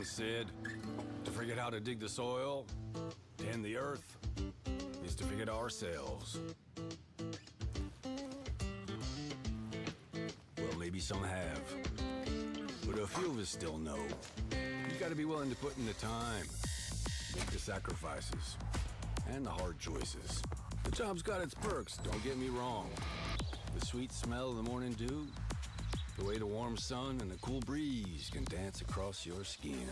once said, to forget how to dig the soil, tend the earth, is to forget ourselves. Well, maybe some have, but a few of us still know. You gotta be willing to put in the time, make the sacrifices, and the hard choices. The job's got its perks, don't get me wrong. The sweet smell of the morning dew, the way the warm sun and the cool breeze can dance across your skin.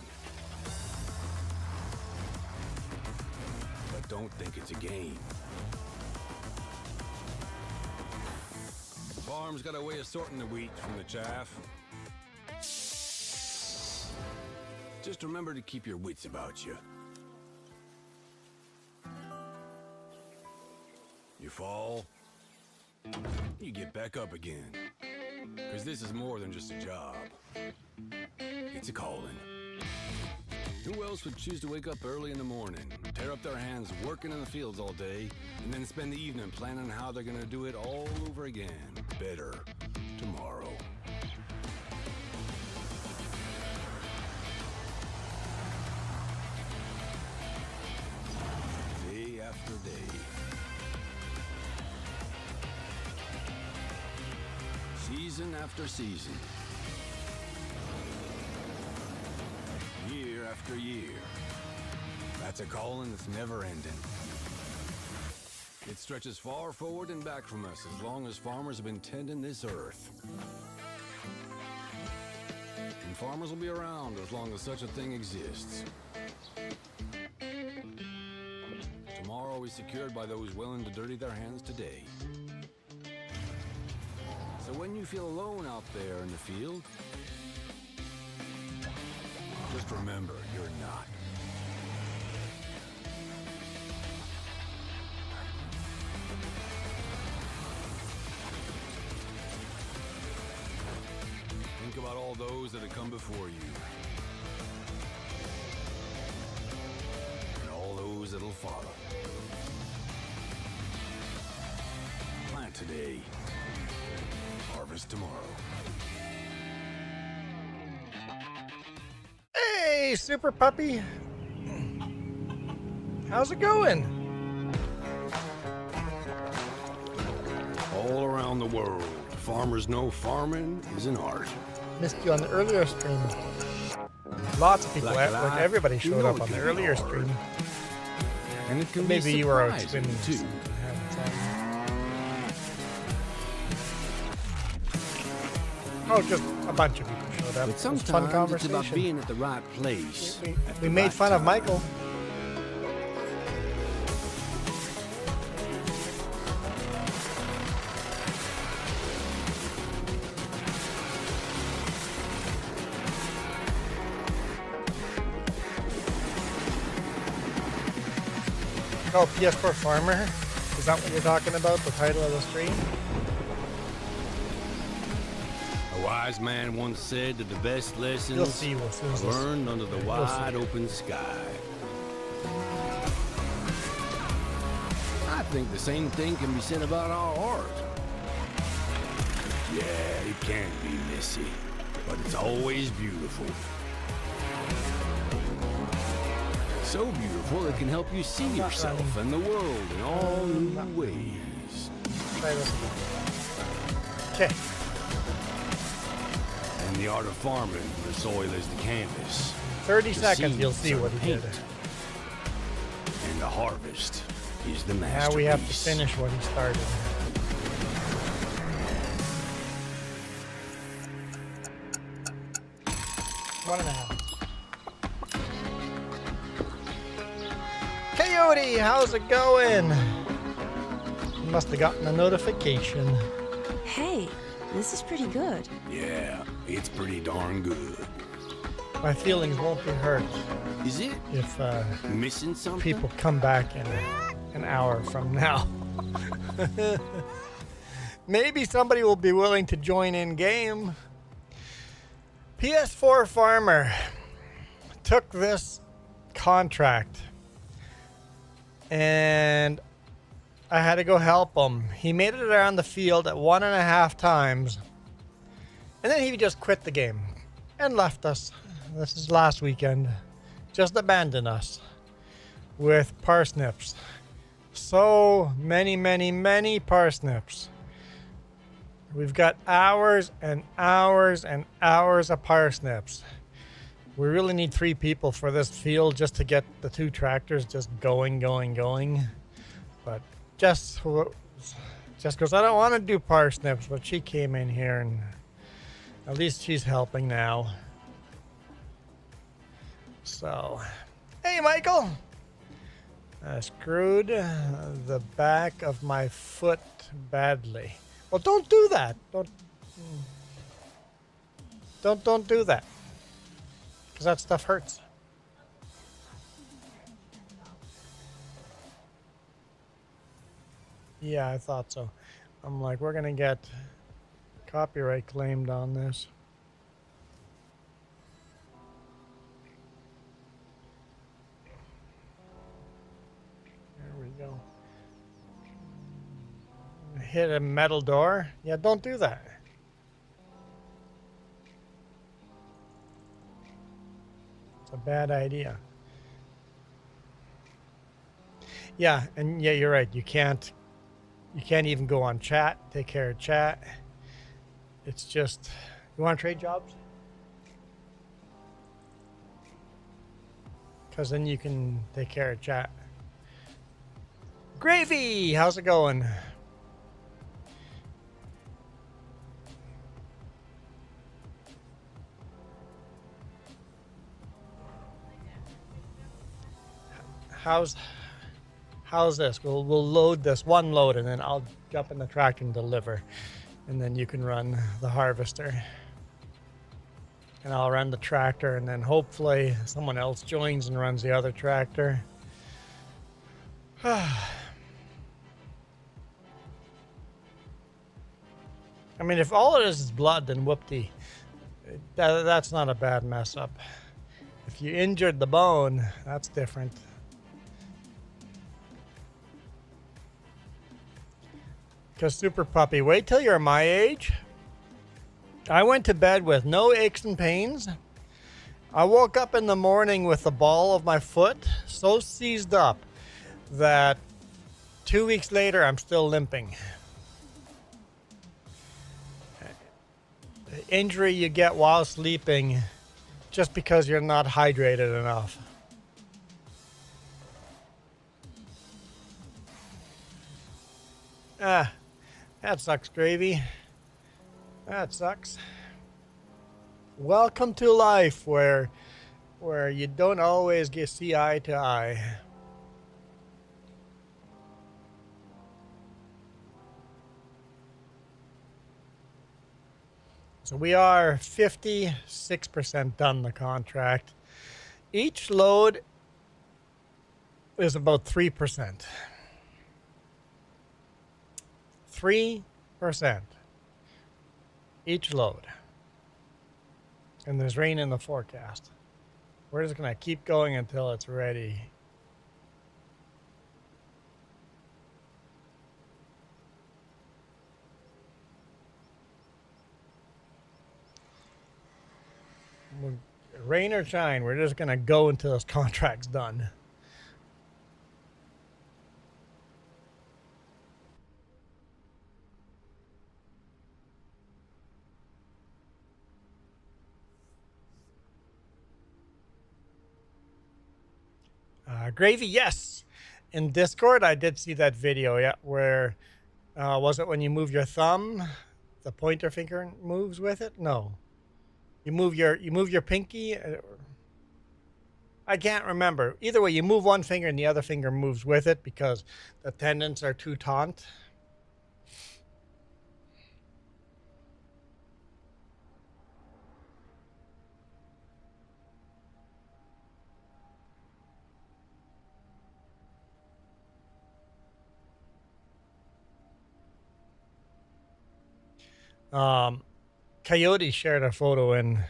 But don't think it's a game. The farm's got a way of sorting the wheat from the chaff. Just remember to keep your wits about you. You fall, you get back up again. Because this is more than just a job. It's a calling. Who else would choose to wake up early in the morning, tear up their hands working in the fields all day, and then spend the evening planning how they're gonna do it all over again, better, tomorrow? Day after day. Season after season. Year after year. That's a calling that's never ending. It stretches far forward and back from us as long as farmers have been tending this earth. And farmers will be around as long as such a thing exists. Tomorrow is secured by those willing to dirty their hands today. So when you feel alone out there in the field, just remember, you're not. Think about all those that have come before you. And all those that'll follow. Plant today. Harvest tomorrow. Hey, Super Puppy. How's it going? All around the world, farmers know farming is an art. Missed you on the earlier stream. Lots of people, like everybody showed up on the earlier stream. And it can Maybe be you were out surprising, swimming too. Oh, just a bunch of people showed up. But It was fun sometimes it's conversation. about being at the right place. We made fun of Michael. Oh, PS4 Farmer? Is that what you're talking about? The title of the stream? A wise man once said that the best You'll lessons see as soon are as this. learned under the wide open sky. I think the same thing can be said about our art. Yeah, it can be messy, but it's always beautiful. So beautiful it can help you see yourself and the world in all new ways. Try this again. Okay. And the art of farming, the soil is the canvas. 30 The seconds, you'll seeds see are what the he did. paint. And the harvest is the Now masterpiece. we have to finish what he started. One and a half. Coyote, how's it going? You must have gotten a notification. Hey, this is pretty good. Yeah, it's pretty darn good. My feelings won't be hurt Is it? if Missing something? people come back in an hour from now. Maybe somebody will be willing to join in game. PS4 Farmer took this contract and I had to go help him. He made it around the field at 1.5 times and then he just quit the game and left us. this is last weekend, just abandoned us with parsnips. So many parsnips. We've got hours and hours and hours of parsnips. We really need 3 people for this field just to get the 2 tractors just going. But just because I don't want to do parsnips, but she came in here and at least she's helping now. So, hey Michael! I screwed the back of my foot badly. Well, don't do that. Don't do that. Because that stuff hurts. Yeah, I thought so. I'm like, we're gonna get copyright claimed on this. There we go. Hit a metal door. Yeah, don't do that. It's a bad idea. Yeah, and yeah, you're right. You can't even go on chat, take care of chat. It's just, you want to trade jobs? Because then you can take care of chat. Gravy, how's it going? How's this? We'll load this one load and then I'll jump in the tractor and deliver. And then you can run the harvester. And I'll run the tractor and then hopefully someone else joins and runs the other tractor. I mean, if all it is blood, then whoop-dee. That's not a bad mess up. If you injured the bone, that's different. Because Super Puppy, wait till you're my age. I went to bed with no aches and pains. I woke up in the morning with the ball of my foot so seized up that 2 weeks later I'm still limping. The injury you get while sleeping just because you're not hydrated enough. That sucks, Gravy. That sucks. Welcome to life where you don't always get see eye to eye. So we are 56% done the contract. Each load is about 3%. 3% each load. And there's rain in the forecast. We're just going to keep going until it's ready. Rain or shine, we're just going to go until this contract's done. Gravy, yes. In Discord, I did see that video, yeah, where, was it when you move your thumb, the pointer finger moves with it? No. You move your pinky. I can't remember. Either way, you move one finger and the other finger moves with it because the tendons are too taut. Coyote shared a photo in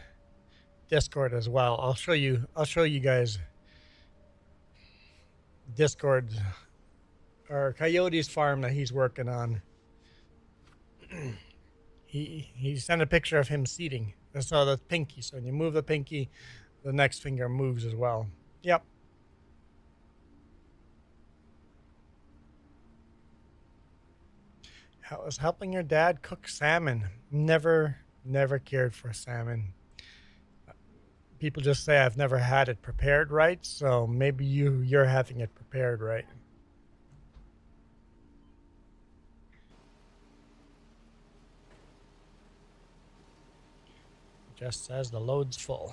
Discord as well. I'll show you guys Discord or Coyote's farm that he's working on. He sent a picture of him seeding. So the pinky. So when you move the pinky, the next finger moves as well. Yep. How is helping your dad cook salmon? Never cared for salmon. People just say I've never had it prepared right, so maybe you're having it prepared right. Just says the load's full.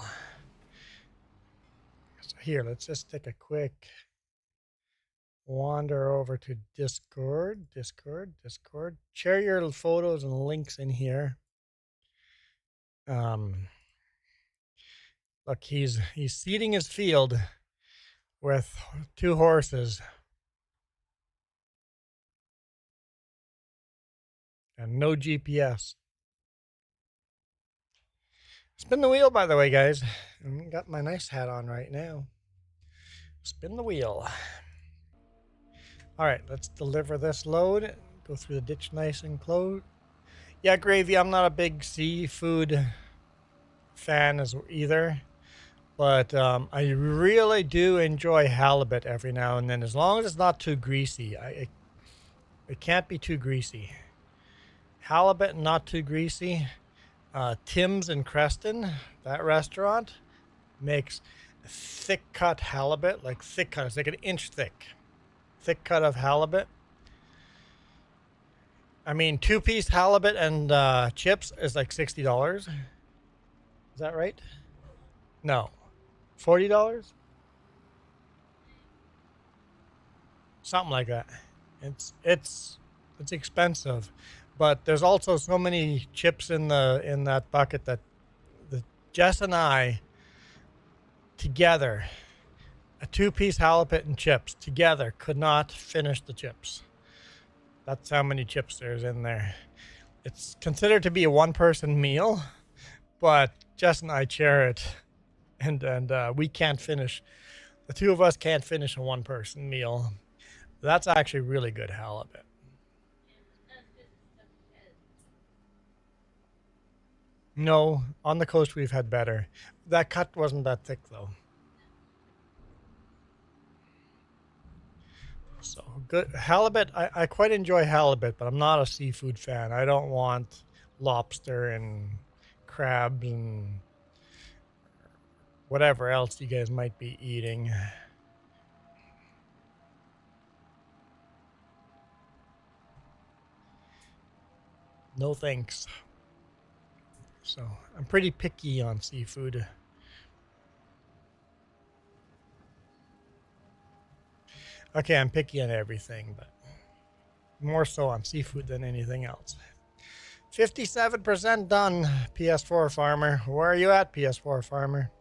So here, let's just take a quick wander over to Discord. Share your photos and links in here. Look, he's seeding his field with 2 horses and no GPS. Spin the wheel, by the way, guys. I got my nice hat on right now. Spin the wheel. All right, let's deliver this load. Go through the ditch nice and close. Yeah, Gravy, I'm not a big seafood fan as either. But I really do enjoy halibut every now and then, as long as it's not too greasy. It can't be too greasy. Halibut, not too greasy. Tim's in Creston, that restaurant, makes thick cut halibut, like thick cut. It's like an inch thick. Thick cut of halibut. I mean, 2-piece halibut and chips is like $60. Is that right? No. $40? Something like that. It's expensive, but there's also so many chips in that bucket that Jess and I together, a 2-piece halibut and chips together, could not finish the chips. That's how many chips there's in there. It's considered to be a 1-person meal, but Jess and I share it, and we can't finish. The 2 of us can't finish a 1-person meal. That's actually really good halibut. No, on the coast we've had better. That cut wasn't that thick though. So good halibut. I quite enjoy halibut, but I'm not a seafood fan. I don't want lobster and crabs and whatever else you guys might be eating. No thanks. So I'm pretty picky on seafood. Okay, I'm picky on everything, but more so on seafood than anything else. 57% done, PS4 Farmer. Where are you at, PS4 Farmer?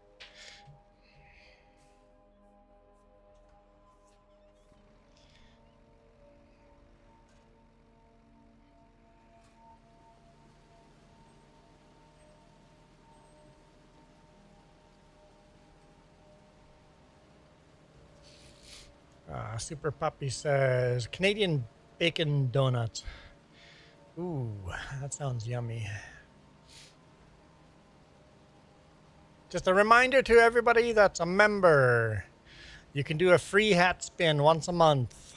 Super Puppy says Canadian bacon donuts. Ooh, that sounds yummy. Just a reminder to everybody that's a member, you can do a free hat spin once a month.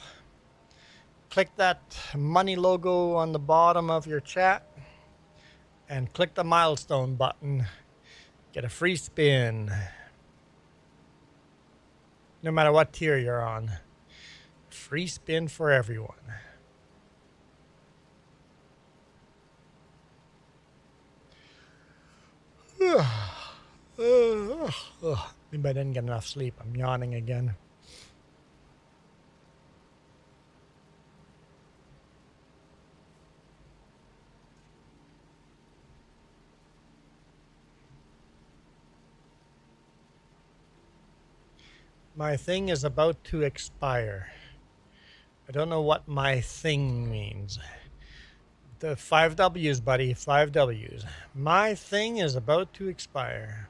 Click that money logo on the bottom of your chat and click the milestone button. Get a free spin. No matter what tier you're on. Free spin for everyone. Maybe I didn't get enough sleep. I'm yawning again. My thing is about to expire. I don't know what my thing means. The 5 W's, buddy. 5 W's. My thing is about to expire.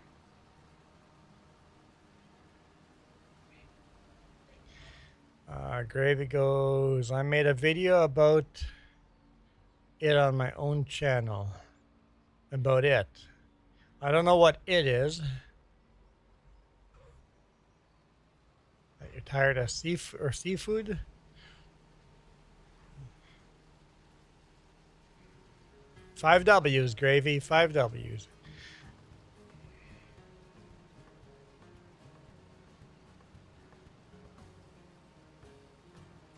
Gravy goes, I made a video about it on my own channel. About it. I don't know what it is. tired of seafood? Five W's, Gravy. 5 W's.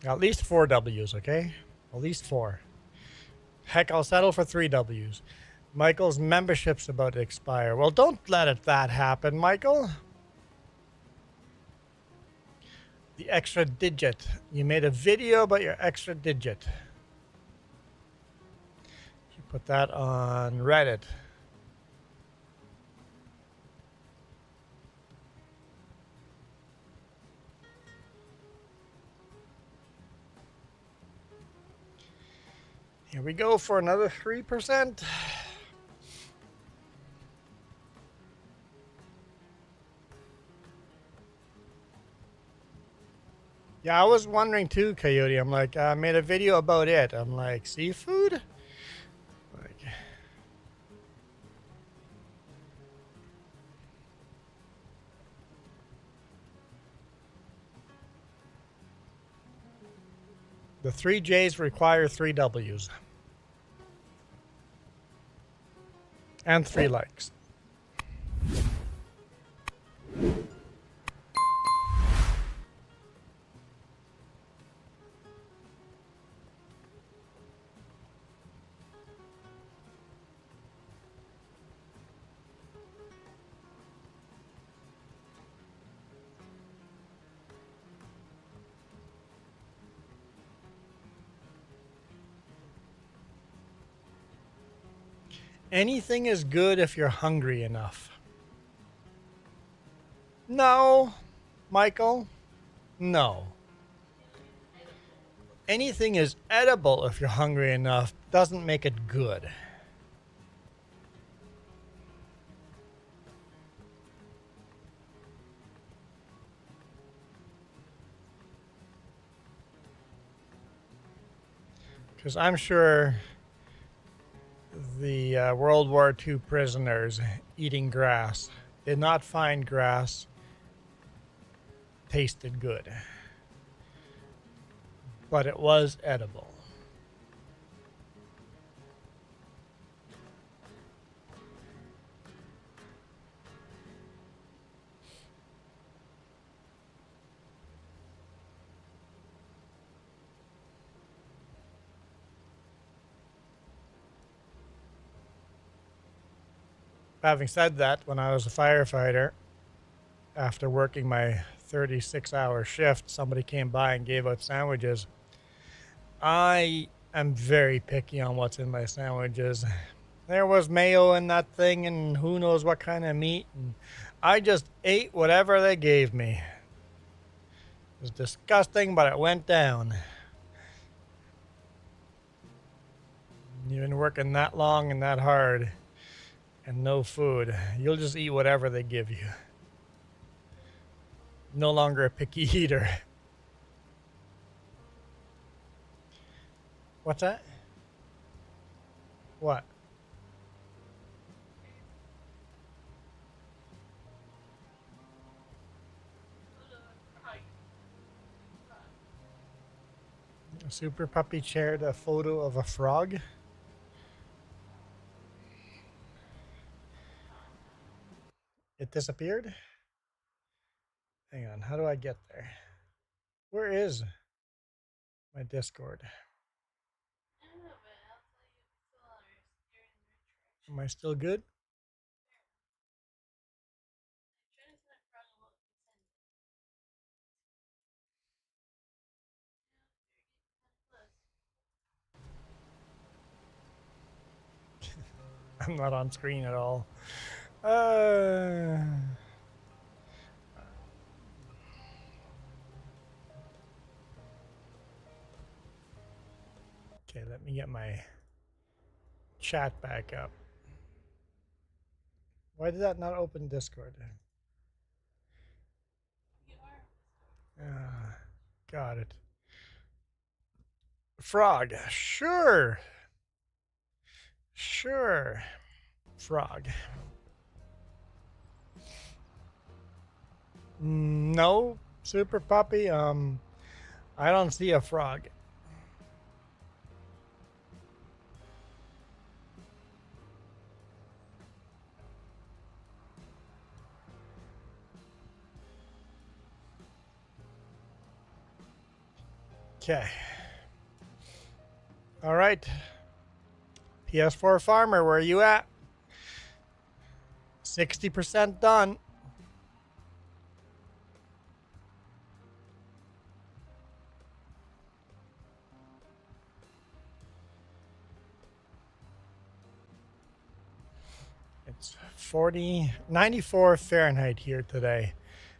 At least 4 W's, okay? At least 4. Heck, I'll settle for 3 W's. Michael's membership's about to expire. Well, don't let that happen, Michael. The extra digit. You made a video about your extra digit. You put that on Reddit. Here we go for another 3%. Yeah, I was wondering too, Coyote. I'm like, I made a video about it. I'm like, seafood? Like, the 3 J's require 3 W's. And 3 likes. Anything is good if you're hungry enough. No, Michael. No. Anything is edible if you're hungry enough. Doesn't make it good. Because I'm sure the World War II prisoners eating grass did not find grass tasted good, but it was edible. Having said that, when I was a firefighter, after working my 36-hour shift, somebody came by and gave out sandwiches. I am very picky on what's in my sandwiches. There was mayo in that thing and who knows what kind of meat. And I just ate whatever they gave me. It was disgusting, but it went down. You've been working that long and that hard and no food. You'll just eat whatever they give you. No longer a picky eater. What's that? What? A super puppy shared a photo of a frog. It disappeared? Hang on, how do I get there? Where is my Discord? Am I still good? I'm not on screen at all. Okay, let me get my chat back up. Why did that not open Discord? Got it. Frog. Sure. Sure. Frog. No, Super Puppy, I don't see a frog. Okay. All right. PS4 Farmer, where are you at? 60% done. It's 94 Fahrenheit here today.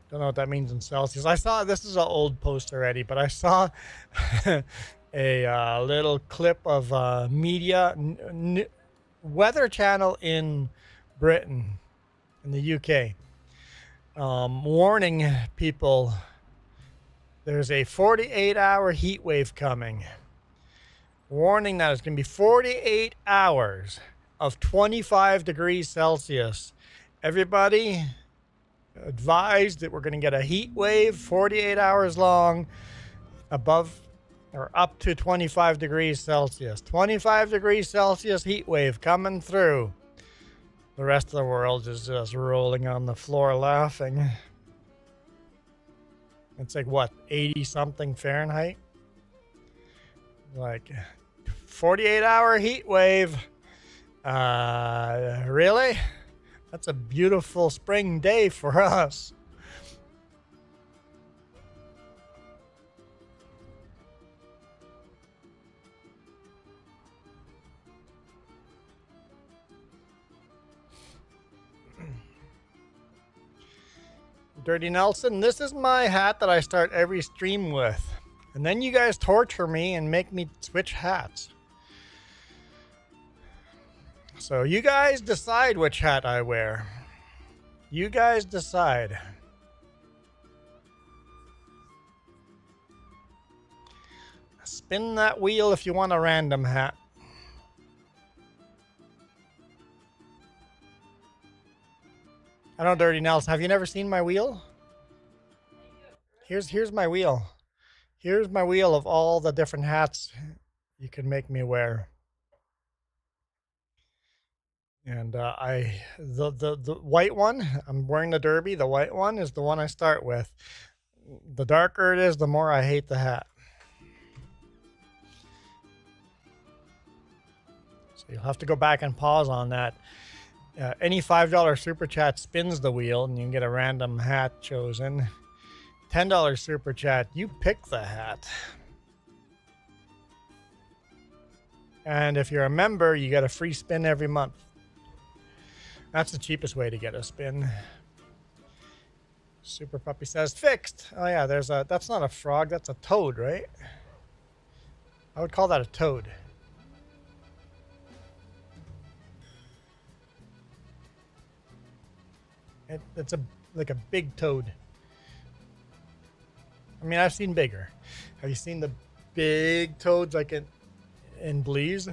Don't know what that means in Celsius. I saw, this is an old post already, but I saw a little clip of media, weather channel in Britain, in the UK, warning people there's a 48-hour heat wave coming. Warning that it's going to be 48 hours of 25 degrees Celsius. Everybody advised that we're going to get a heat wave 48 hours long above or up to 25 degrees Celsius. 25 degrees Celsius heat wave coming through. The rest of the world is just rolling on the floor laughing. It's like what, 80 something Fahrenheit? Like 48-hour heat wave. Really? That's a beautiful spring day for us. Dirty Nelson, this is my hat that I start every stream with. And then you guys torture me and make me switch hats. So you guys decide which hat I wear. You guys decide. Spin that wheel if you want a random hat. I don't know, Dirty Nelson. Have you never seen my wheel? Here's my wheel. Here's my wheel of all the different hats you can make me wear. And the white one, I'm wearing the derby. The white one is the one I start with. The darker it is, the more I hate the hat. So you'll have to go back and pause on that. Any $5 super chat spins the wheel and you can get a random hat chosen. $10 super chat, you pick the hat. And if you're a member, you get a free spin every month. That's the cheapest way to get a spin. Super Puppy says fixed. Oh yeah, that's not a frog, that's a toad, right? I would call that a toad. It's like a big toad. I mean, I've seen bigger. Have you seen the big toads like in Belize?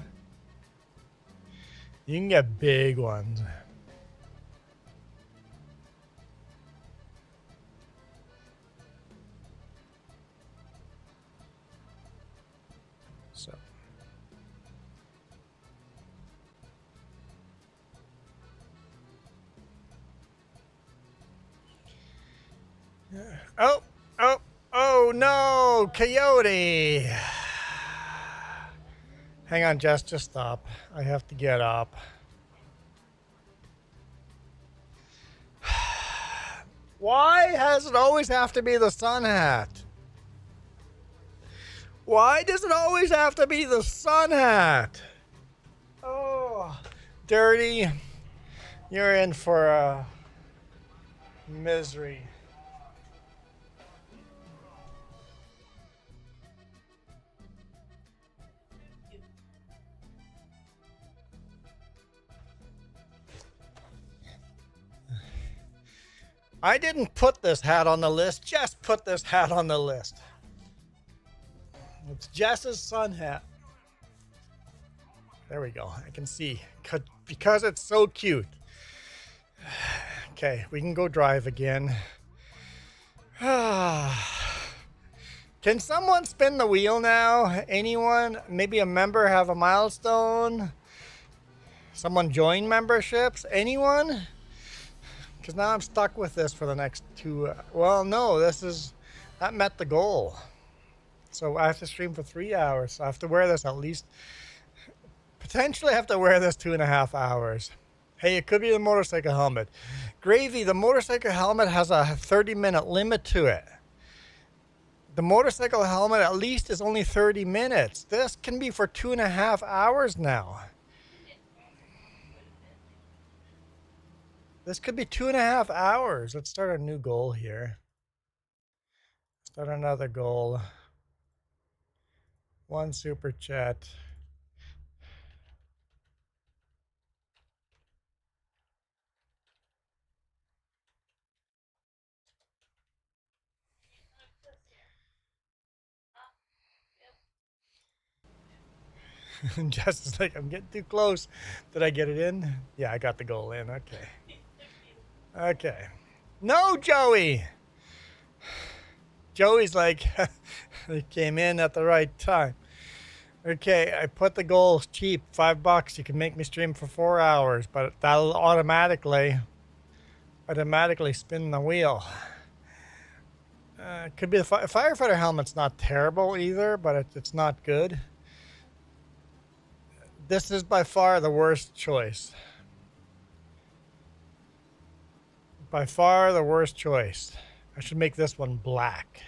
You can get big ones. So. Oh no, Coyote. Hang on, Jess, just stop. I have to get up. Why does it always have to be the sun hat? Why does it always have to be the sun hat? Oh, Dirty. You're in for misery. I didn't put this hat on the list. Jess put this hat on the list. It's Jess's sun hat. There we go. I can see. Because it's so cute. Okay, we can go drive again. Can someone spin the wheel now? Anyone? Maybe a member have a milestone? Someone join memberships? Anyone? Because now I'm stuck with this for the next 2. Well, no, that met the goal. So I have to stream for 3 hours. So I have to wear this at least. Potentially have to wear this 2.5 hours. Hey, it could be the motorcycle helmet. Gravy, the motorcycle helmet has a 30-minute limit to it. The motorcycle helmet at least is only 30 minutes. This can be for 2.5 hours now. This could be 2.5 hours. Let's start a new goal here. Start another goal. 1 super chat. Jess is like, I'm getting too close. Did I get it in? Yeah, I got the goal in. Okay. Okay. No, Joey! Joey's like, he came in at the right time. Okay, I put the goal cheap, $5. You can make me stream for 4 hours, but that'll automatically spin the wheel. Could be the firefighter helmet's not terrible either, but it's not good. This is by far the worst choice. By far the worst choice. I should make this one black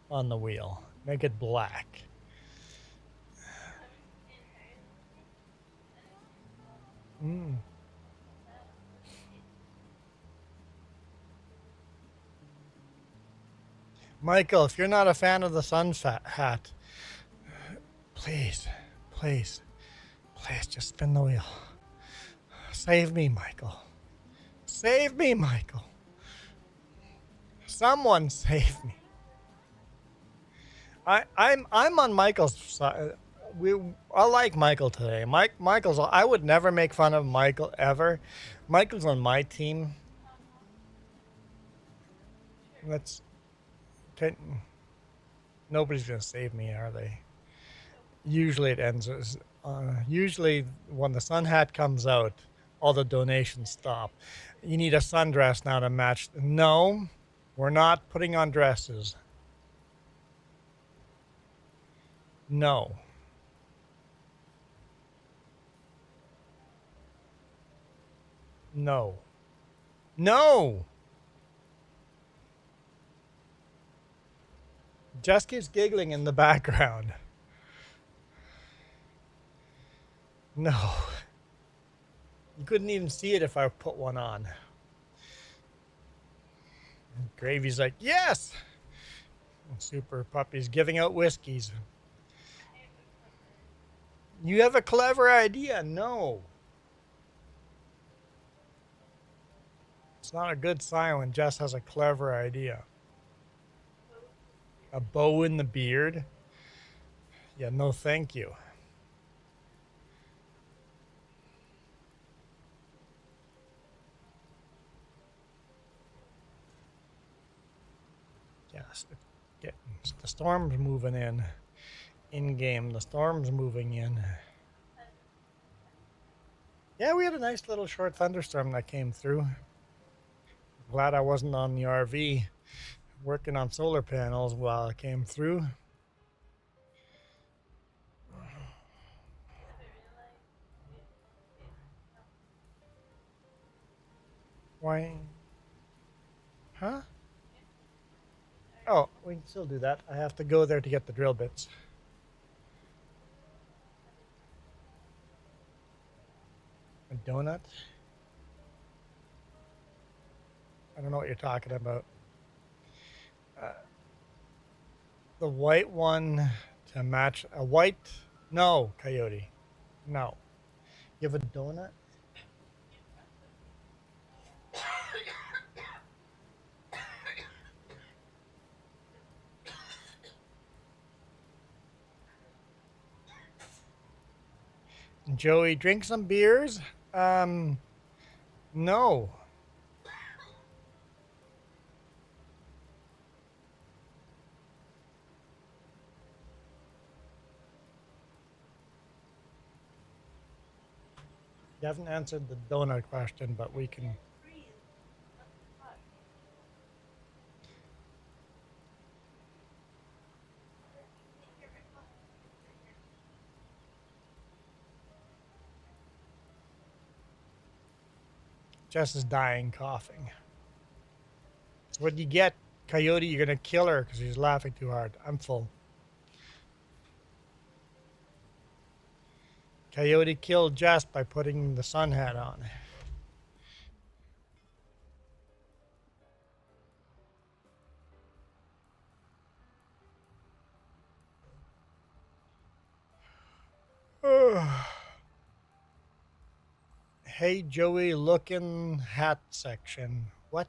on the wheel. Make it black. Michael, if you're not a fan of the sun hat, please just spin the wheel. Save me, Michael. Save me, Michael. Someone save me. I'm on Michael's side. I like Michael today. Michael's. I would never make fun of Michael ever. Michael's on my team. Nobody's gonna save me, are they? Usually it ends as. Usually when the sun hat comes out, all the donations stop. You need a sundress now to match. No, we're not putting on dresses. No. No. No! Jess keeps giggling in the background. No. You couldn't even see it if I put one on. Gravy's like, yes! Super Puppy's giving out whiskeys. You have a clever idea. No. It's not a good sign when Jess has a clever idea. A bow in the beard? Yeah, no thank you. Yes, the storm's moving in game. The storm's moving in. Yeah, we had a nice little short thunderstorm that came through. Glad I wasn't on the RV working on solar panels while it came through. Why? Huh? Oh, we can still do that. I have to go there to get the drill bits. A donut? I don't know what you're talking about. The white one to match a white? No, Coyote. No. You have a donut? Joey, drink some beers? No. You haven't answered the donut question, but we can. Jess is dying, coughing. So what do you get, Coyote? You're gonna kill her because she's laughing too hard. I'm full. Coyote killed Jess by putting the sun hat on. Hey Joey, looking hat section. What?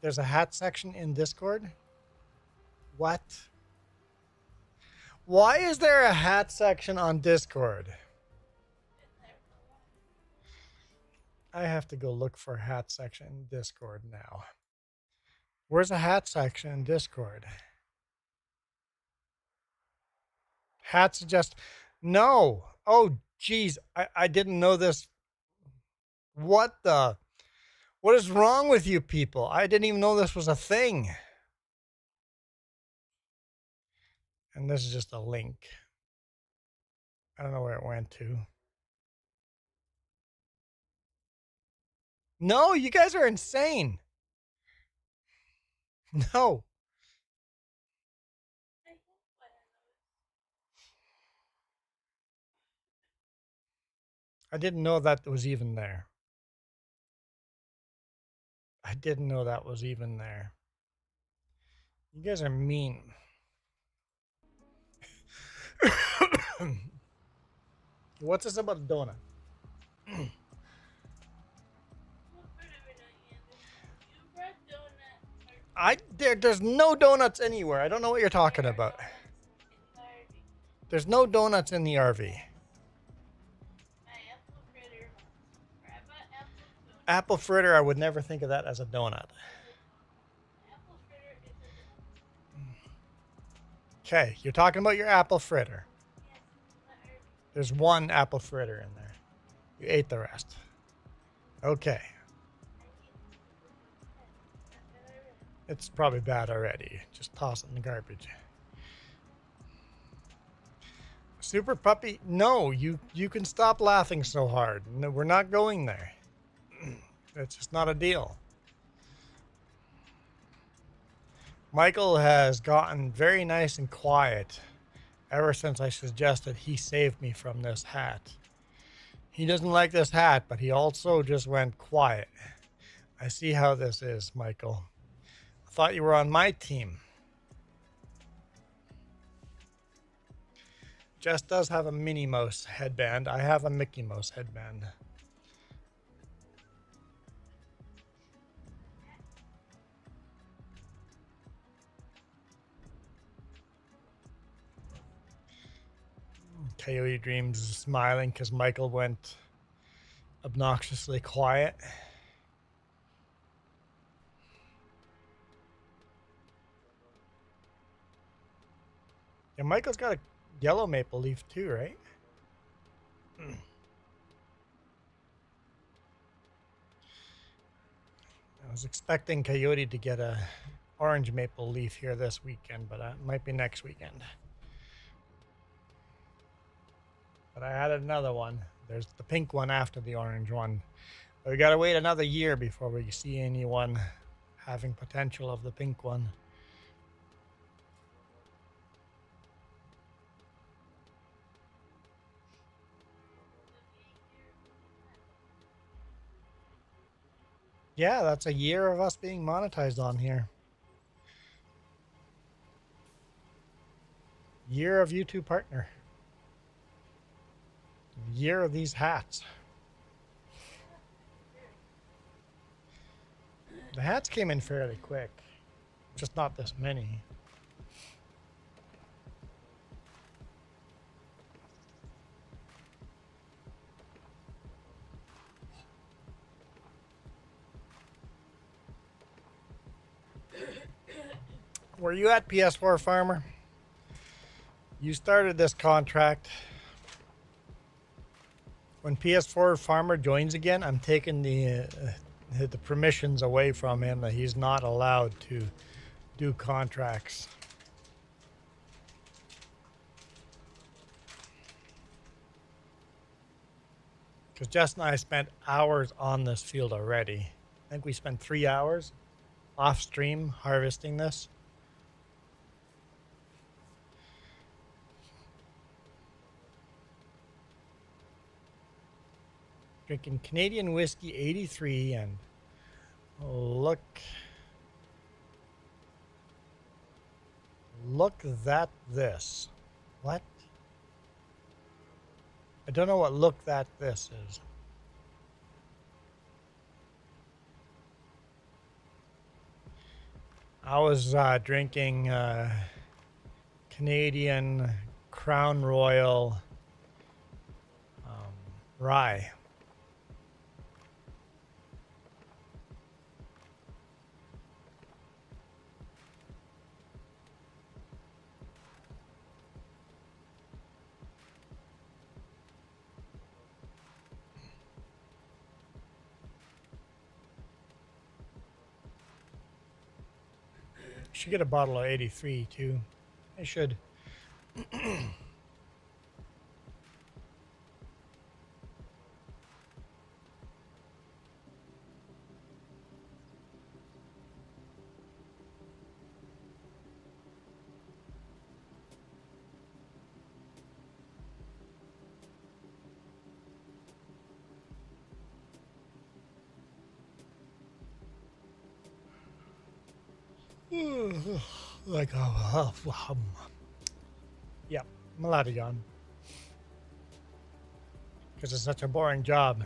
There's a hat section in Discord? What? Why is there a hat section on Discord? I have to go look for a hat section in Discord now. Where's a hat section in Discord? Hats just... No. Oh, geez. I didn't know this. What the... What is wrong with you people? I didn't even know this was a thing. And this is just a link. I don't know where it went to. No, you guys are insane. No. I didn't know that was even there. I didn't know that was even there. You guys are mean. What's this about a donut? There's no donuts anywhere. I don't know what you're talking about. There's no donuts in the RV. Apple fritter, I would never think of that as a donut. Okay, you're talking about your apple fritter. There's one apple fritter in there. You ate the rest. Okay. It's probably bad already. Just toss it in the garbage. Super puppy? No, you can stop laughing so hard. No, we're not going there. It's just not a deal. Michael has gotten very nice and quiet ever since I suggested he saved me from this hat. He doesn't like this hat, but he also just went quiet. I see how this is, Michael. I thought you were on my team. Jess does have a Minnie Mouse headband. I have a Mickey Mouse headband. Coyote Dreams is smiling because Michael went obnoxiously quiet. Yeah, Michael's got a yellow maple leaf too, right? I was expecting Coyote to get a orange maple leaf here this weekend, but it might be next weekend. But I added another one. There's the pink one after the orange one. But we gotta wait another year before we see anyone having potential of the pink one. Yeah, that's a year of us being monetized on here. Year of YouTube partner. Year of these hats. The hats came in fairly quick. Just not this many. Were you at PS4 Farmer? You started this contract when PS4 Farmer joins again, I'm taking the permissions away from him that he's not allowed to do contracts. Because Jess and I spent hours on this field already. I think we spent 3 hours off stream harvesting this. Drinking Canadian whiskey 83 and look at this. What? I don't know what look that this is. I was drinking Canadian Crown Royal rye. Should get a bottle of 83 too. I should. Like yeah, I'm allowed to yawn because it's such a boring job.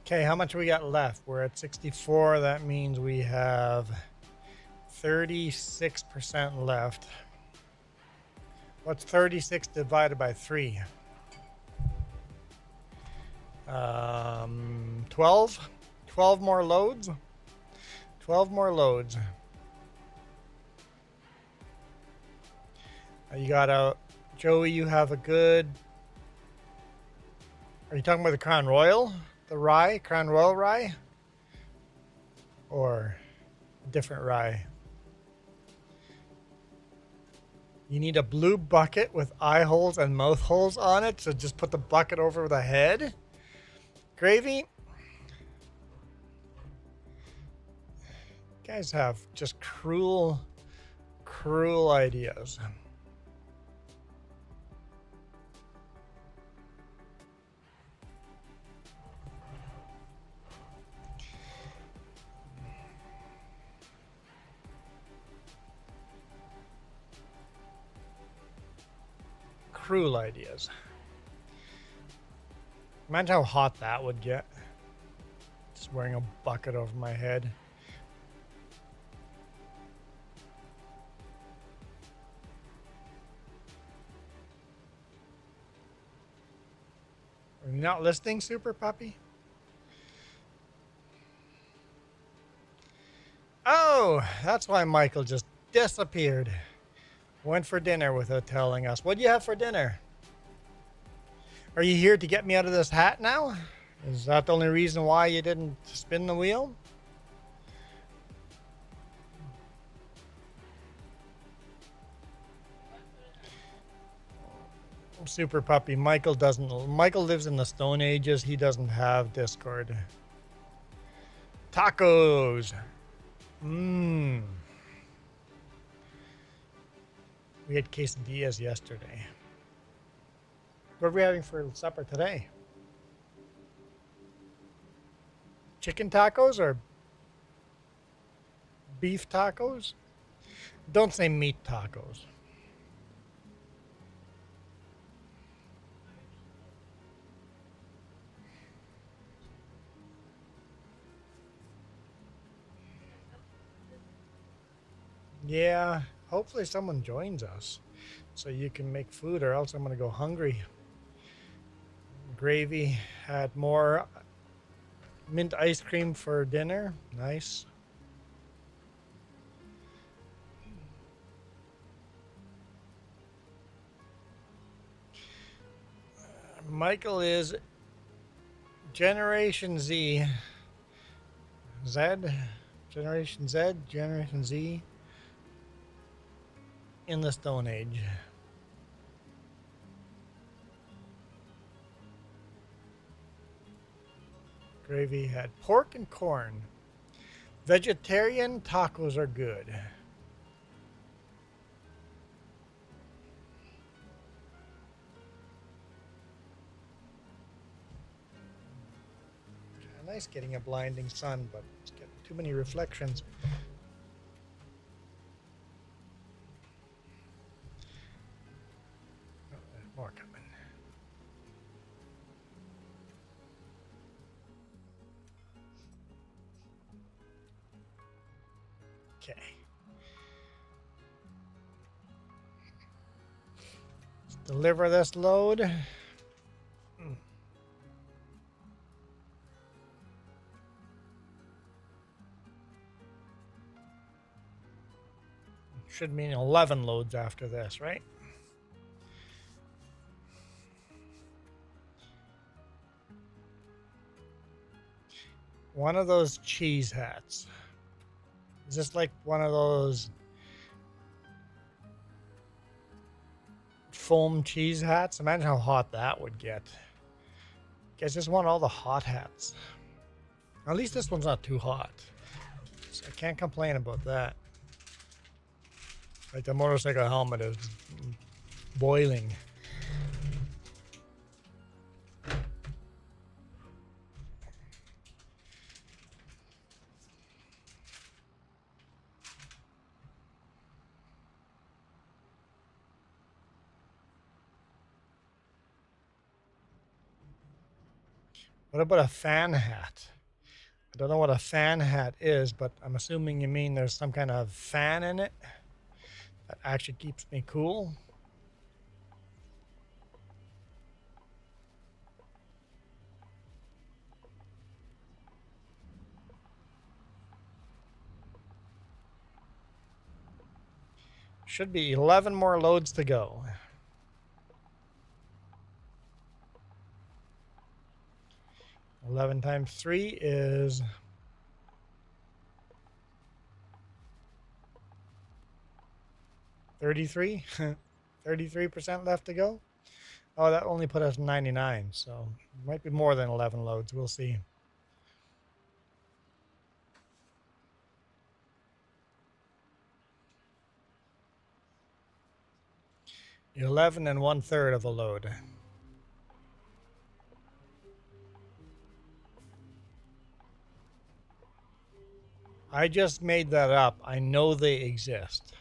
Okay, how much we got left? We're at 64. That means we have 36% left. What's 36 divided by 3? 12? 12 more loads? 12 more loads. You got a Joey, you have a good. Are you talking about the Crown Royal? The rye? Crown Royal rye? Or a different rye? You need a blue bucket with eye holes and mouth holes on it, so just put the bucket over the head. Gravy? You guys have just cruel ideas. Cruel ideas. Imagine how hot that would get. Just wearing a bucket over my head. Are you not listening, Super Puppy? Oh, that's why Michael just disappeared. Went for dinner without telling us. What do you have for dinner? Are you here to get me out of this hat now? Is that the only reason why you didn't spin the wheel? Super Puppy. Michael lives in the Stone Ages. He doesn't have Discord. Tacos. We had quesadillas yesterday. What are we having for supper today? Chicken tacos or beef tacos? Don't say meat tacos. Yeah, hopefully someone joins us so you can make food, or else I'm going to go hungry. Gravy had more mint ice cream for dinner. Nice. Michael is Generation Z. Generation Z, Generation Z in the Stone Age. Gravy had pork and corn. Vegetarian tacos are good. Nice getting a blinding sun, but it's getting too many reflections. Oh, there's more coming. Okay. Let's deliver this load. Should mean 11 loads after this, right? One of those cheese hats. Is this like one of those foam cheese hats? Imagine how hot that would get. Guys just want all the hot hats. At least this one's not too hot. So I can't complain about that. Like the motorcycle helmet is boiling. What about a fan hat? I don't know what a fan hat is, but I'm assuming you mean there's some kind of fan in it that actually keeps me cool. Should be 11 more loads to go. $11 times 3 is 33. 33% left to go. Oh, that only put us 99, so it might be more than 11 loads. We'll see. $11 and 1/3 of a load. I just made that up. I know they exist.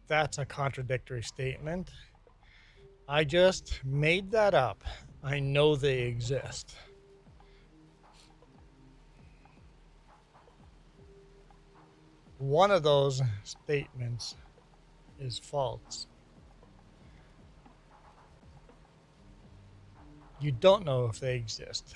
That's a contradictory statement. I just made that up. I know they exist. One of those statements is false. You don't know if they exist.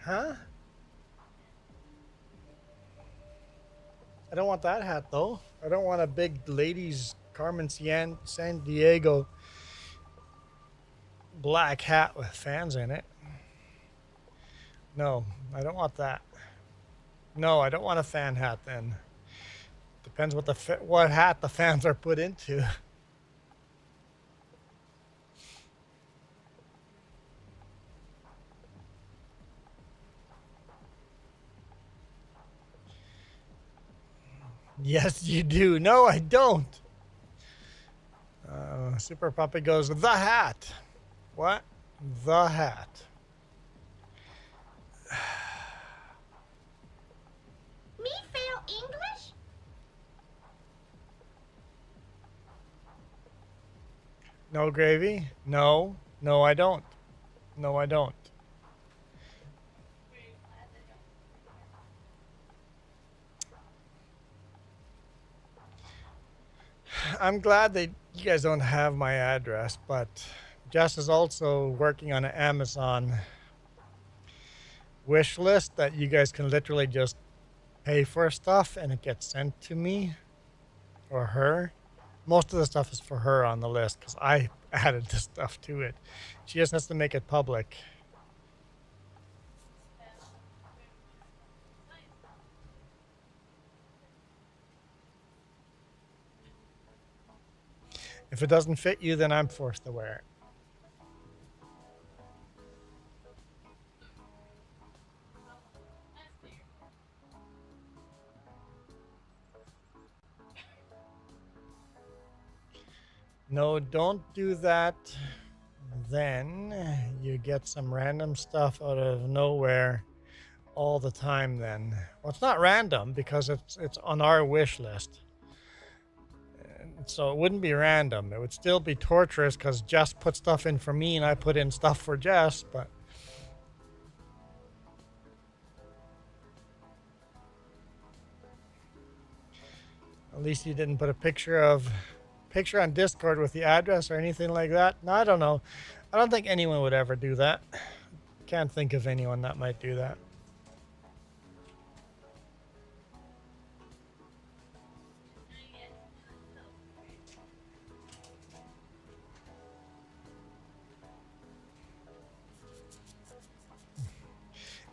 Huh? I don't want that hat though. I don't want a big ladies Carmen San Diego black hat with fans in it. No, I don't want that. No, I don't want a fan hat then. Depends what hat the fans are put into. Yes, you do. No, I don't. Super Puppy goes, the hat. What? The hat. Me fail English? No, Gravy? No. No, I don't. No, I don't. I'm glad that you guys don't have my address, but Jess is also working on an Amazon wish list that you guys can literally just pay for stuff and it gets sent to me or her. Most of the stuff is for her on the list because I added the stuff to it. She just has to make it public. If it doesn't fit you, then I'm forced to wear it. No, don't do that. Then you get some random stuff out of nowhere all the time then. Well, it's not random because it's on our wish list. And so it wouldn't be random. It would still be torturous because Jess put stuff in for me and I put in stuff for Jess, but at least you didn't put a picture on Discord with the address or anything like that. No, I don't know. I don't think anyone would ever do that. Can't think of anyone that might do that.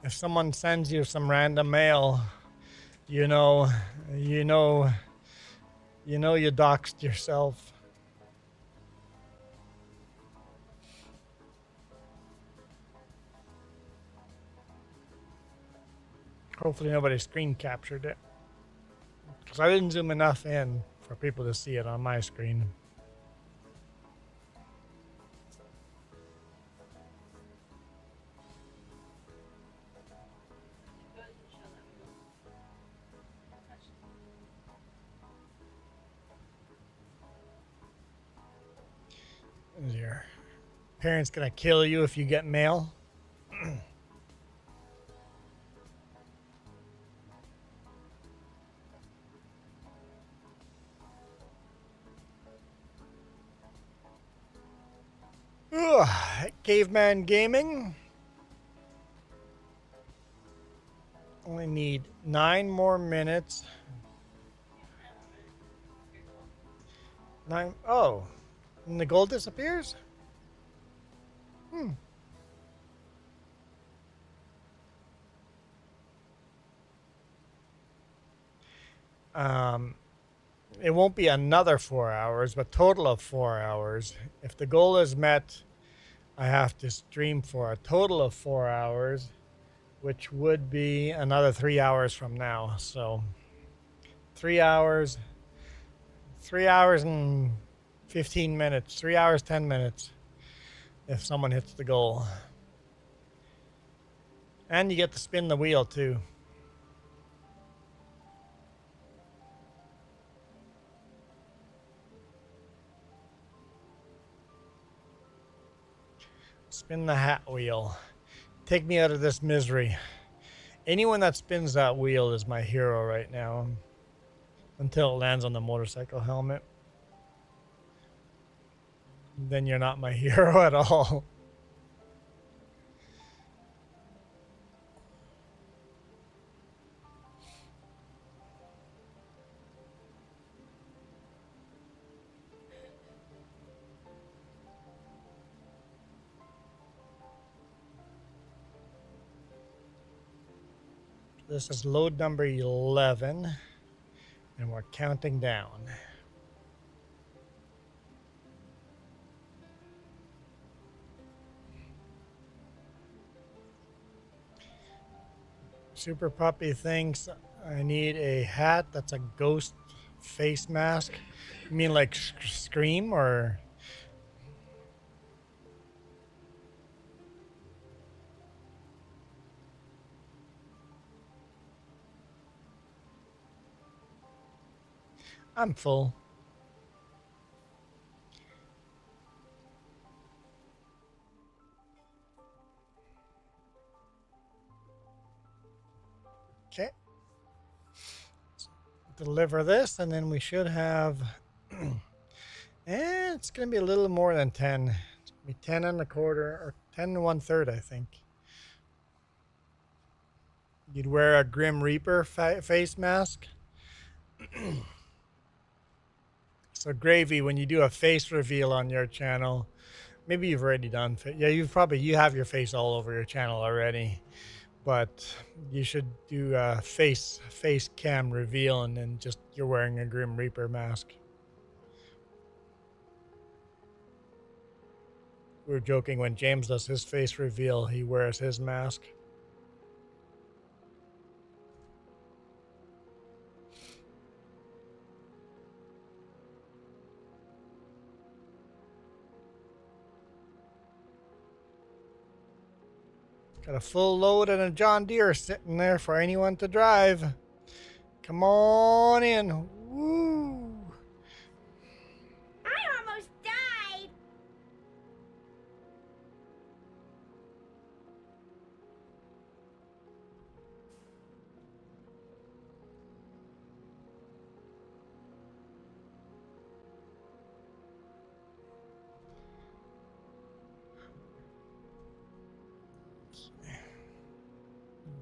If someone sends you some random mail, you doxed yourself. Hopefully nobody screen captured it. Because I didn't zoom enough in for people to see it on my screen. Is your parents gonna kill you if you get mail? Ugh, caveman gaming. Only need 9 more minutes. 9. Oh, and the gold disappears? It won't be another 4 hours, but total of 4 hours. If the goal is met, I have to stream for a total of 4 hours, which would be another 3 hours from now. So 3 hours and 15 minutes, 3 hours, 10 minutes if someone hits the goal. And you get to spin the wheel too. Spin the hat wheel. Take me out of this misery. Anyone that spins that wheel is my hero right now. Until it lands on the motorcycle helmet. Then you're not my hero at all. This is load number 11, and we're counting down. Super Puppy thinks I need a hat that's a ghost face mask. You mean like Scream or... I'm full. Okay. Deliver this, and then we should have... it's going to be a little more than 10. It's going to be 10 and a quarter, or 10 and 1/3, I think. You'd wear a Grim Reaper face mask. So Gravy, when you do a face reveal on your channel, maybe you've already done. Yeah, you have your face all over your channel already, but you should do a face cam reveal, and then just you're wearing a Grim Reaper mask. We were joking when James does his face reveal, he wears his mask. Got a full load and a John Deere sitting there for anyone to drive. Come on in. Woo! I almost died.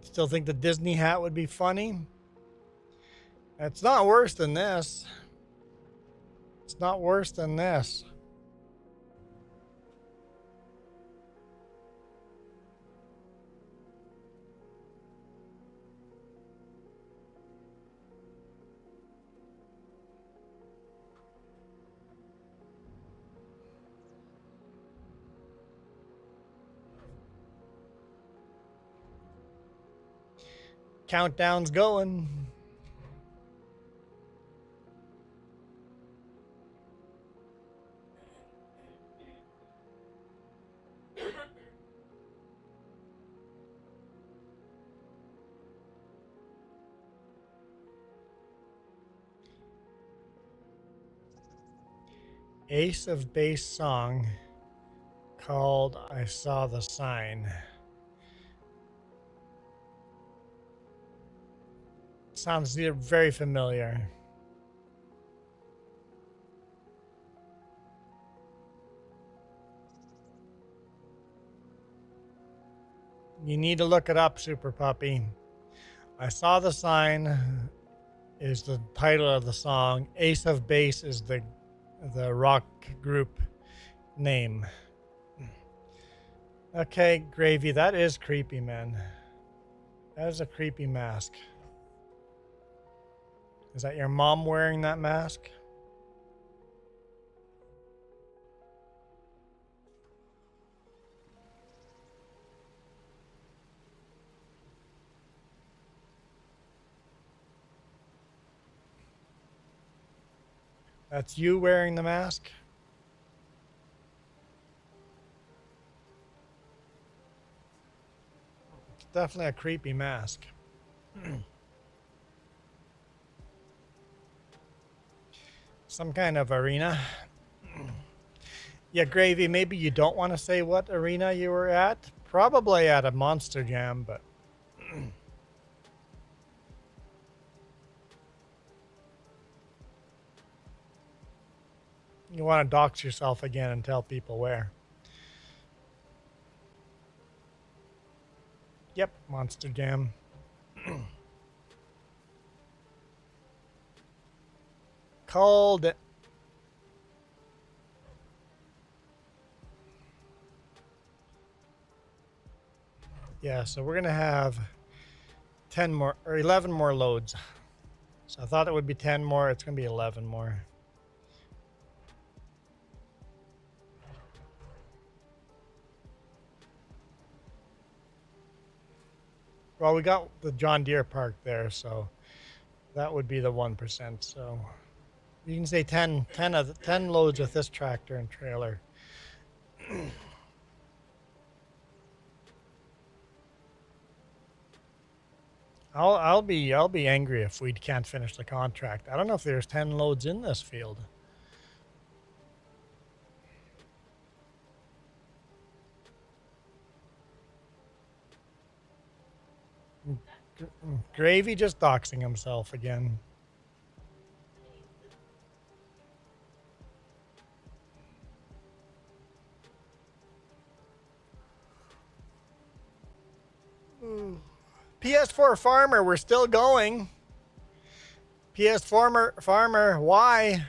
Still think the Disney hat would be funny? It's not worse than this. It's not worse than this. Countdown's going. Ace of Base song called I Saw the Sign. Sounds very familiar. You need to look it up, Super Puppy. I Saw the Sign is the title of the song. Ace of Base is the rock group name. Okay, Gravy, that is creepy, man. That is a creepy mask. Is that your mom wearing that mask? That's you wearing the mask? It's definitely a creepy mask. Some kind of arena. Yeah, Gravy, maybe you don't want to say what arena you were at. Probably at a Monster Jam, but... You want to dox yourself again and tell people where. Yep, Monster Jam. Called it. Yeah, so we're going to have 10 more, or 11 more loads. So I thought it would be 10 more. It's going to be 11 more. Well, we got the John Deere parked there, so that would be the 1%. So you can say 10 loads with this tractor and trailer. I'll be angry if we can't finish the contract. I don't know if there's 10 loads in this field. Gravy just doxing himself again. PS4 Farmer, we're still going. PS4 Farmer, why?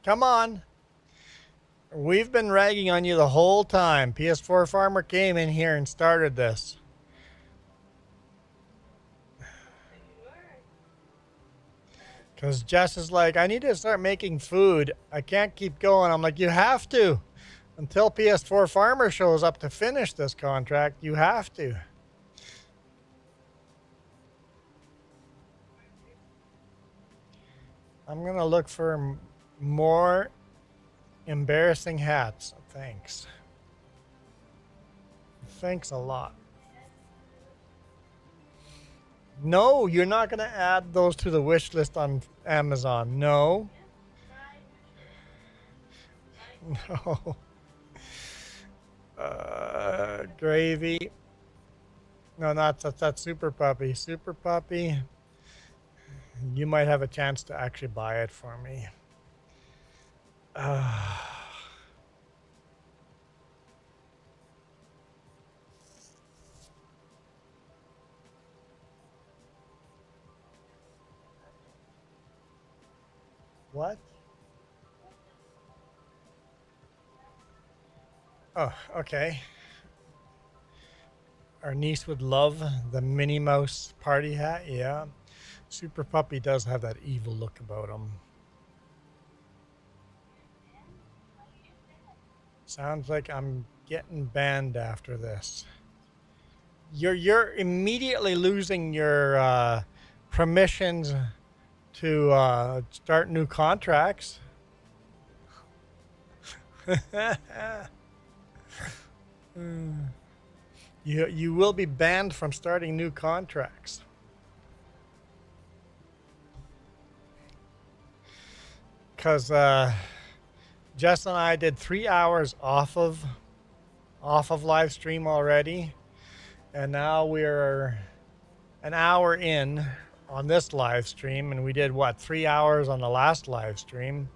Come on. We've been ragging on you the whole time. PS4 Farmer came in here and started this. Because Jess is like, I need to start making food. I can't keep going. I'm like, you have to. Until PS4 Farmer shows up to finish this contract, you have to. I'm going to look for more embarrassing hats. Thanks. Thanks a lot. No, you're not going to add those to the wish list on Amazon. No. No. Gravy. No, that's Super Puppy. Super Puppy. You might have a chance to actually buy it for me. What? Oh, okay. Our niece would love the Minnie Mouse party hat. Yeah. Super Puppy does have that evil look about him. Sounds like I'm getting banned after this. You're immediately losing your permissions to start new contracts. You will be banned from starting new contracts. Because Jess and I did 3 hours off of live stream already, and now we're an hour in on this live stream, and we did what, 3 hours on the last live stream.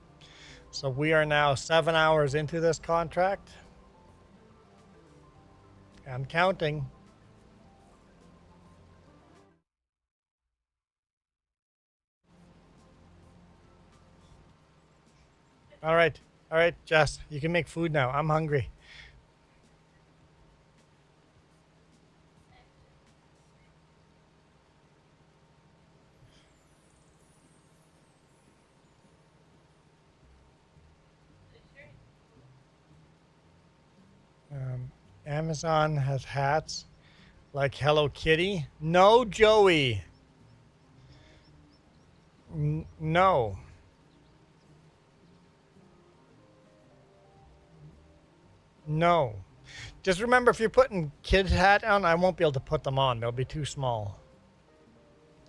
So we are now 7 hours into this contract. I'm counting. All right, Jess, you can make food now. I'm hungry. Amazon has hats like Hello Kitty. No, Joey. No. No. Just remember, if you're putting kid hat on, I won't be able to put them on. They'll be too small.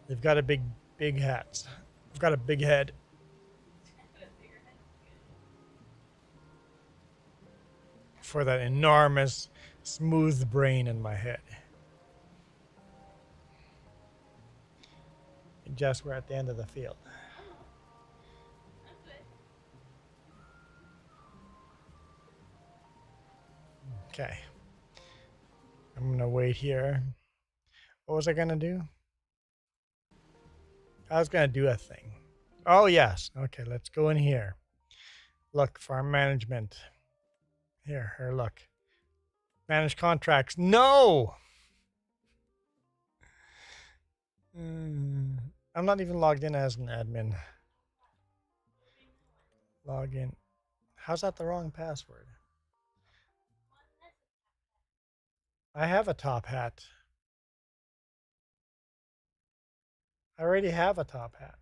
They've got a big hats. I've got a big head. For that enormous, smooth brain in my head. Just we're at the end of the field. Okay. I'm gonna wait here. What was I gonna do? I was gonna do a thing. Oh yes. Okay, let's go in here. Look, farm management. Here, look. Manage contracts. No! I'm not even logged in as an admin. Log in. How's that the wrong password? I have a top hat. I already have a top hat.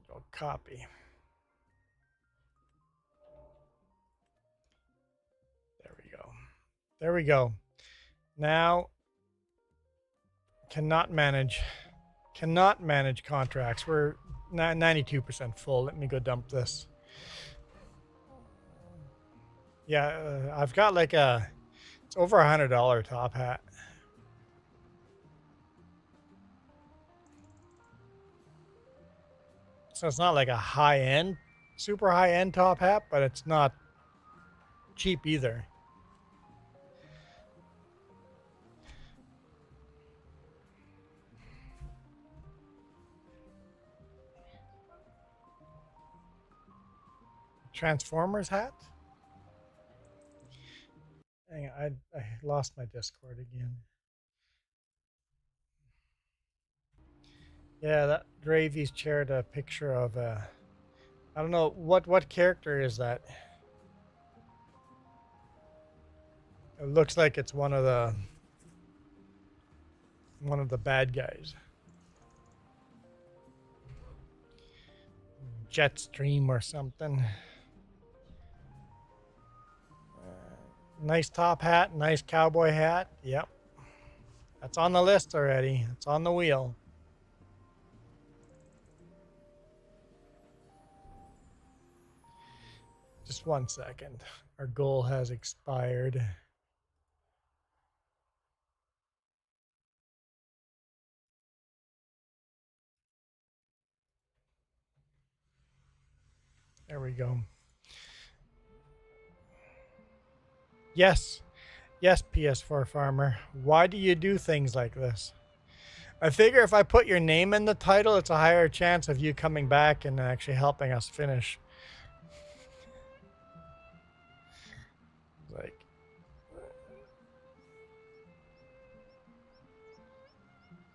Go copy. There we go. Now, cannot manage contracts. We're 92% full. Let me go dump this. Yeah, I've got like it's over $100 top hat. So it's not like a high-end, super high-end top hat, but it's not cheap either. Transformers hat? Hang on, I lost my Discord again. Yeah, that Gravy's shared a picture of I don't know what character is that. It looks like it's one of the bad guys. Jetstream or something. Nice top hat, nice cowboy hat. Yep. That's on the list already. It's on the wheel. Just 1 second. Our goal has expired. There we go. Yes. Yes, PS4 Farmer. Why do you do things like this? I figure if I put your name in the title, it's a higher chance of you coming back and actually helping us finish. Like,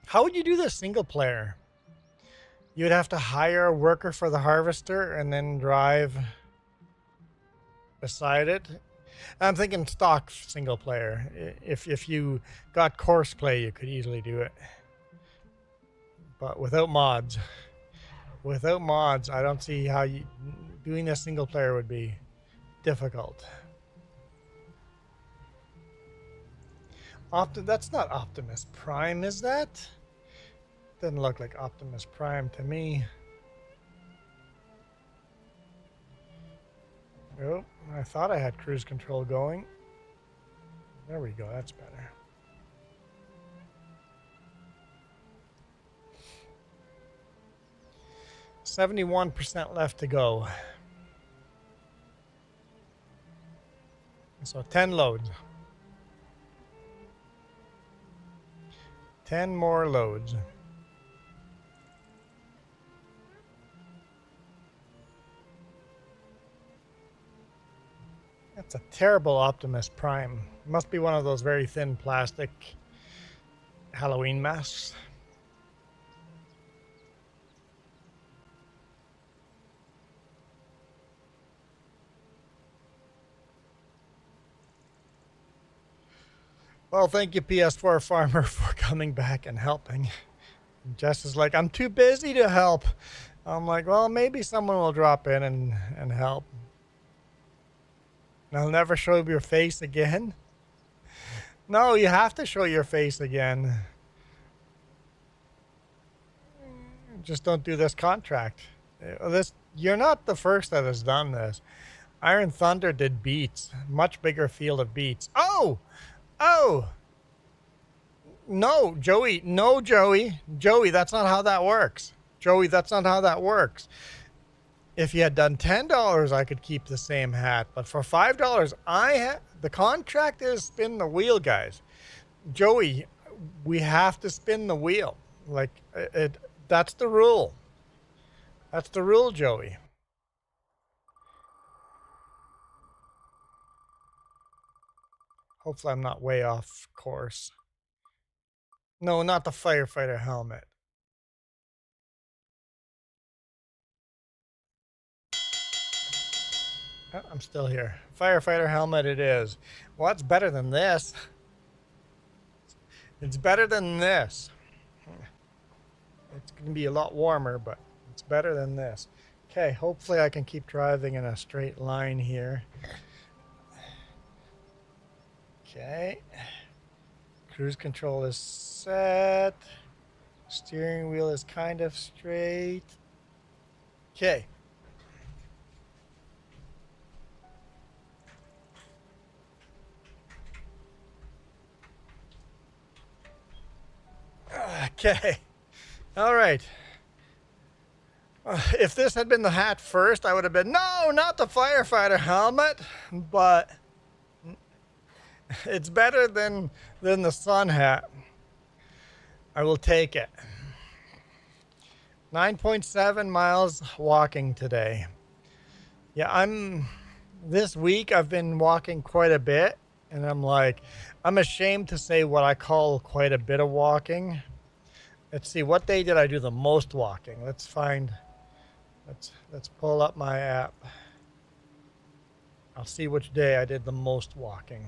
how would you do this single player? You would have to hire a worker for the harvester and then drive beside it. I'm thinking stock single player. If you got course play, you could easily do it. But without mods, I don't see how doing this single player would be difficult. That's not Optimus Prime, is that? Doesn't look like Optimus Prime to me. Oh, I thought I had cruise control going. There we go, that's better. %71 left to go. So 10 loads. 10 more loads. That's a terrible Optimus Prime. Must be one of those very thin plastic Halloween masks. Well, thank you, PS4 Farmer, for coming back and helping. Jess is like, I'm too busy to help. I'm like, well, maybe someone will drop in and help. And I'll never show your face again. No, you have to show your face again. Just don't do this contract. You're not the first that has done this. Iron Thunder did beats. Much bigger field of beats. Oh! Oh! No, Joey. No, Joey. Joey, that's not how that works. Joey, that's not how that works. If you had done $10, I could keep the same hat. But for $5, the contract is spin the wheel, guys. Joey, we have to spin the wheel. Like, that's the rule. That's the rule, Joey. Hopefully I'm not way off course. No, not the firefighter helmet. Oh, I'm still here. Firefighter helmet it is. Well, that's better than this. It's better than this. It's going to be a lot warmer, but it's better than this. Okay, hopefully I can keep driving in a straight line here. Okay. Cruise control is set. Steering wheel is kind of straight. Okay. Okay. All right. If this had been the hat first, I would have been, no, not the firefighter helmet, but it's better than the sun hat. I will take it. 9.7 miles walking today. Yeah, this week I've been walking quite a bit, and I'm ashamed to say what I call quite a bit of walking. Let's see, what day did I do the most walking? Let's pull up my app. I'll see which day I did the most walking.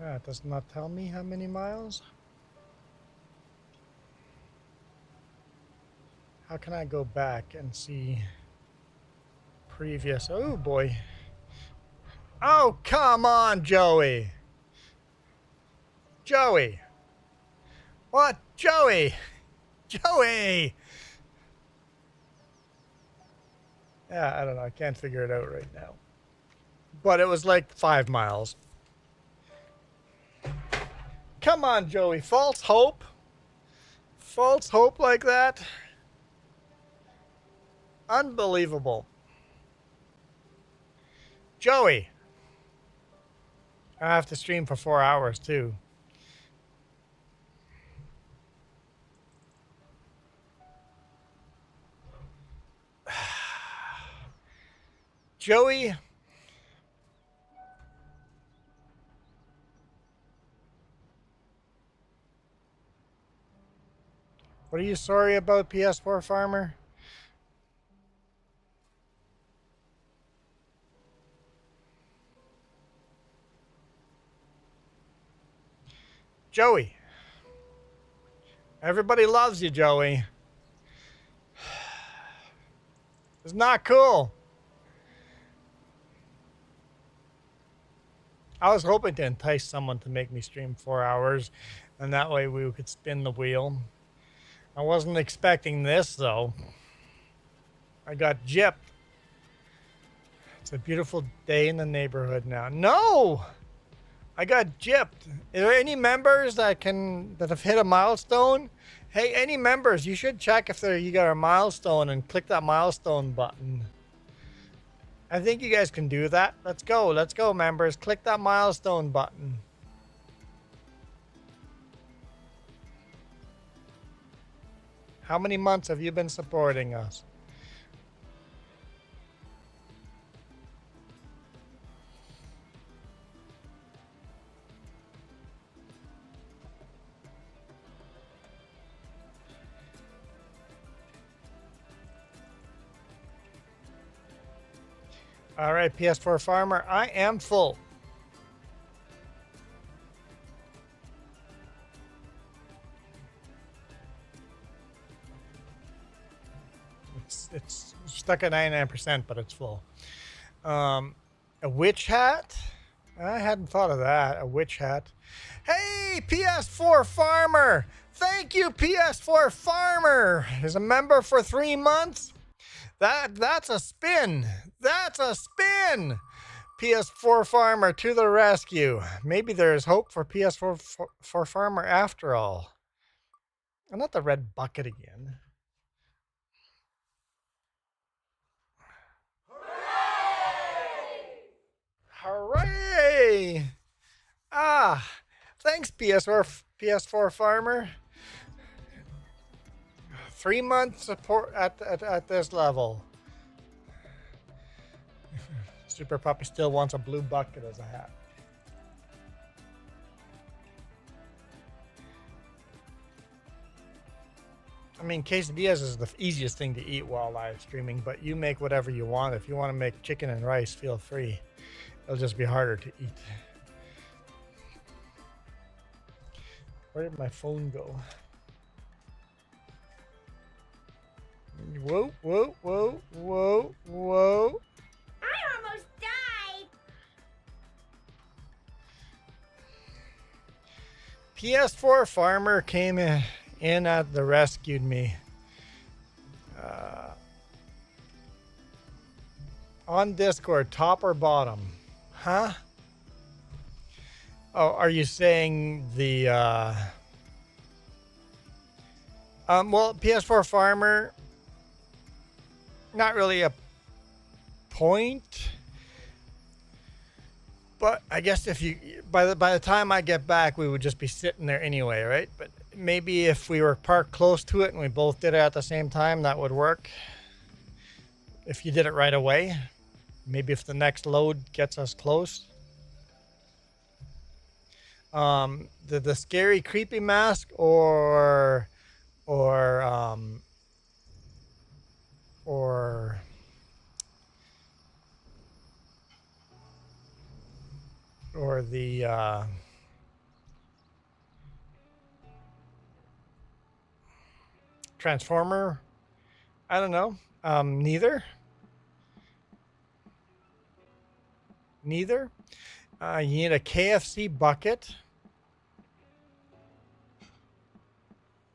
It does not tell me how many miles. How can I go back and see previous? Oh boy. Oh, come on, Joey. Joey. What? Joey. Joey. Yeah, I don't know. I can't figure it out right now. But it was like 5 miles. Come on, Joey. False hope. False hope like that. Unbelievable. Joey. I have to stream for 4 hours too. Joey. What are you sorry about, PS4 Farmer? Joey. Everybody loves you, Joey. It's not cool. I was hoping to entice someone to make me stream 4 hours, and that way we could spin the wheel. I wasn't expecting this, though. I got gypped. It's a beautiful day in the neighborhood now. No! I got gypped. Are there any members that have hit a milestone? Hey, any members, you should check if you got a milestone and click that milestone button. I think you guys can do that. Let's go, members. Click that milestone button. How many months have you been supporting us? All right, PS4 Farmer, I am full. It's stuck at 99%, but it's full. A witch hat? I hadn't thought of that. A witch hat. Hey, PS4 Farmer! Thank you, PS4 Farmer! Is a member for 3 months. That's a spin. That's a spin. PS4 Farmer to the rescue. Maybe there's hope for PS4 for Farmer after all. And not the red bucket again. Hooray! Ah, thanks PS4 Farmer. 3 months support at this level. Super Puppy still wants a blue bucket as a hat. I mean, quesadillas is the easiest thing to eat while live streaming, but you make whatever you want. If you want to make chicken and rice, feel free. It'll just be harder to eat. Where did my phone go? Whoa, whoa, whoa, whoa, whoa. I almost died. PS4 Farmer came in at the rescued me. On Discord, top or bottom? Huh? Oh, are you saying the well, PS4 Farmer, not really a point. But I guess if you by the time I get back, we would just be sitting there anyway, right? But maybe if we were parked close to it and we both did it at the same time, that would work. If you did it right away, maybe if the next load gets us close. The scary creepy mask or the Transformer. I don't know. Neither. You need a KFC bucket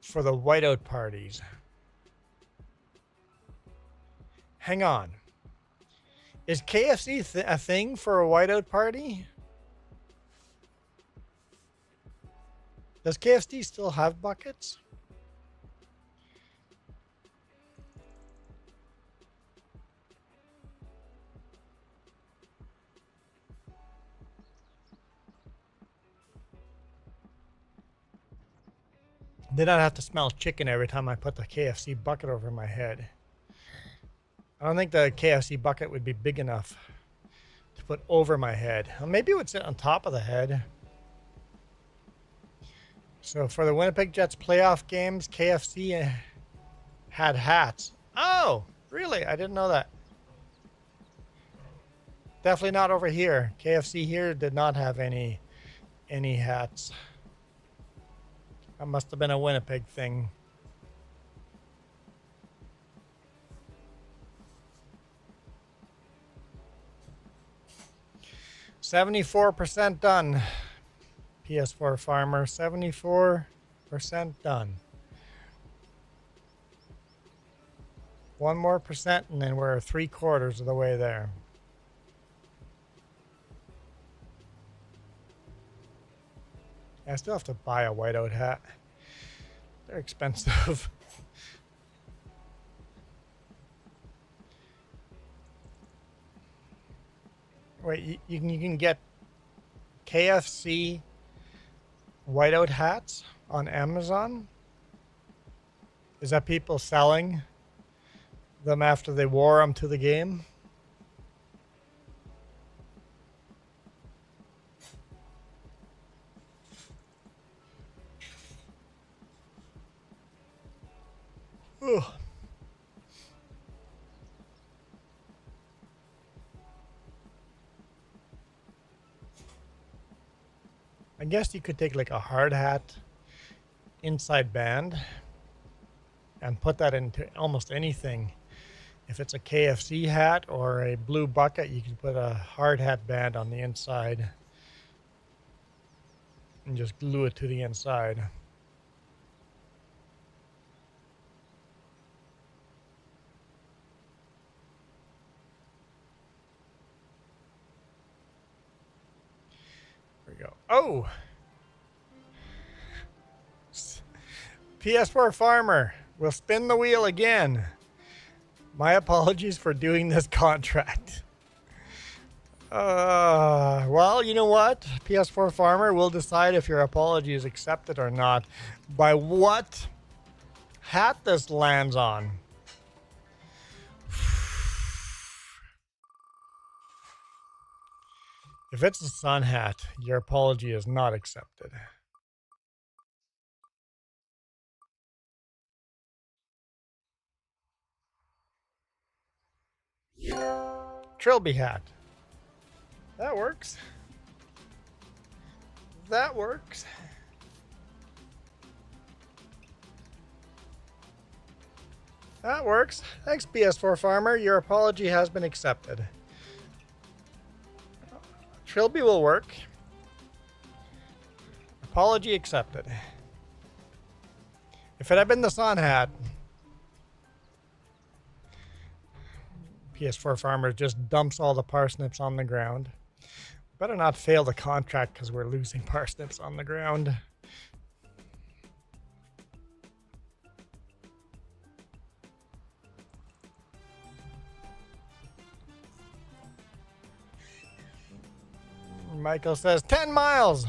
for the whiteout parties. Hang on. Is KFC a thing for a whiteout party? Does KFC still have buckets? Then I'd have to smell chicken every time I put the KFC bucket over my head. I don't think the KFC bucket would be big enough to put over my head. Well, maybe it would sit on top of the head. So for the Winnipeg Jets playoff games, KFC had hats. Oh, really? I didn't know that. Definitely not over here. KFC here did not have any hats. That must have been a Winnipeg thing. $74% done. PS4 Farmer, 74% done. One more percent, and then we're 3/4 of the way there. I still have to buy a whiteout hat. They're expensive. Wait, you can get KFC whiteout hats on Amazon? Is that people selling them after they wore them to the game? Ugh. I guess you could take like a hard hat inside band and put that into almost anything. If it's a KFC hat or a blue bucket, you can put a hard hat band on the inside and just glue it to the inside. There we go. Oh! PS4 Farmer will spin the wheel again. My apologies for doing this contract. Well, you know what? PS4 Farmer will decide if your apology is accepted or not by what hat this lands on. If it's a sun hat, your apology is not accepted. Trilby hat. That works. That works. That works. Thanks, PS4 Farmer. Your apology has been accepted. Trilby will work. Apology accepted. If it had been the sun hat, PS4 Farmer just dumps all the parsnips on the ground. Better not fail the contract because we're losing parsnips on the ground. Michael says 10 miles.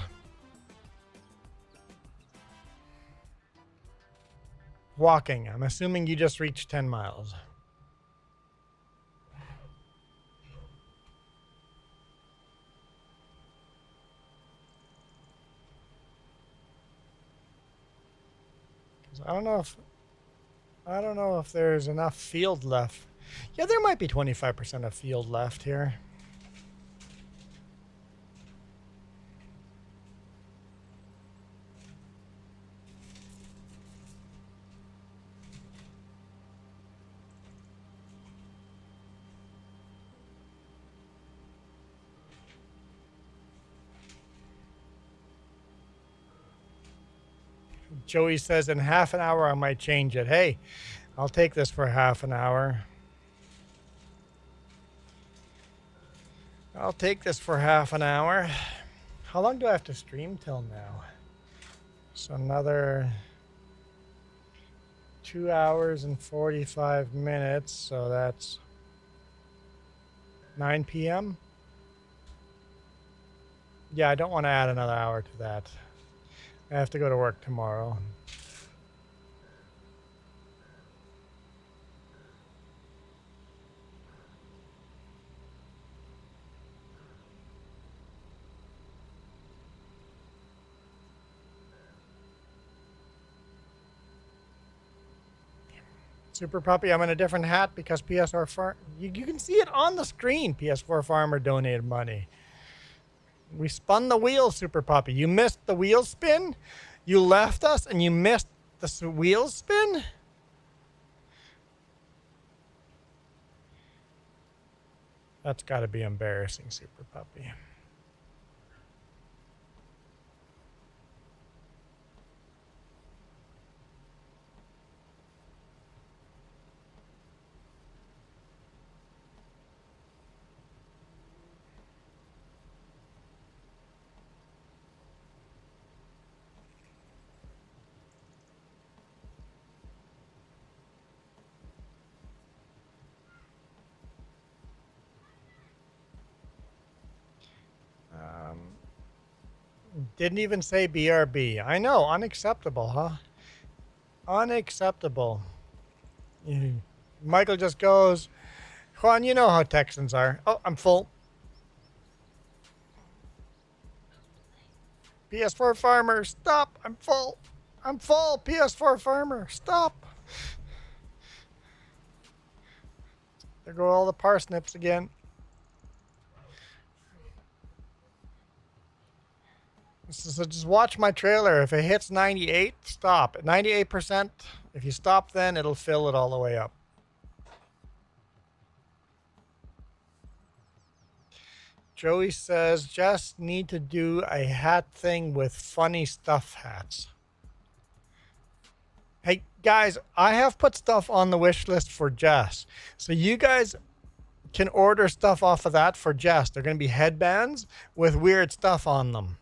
Walking. I'm assuming you just reached 10 miles. I don't know if there's enough field left. Yeah, there might be 25% of field left here. Joey says in half an hour I might change it. Hey, I'll take this for half an hour. I'll take this for half an hour. How long do I have to stream till now? So another 2 hours and 45 minutes. So that's 9 p.m. Yeah, I don't want to add another hour to that. I have to go to work tomorrow. Super Puppy, I'm in a different hat because PS4 Farm. You can see it on the screen. PS4 Farmer donated money. We spun the wheel, Super Puppy. You missed the wheel spin? You left us and you missed the wheel spin? That's got to be embarrassing, Super Puppy. Didn't even say BRB. I know, unacceptable, huh? Unacceptable. Michael just goes, Juan, you know how Texans are. Oh, I'm full. PS4 Farmer, stop. I'm full. I'm full. PS4 Farmer, stop. There go all the parsnips again. So just watch my trailer. If it hits 98, stop. At 98%, if you stop then, it'll fill it all the way up. Joey says, just need to do a hat thing with funny stuff hats. Hey, guys, I have put stuff on the wish list for Jess. So you guys can order stuff off of that for Jess. They're going to be headbands with weird stuff on them.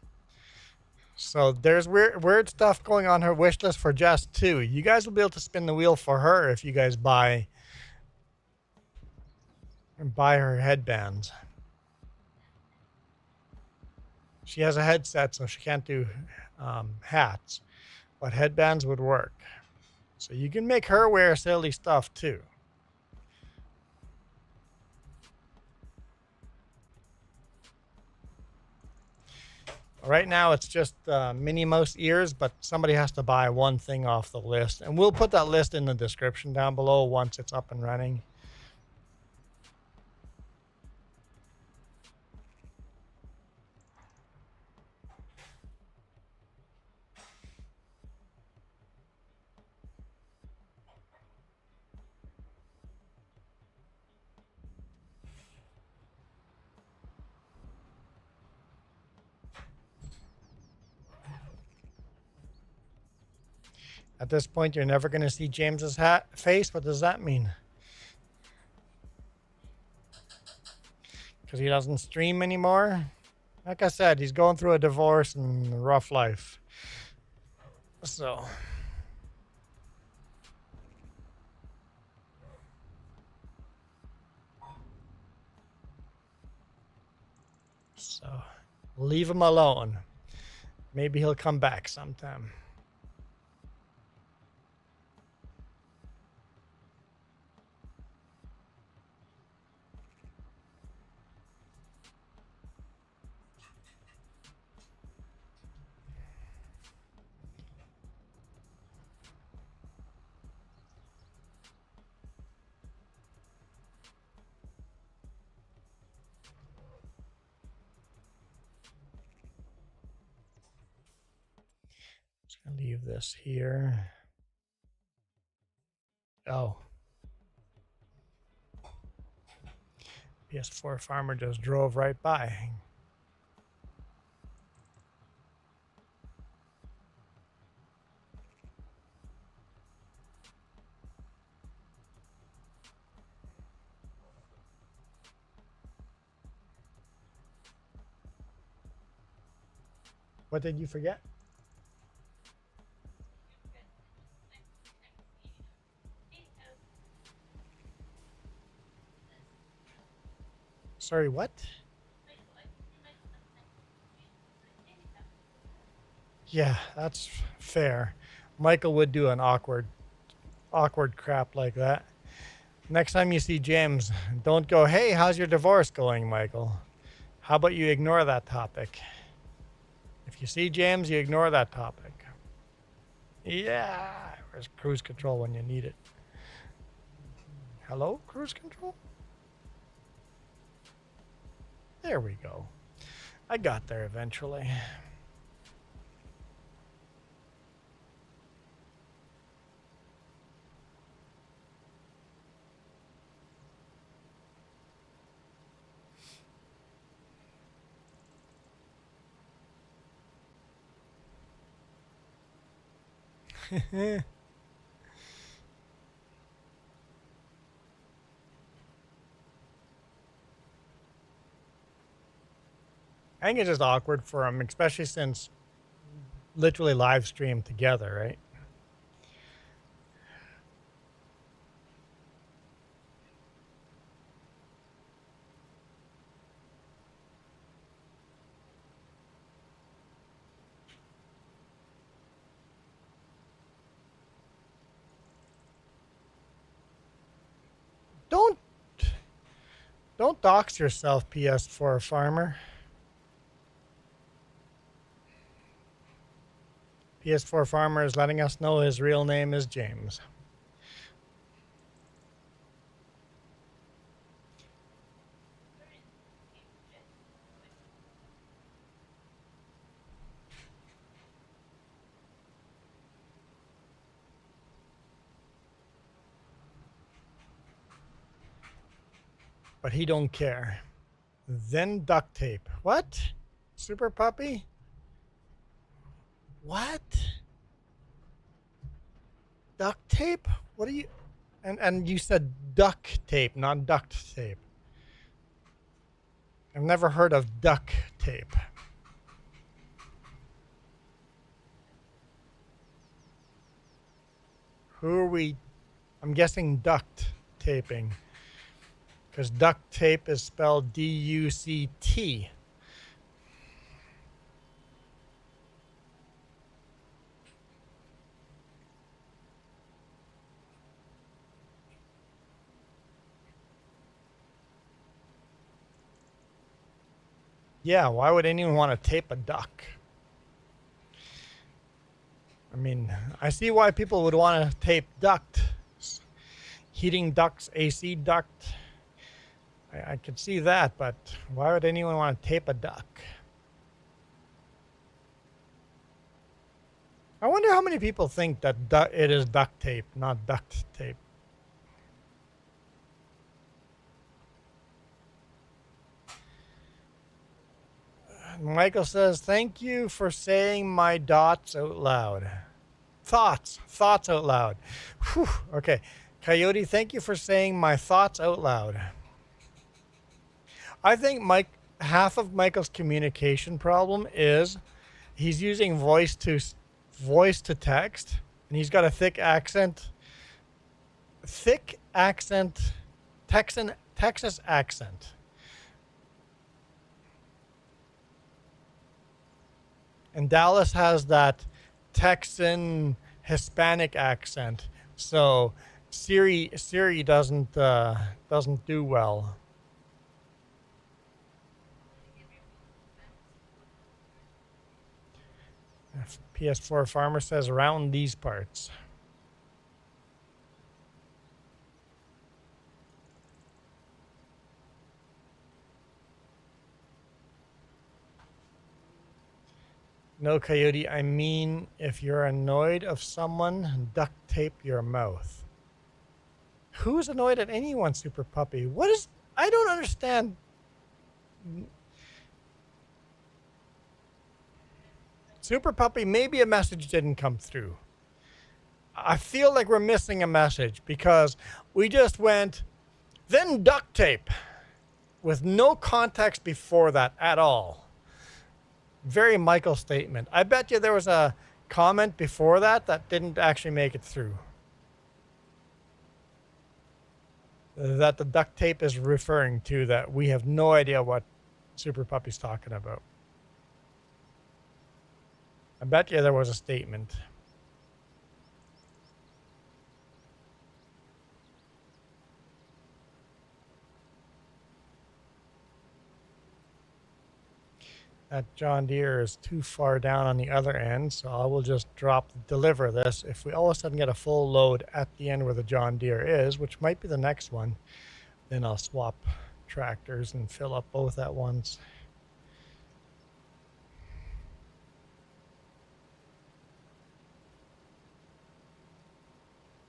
So there's weird stuff going on her wish list for Jess too. You guys will be able to spin the wheel for her if you guys buy her headbands. She has a headset, so she can't do hats, but headbands would work. So you can make her wear silly stuff too. Right now it's just Minnie Mouse ears, but somebody has to buy one thing off the list. And we'll put that list in the description down below once it's up and running. At this point, you're never going to see James's face. What does that mean? Because he doesn't stream anymore? Like I said, he's going through a divorce and a rough life. So Leave him alone. Maybe he'll come back sometime. Just gonna leave this here. Oh. PS4 farmer just drove right by. What did you forget? Sorry, what? Yeah, that's fair. Michael would do an awkward crap like that. Next time you see James, don't go, "Hey, how's your divorce going, Michael?" How about you ignore that topic? If you see James, you ignore that topic. Yeah, where's cruise control when you need it? Hello, cruise control? There we go. I got there eventually. I think it's just awkward for them, especially since literally live stream together, right? Don't dox yourself, PS4 farmer. PS4 farmer is letting us know his real name is James. But he don't care. Then duct tape. What? Super puppy? What? Duct tape? What are you... And you said duct tape, not duct tape. I've never heard of duct tape. Who are we? I'm guessing duct taping. Because duct tape is spelled D-U-C-T. Yeah, why would anyone want to tape a duck? I mean, I see why people would want to tape duct. Heating ducts, AC duct. I could see that, but why would anyone want to tape a duck? I wonder how many people think that it is duct tape, not duct tape. Michael says, "Thank you for saying my dots out loud." Thoughts out loud. Whew. Okay. Coyote, thank you for saying my thoughts out loud. I think half of Michael's communication problem is he's using voice to text, and he's got a thick accent, Texas accent. And Dallas has that Texan Hispanic accent, so Siri doesn't do well. PS4 Farmer says around these parts. No, Coyote, I mean, if you're annoyed of someone, duct tape your mouth. Who's annoyed at anyone, Super Puppy? What is... I don't understand. Super Puppy, maybe a message didn't come through. I feel like we're missing a message because we just went, then duct tape, with no context before that at all. Very Michael statement. I bet you there was a comment before that that didn't actually make it through. That the duct tape is referring to, that we have no idea what Super Puppy's talking about. I bet you there was a statement. That John Deere is too far down on the other end, so I will just deliver this. If we all of a sudden get a full load at the end where the John Deere is, which might be the next one, then I'll swap tractors and fill up both at once.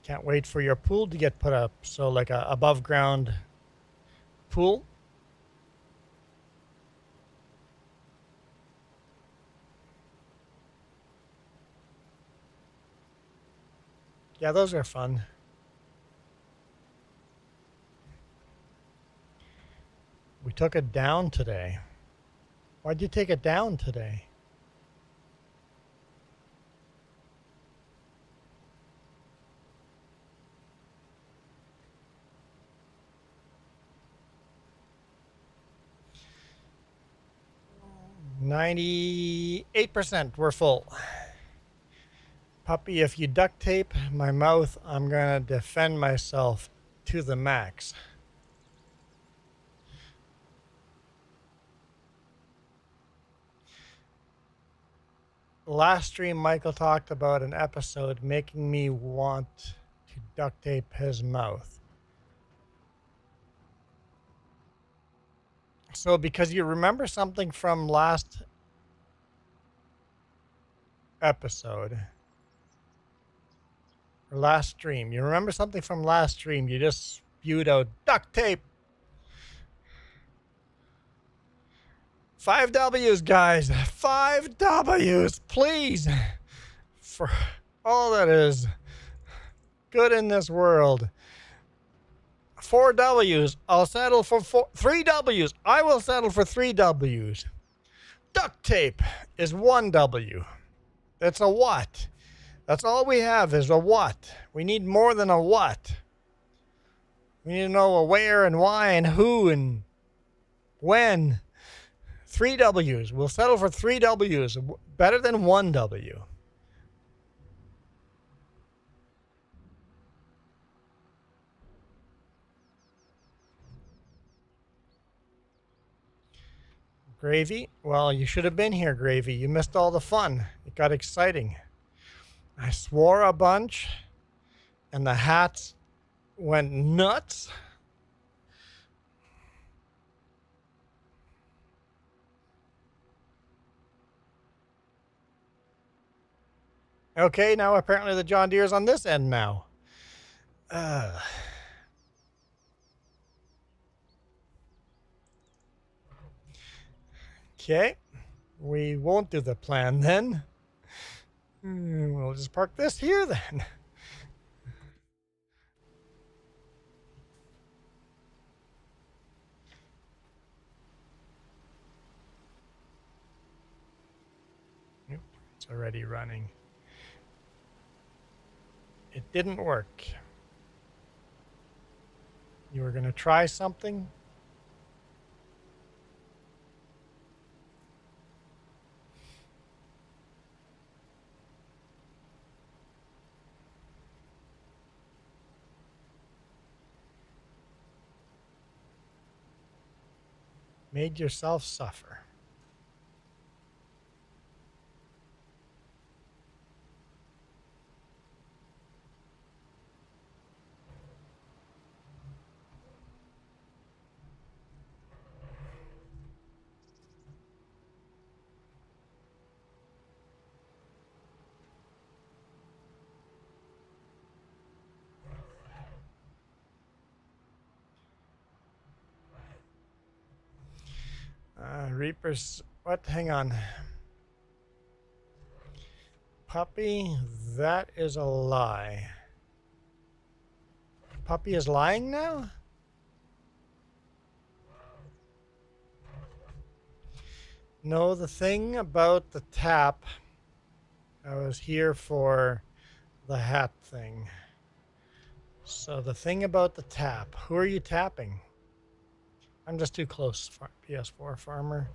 Can't wait for your pool to get put up. So like a above ground pool. Yeah, those are fun. We took it down today. Why'd you take it down today? %, we're full. Puppy, if you duct tape my mouth, I'm gonna defend myself to the max. Last stream, Michael talked about an episode making me want to duct tape his mouth. So because you remember something from last episode, or last stream, you remember something from last stream, you just spewed out duct tape. 5 W's, guys. 5 W's, please. For all that is good in this world. 4 W's. I'll settle for 3 W's. I will settle for 3 W's. Duct tape is 1 W. That's a what. That's all we have is a what. We need more than a what. We need to know a where and why and who and when. 3 W's. We'll settle for 3 W's. Better than 1 W. Gravy? Well, you should have been here, Gravy. You missed all the fun. It got exciting. I swore a bunch, and the hats went nuts. Okay, now apparently the John Deere's on this end now. Okay, we won't do the plan then. We'll just park this here then. It's already running. It didn't work. You were going to try something? Made yourself suffer. Reapers, what? Hang on. Puppy, that is a lie. Puppy is lying now? No, the thing about the tap, I was here for the hat thing. So the thing about the tap, who are you tapping? I'm just too close for PS4 farmer.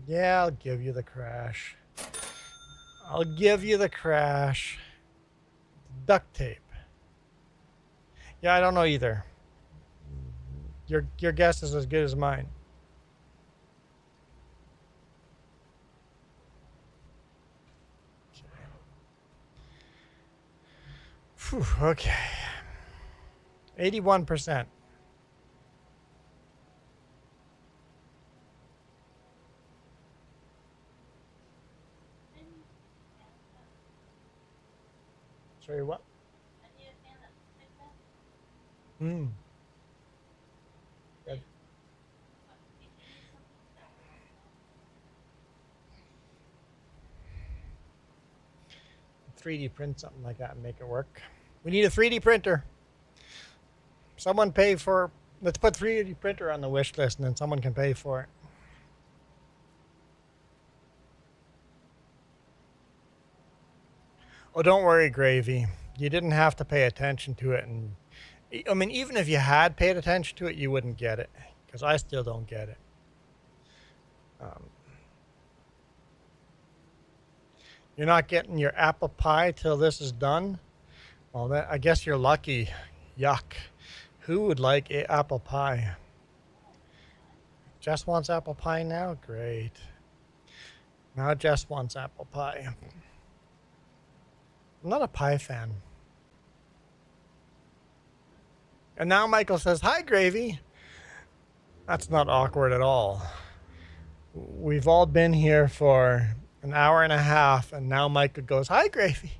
Yeah, I'll give you the crash. I'll give you the crash. Duct tape. Yeah, I don't know either. Your guess is as good as mine. Whew, okay. 81%. Sorry, what? Hmm. Good. 3D print something like that and make it work. We need a 3D printer. Someone pay for, let's put 3D printer on the wish list and then someone can pay for it. Oh, don't worry, Gravy. You didn't have to pay attention to it. And I mean, even if you had paid attention to it, you wouldn't get it. Because I still don't get it. You're not getting your apple pie till this is done? Well, that, I guess you're lucky. Yuck. Who would like apple pie? Jess wants apple pie now? Great. Now Jess wants apple pie. I'm not a pie fan. And now Michael says, "Hi, Gravy." That's not awkward at all. We've all been here for an hour and a half, and now Michael goes, "Hi, Gravy."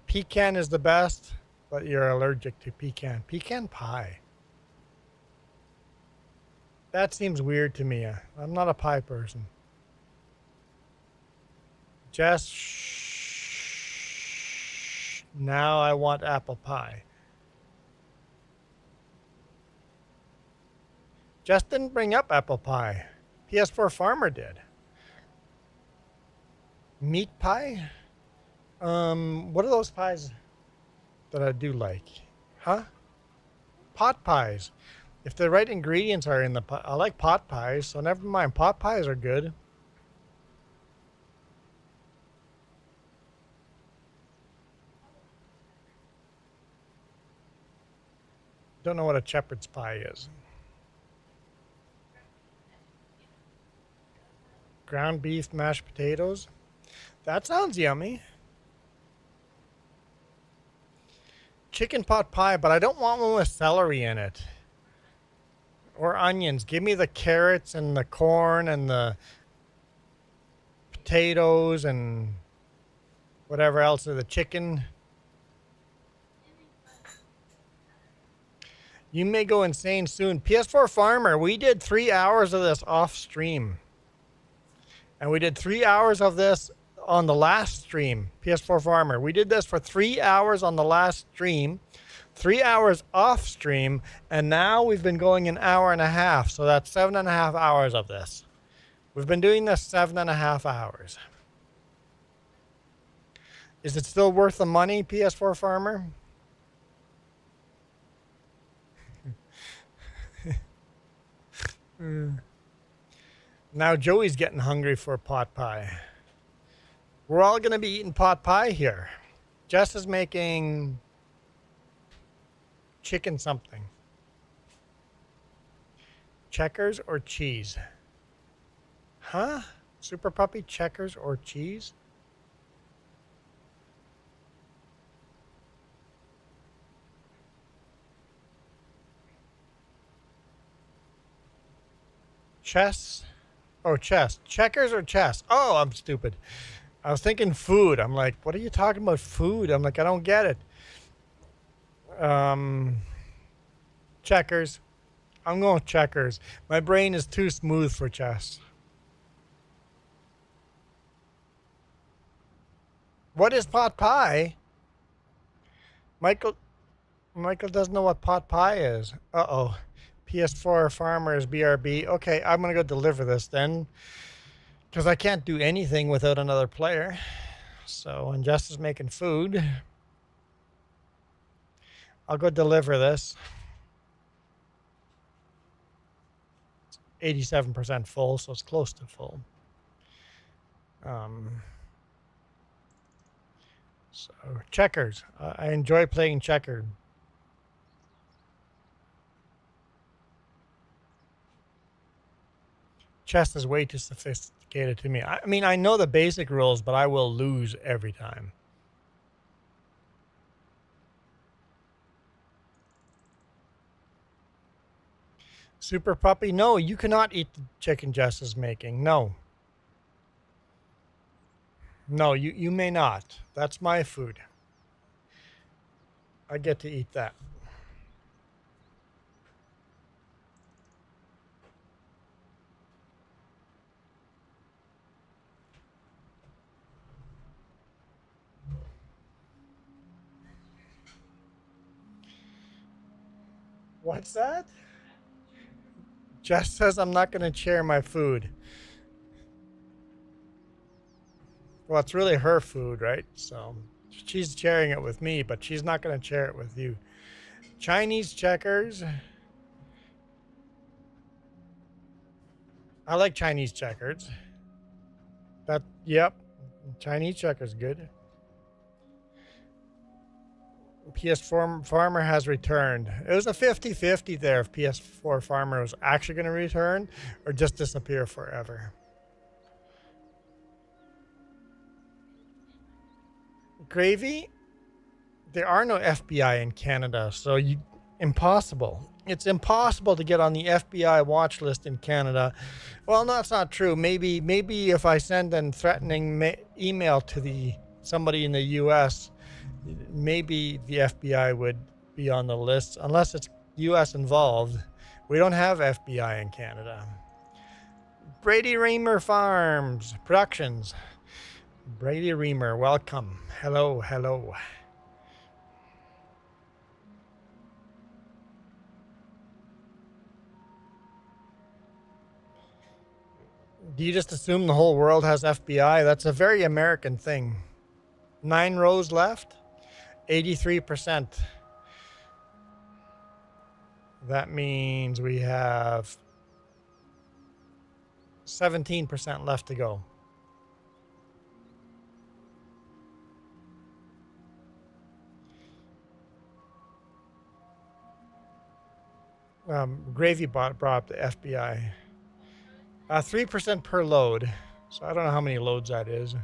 Pecan is the best, but you're allergic to pecan. Pecan pie. That seems weird to me. I'm not a pie person. Just shh. Now I want apple pie. Just didn't bring up apple pie. PS4 Farmer did. Meat pie? What are those pies that I do like? Huh? Pot pies. If the right ingredients are in the pie, I like pot pies, so never mind. Pot pies are good. Don't know what a shepherd's pie is. Ground beef, mashed potatoes. That sounds yummy. Chicken pot pie, but I don't want one with celery in it. Or onions. Give me the carrots and the corn and the potatoes and whatever else, or the chicken. You may go insane soon. PS4 Farmer, we did 3 hours of this off stream. And we did 3 hours of this on the last stream. PS4 Farmer, we did this for 3 hours on the last stream, 3 hours off stream, and now we've been going an hour and a half. So that's 7.5 hours of this. We've been doing this 7.5 hours. Is it still worth the money, PS4 Farmer? Now Joey's getting hungry for pot pie. We're all going to be eating pot pie here. Jess is making chicken something. Checkers or cheese? Huh? Super Puppy, checkers or cheese? Chess? Oh, chess. Checkers or chess? Oh, I'm stupid. I was thinking food. I'm like, what are you talking about food? I'm like, I don't get it. Checkers. I'm going with checkers. My brain is too smooth for chess. What is pot pie? Michael doesn't know what pot pie is. Uh-oh. PS4 Farmers BRB. Okay, I'm going to go deliver this then. Because I can't do anything without another player. So, and Jess is making food. I'll go deliver this. 87% full, so it's close to full. So, checkers. I enjoy playing checkered. Chess is way too sophisticated to me. I mean, I know the basic rules, but I will lose every time. Super Puppy, no, you cannot eat the chicken Jess is making. No. No, you may not. That's my food. I get to eat that. What's that? Jess says I'm not going to share my food. Well, it's really her food, right? So she's sharing it with me, but she's not going to share it with you. Chinese checkers. I like Chinese checkers. Yep. Chinese checkers good. PS4 Farmer has returned. It was a 50-50 there if PS4 Farmer was actually going to return or just disappear forever. Gravy? There are no FBI in Canada, so impossible. It's impossible to get on the FBI watch list in Canada. Well, no, that's not true. Maybe if I send a threatening email to somebody in the U.S., maybe the FBI would be on the list, unless it's U.S. involved. We don't have FBI in Canada. Brady Reamer Farms Productions. Brady Reamer, welcome. Hello. Do you just assume the whole world has FBI? That's a very American thing. 9 rows left. 83%. That means we have 17% left to go. Gravy brought up the FBI. 3% per load. So I don't know how many loads that is.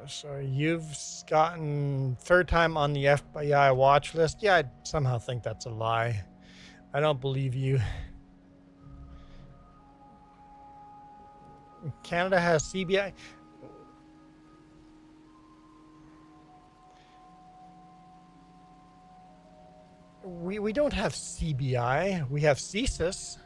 So you've gotten third time on the FBI watch list. Yeah, I somehow think that's a lie. I don't believe you. Canada has CBI. We don't have CBI. We have CSIS.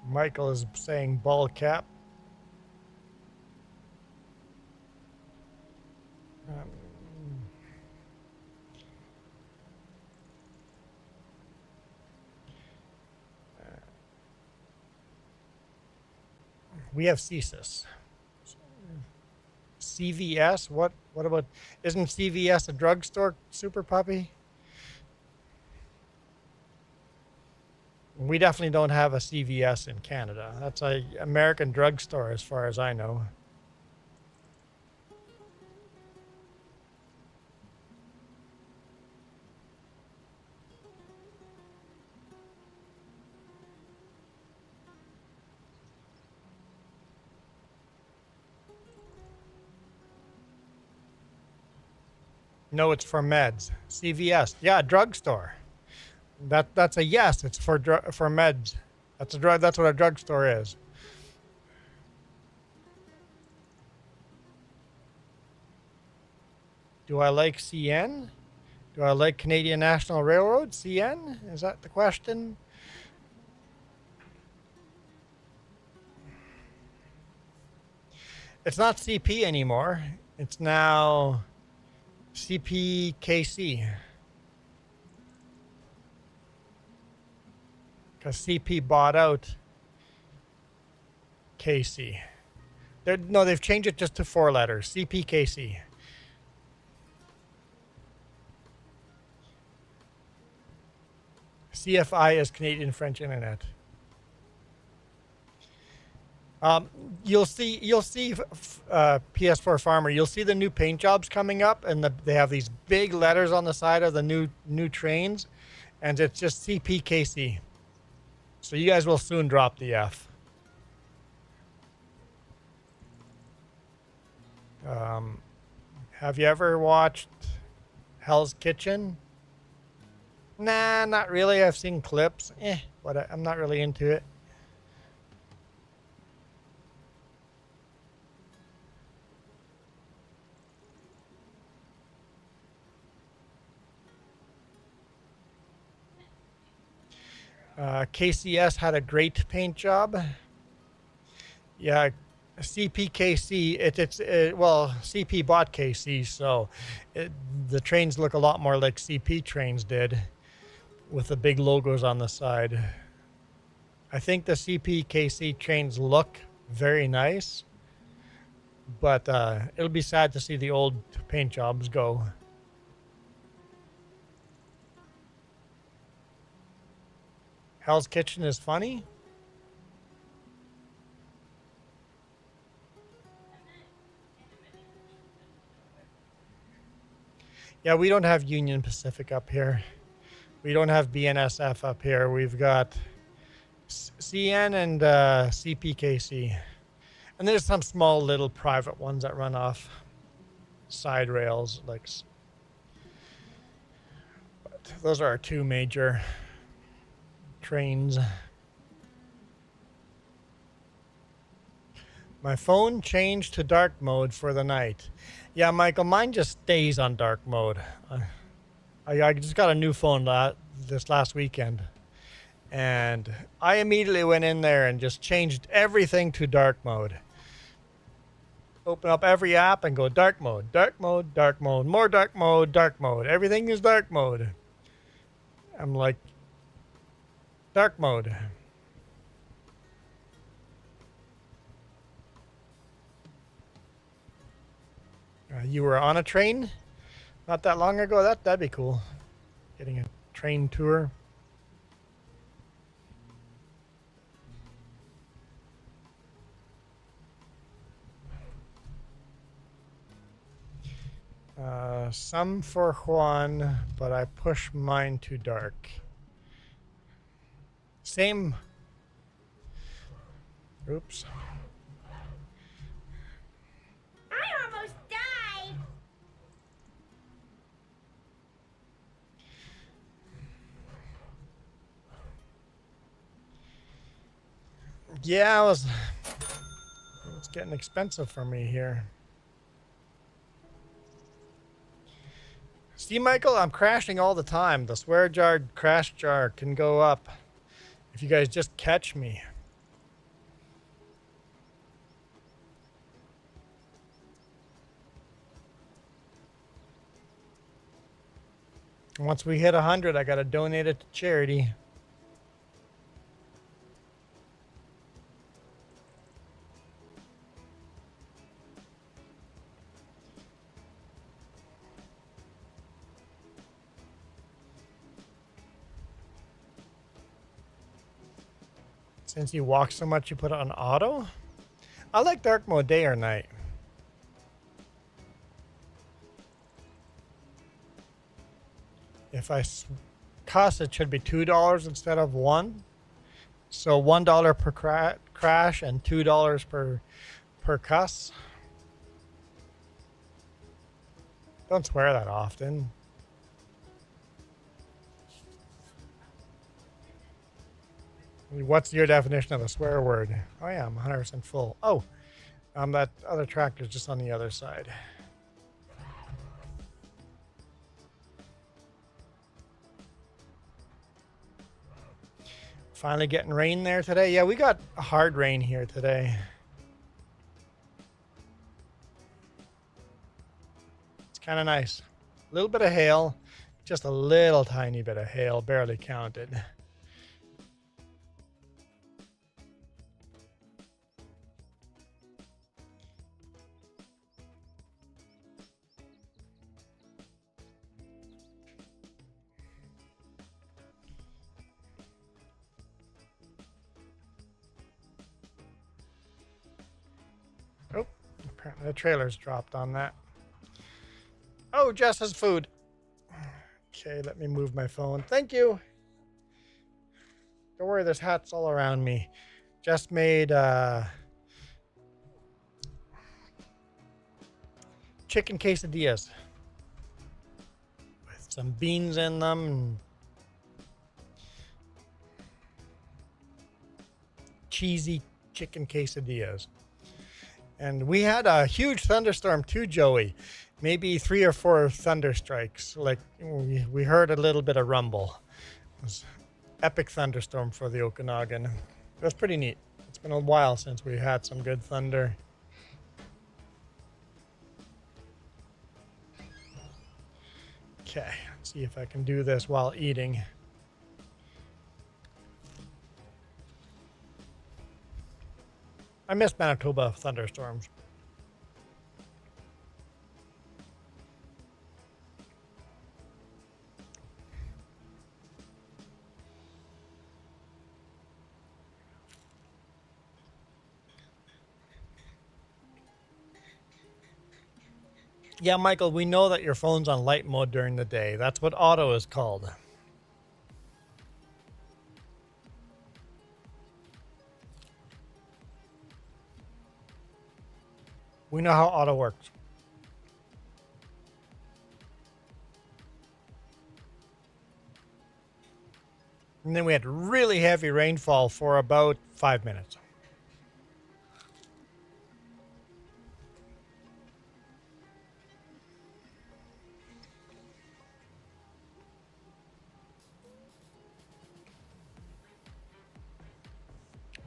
Michael is saying ball cap. We have CSIS. CVS? What about, isn't CVS a drugstore, Super Puppy? We definitely don't have a CVS in Canada. That's a American drugstore as far as I know. No, it's for meds. CVS. Yeah, drugstore. That's a yes. It's for for meds. That's a drug. That's what a drugstore is. Do I like CN? Do I like Canadian National Railroad? CN? Is that the question? It's not CP anymore. It's now CPKC. Because CP bought out KC. No, they've changed it just to 4 letters. CPKC. CFI is Canadian French Internet. You'll see PS4 Farmer. You'll see the new paint jobs coming up, and they have these big letters on the side of the new trains, and it's just CPKC. So you guys will soon drop the F. Have you ever watched Hell's Kitchen? Nah, not really. I've seen clips. But I'm not really into it. KCS had a great paint job. Yeah, CPKC. Well, CP bought KC, so the trains look a lot more like CP trains did, with the big logos on the side. I think the CPKC trains look very nice, but it'll be sad to see the old paint jobs go. Hell's Kitchen is funny? Yeah, we don't have Union Pacific up here. We don't have BNSF up here. We've got CN and CPKC. And there's some small little private ones that run off side rails. But those are our 2 major trains. My phone changed to dark mode for the night. Yeah, Michael, mine just stays on dark mode. I just got a new phone this last weekend, and I immediately went in there and just changed everything to dark mode. Open up every app and go dark mode, dark mode, dark mode, more dark mode, dark mode. Everything is dark mode. I'm like, dark mode. You were on a train not that long ago? That'd be cool. Getting a train tour. Some for Juan, but I push mine to dark. Same. Oops. I almost died. Yeah, it's getting expensive for me here. See, Michael, I'm crashing all the time. The swear jar crash jar can go up if you guys just catch me. Once we hit 100, I gotta donate it to charity. Since you walk so much, you put it on auto? I like dark mode day or night. If cost, it should be $2 instead of $1. So $1 per crash and $2 per cuss. Don't swear that often. What's your definition of a swear word? Oh yeah, I'm 100% full. Oh, that other tractor's just on the other side. Finally getting rain there today. Yeah, we got hard rain here today. It's kind of nice. A little bit of hail, just a little tiny bit of hail, barely counted. Oh, apparently the trailer's dropped on that. Oh, Jess has food. Okay, let me move my phone. Thank you. Don't worry, there's hats all around me. Just made chicken quesadillas with some beans in them and cheesy chicken quesadillas. And we had a huge thunderstorm too, Joey. Maybe 3 or 4 thunder strikes. Like we heard a little bit of rumble. It was epic thunderstorm for the Okanagan. It was pretty neat. It's been a while since we had some good thunder. Okay, let's see if I can do this while eating. I miss Manitoba thunderstorms. Yeah, Michael, we know that your phone's on light mode during the day. That's what auto is called. We know how auto works. And then we had really heavy rainfall for about 5 minutes.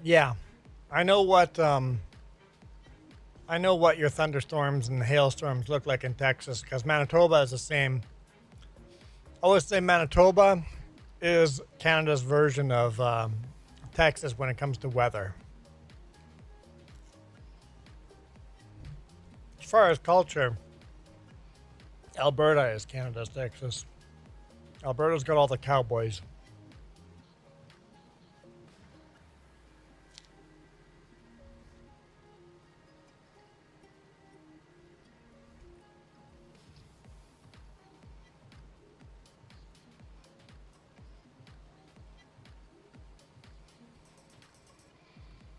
Yeah, I know what your thunderstorms and hailstorms look like in Texas, because Manitoba is the same. I always say Manitoba is Canada's version of Texas when it comes to weather. As far as culture, Alberta is Canada's Texas. Alberta's got all the cowboys.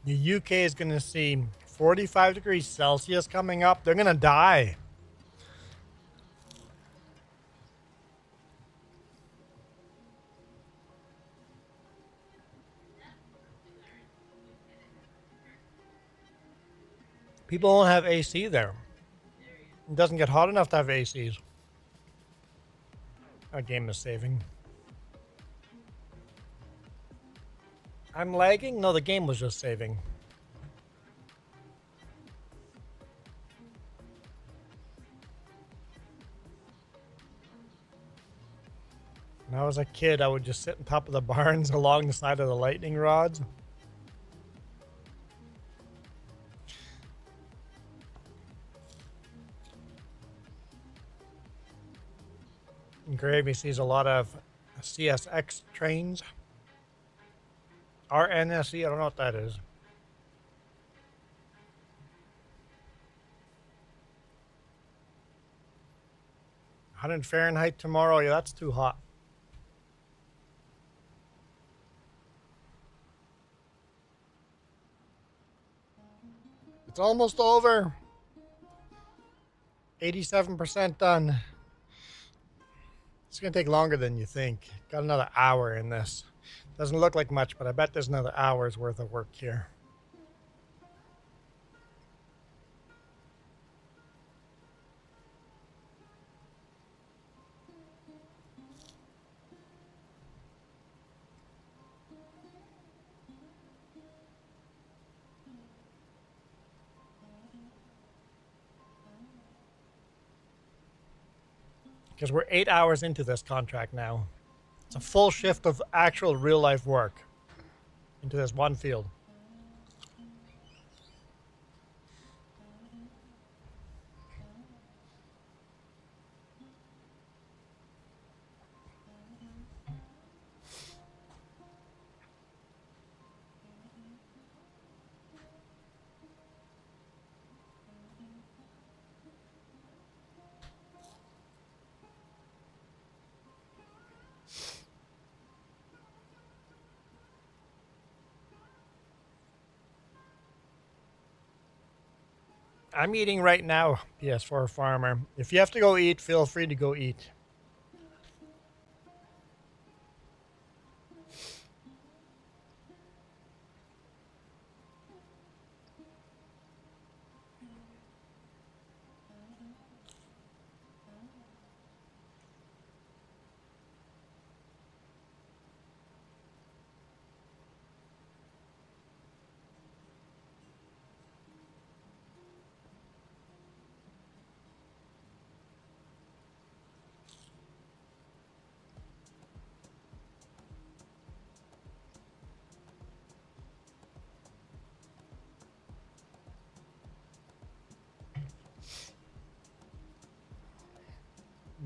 The UK is going to see 45 degrees Celsius coming up. They're going to die. People don't have AC there. It doesn't get hot enough to have ACs. Our game is saving. I'm lagging? No, the game was just saving. When I was a kid, I would just sit on top of the barns along the side of the lightning rods. And Gravy sees a lot of CSX trains. RNSE, I don't know what that is. 100 Fahrenheit tomorrow. Yeah, that's too hot. It's almost over. 87% done. It's going to take longer than you think. Got another hour in this. Doesn't look like much, but I bet there's another hour's worth of work here. Because we're 8 hours into this contract now. It's a full shift of actual real life work into this one field. I'm eating right now, PS4 Farmer. If you have to go eat, feel free to go eat.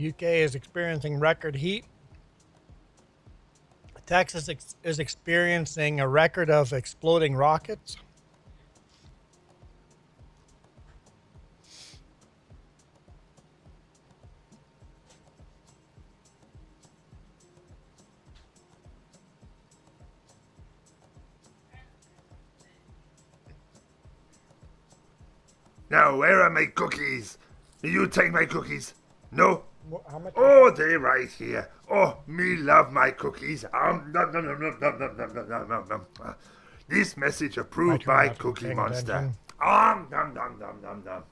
UK is experiencing record heat. Texas is experiencing a record of exploding rockets. Now, where are my cookies? You take my cookies? No? How much? Oh, they're right here. Oh, me love my cookies. Nom, nom, nom, nom, nom, nom, nom, nom, nom, nom. This message approved by Cookie Monster. Nom, nom, nom, nom, nom.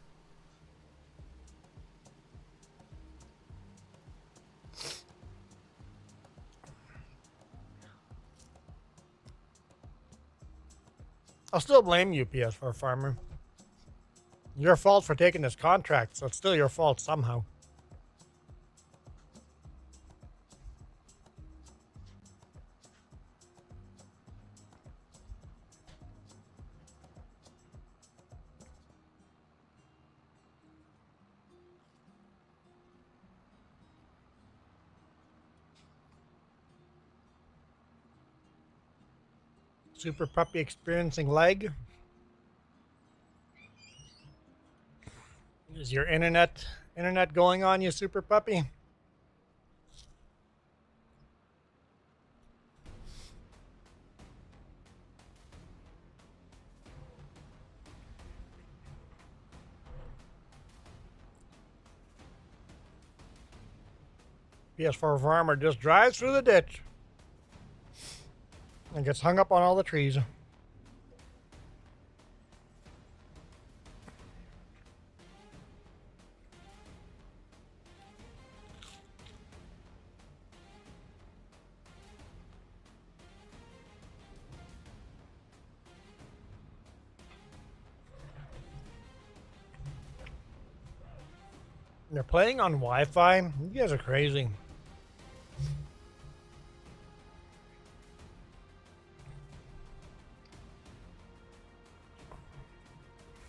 I'll still blame you, PS4 Farmer. Your fault for taking this contract, so it's still your fault somehow. Super Puppy experiencing lag. Is your internet going on, you Super Puppy? PS4 Farmer just drives through the ditch and gets hung up on all the trees. They're playing on Wi-Fi? You guys are crazy.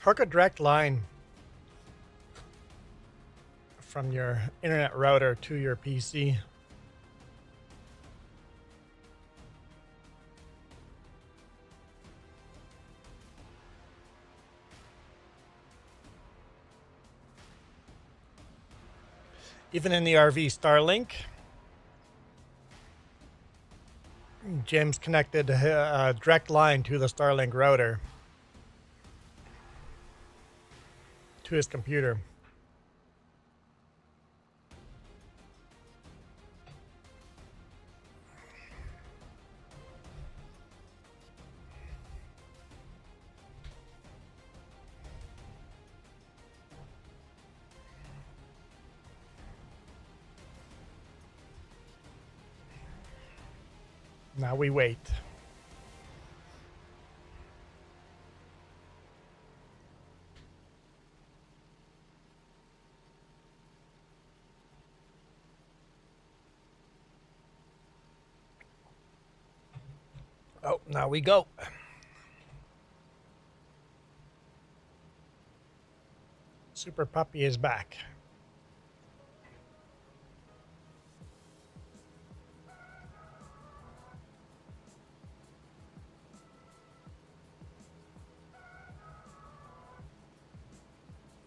Hook a direct line from your internet router to your PC. Even in the RV Starlink, Jim's connected a direct line to the Starlink router to his computer. Now we wait. Oh, now we go. Super Puppy is back.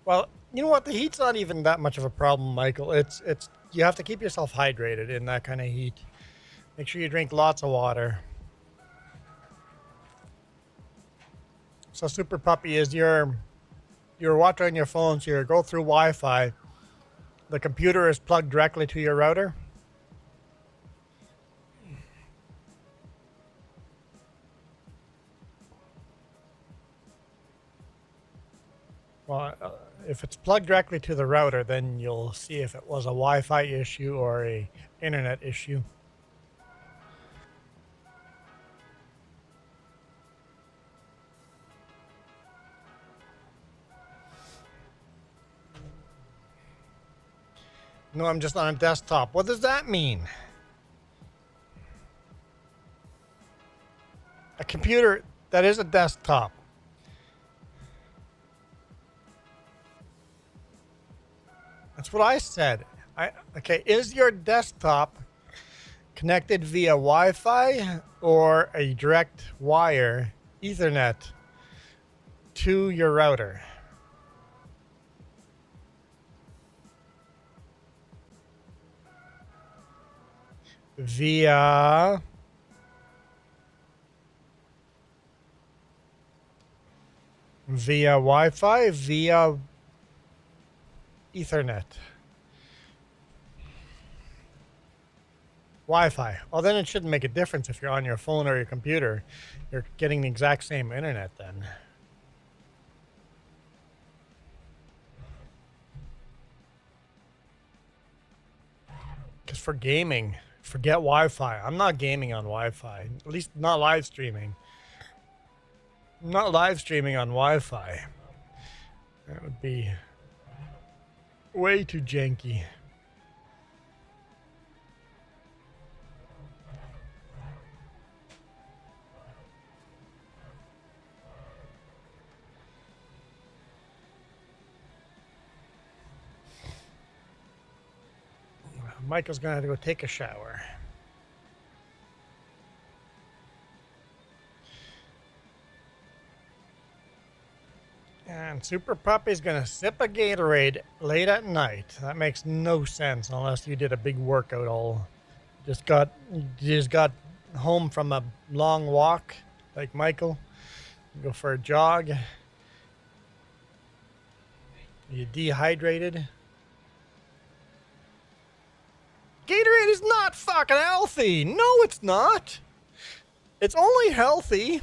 Well, you know what? The heat's not even that much of a problem, Michael. It's you have to keep yourself hydrated in that kind of heat. Make sure you drink lots of water. So Super Puppy is your watching on your phone, so you go through Wi-Fi. The computer is plugged directly to your router. Well, if it's plugged directly to the router, then you'll see if it was a Wi-Fi issue or a internet issue. No, I'm just on a desktop. What does that mean? A computer that is a desktop. That's what I said. Okay, is your desktop connected via Wi-Fi or a direct wire, Ethernet, to your router? Via Wi-Fi, via Ethernet. Wi-Fi. Well, then it shouldn't make a difference if you're on your phone or your computer. You're getting the exact same internet then. Because for gaming, forget Wi-Fi. I'm not gaming on Wi-Fi. At least not live streaming. I'm not live streaming on Wi-Fi. That would be way too janky. Michael's gonna have to go take a shower. And Super Puppy's gonna sip a Gatorade late at night. That makes no sense unless you did a big workout all. Just got home from a long walk, like Michael. You go for a jog. You dehydrated. Gatorade is not fucking healthy. No, it's not. It's only healthy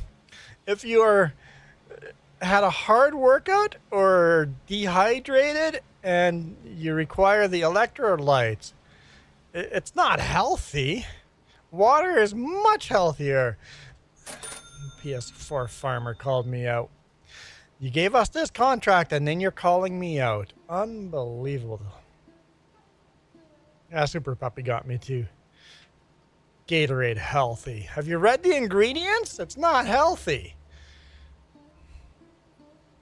if you're had a hard workout or dehydrated and you require the electrolytes. It's not healthy. Water is much healthier. PS4 farmer called me out. You gave us this contract and then you're calling me out. Unbelievable. Yeah, Super Puppy got me too. Gatorade healthy. Have you read the ingredients? It's not healthy.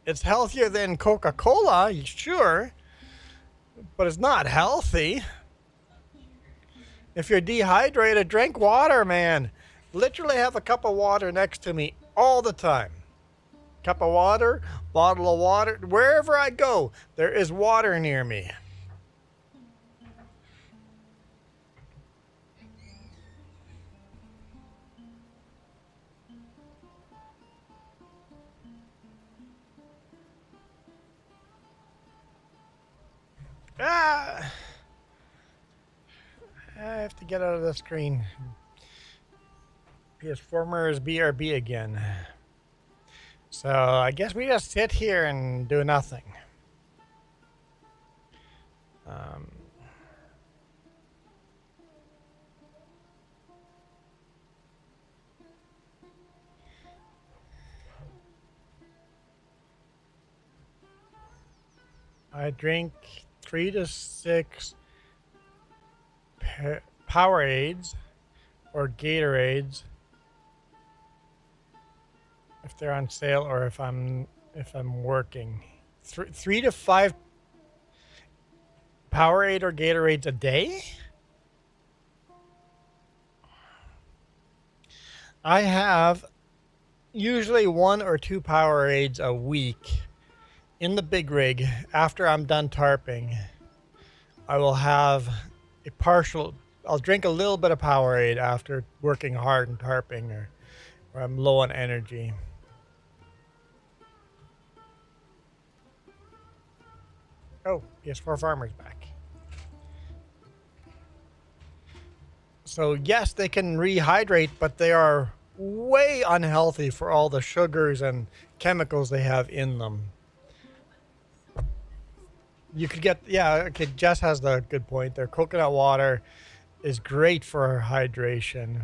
It's healthier than Coca-Cola, sure, but it's not healthy. If you're dehydrated, drink water, man. Literally have a cup of water next to me all the time. Cup of water, bottle of water. Wherever I go, there is water near me. have to get out of the screen? PS4 is BRB again. So I guess we just sit here and do nothing. I drink 3 to 6 Powerades or Gatorades if they're on sale or if I'm working. 3 to 5 Powerade or Gatorades a day? I have usually 1 or 2 Powerades a week in the big rig. After I'm done tarping, I will have a partial. I'll drink a little bit of Powerade after working hard and tarping or I'm low on energy. Oh, PS4 Farmer's back. So yes, they can rehydrate, but they are way unhealthy for all the sugars and chemicals they have in them. You could get, yeah, okay, Jess has the good point there. Coconut water is great for hydration.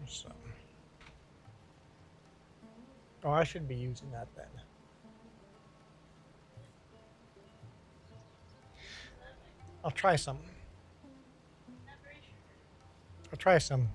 So. Oh, I should be using that then. I'll try some. I'll try some.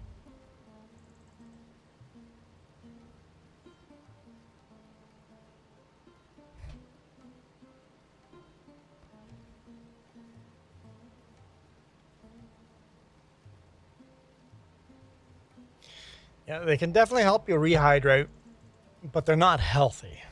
Yeah, they can definitely help you rehydrate, but they're not healthy.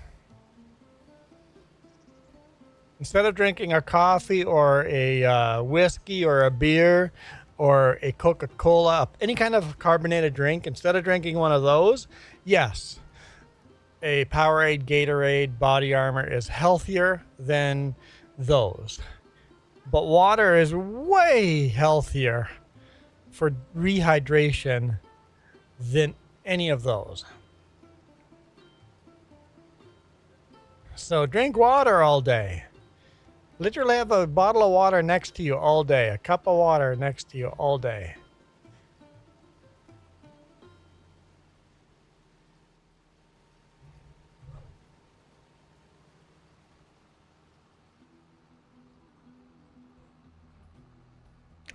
Instead of drinking a coffee or a whiskey or a beer or a Coca-Cola, any kind of carbonated drink, instead of drinking one of those, yes, a Powerade, Gatorade, Body Armor is healthier than those. But water is way healthier for rehydration than any of those. So drink water all day. Literally have a bottle of water next to you all day. A cup of water next to you all day.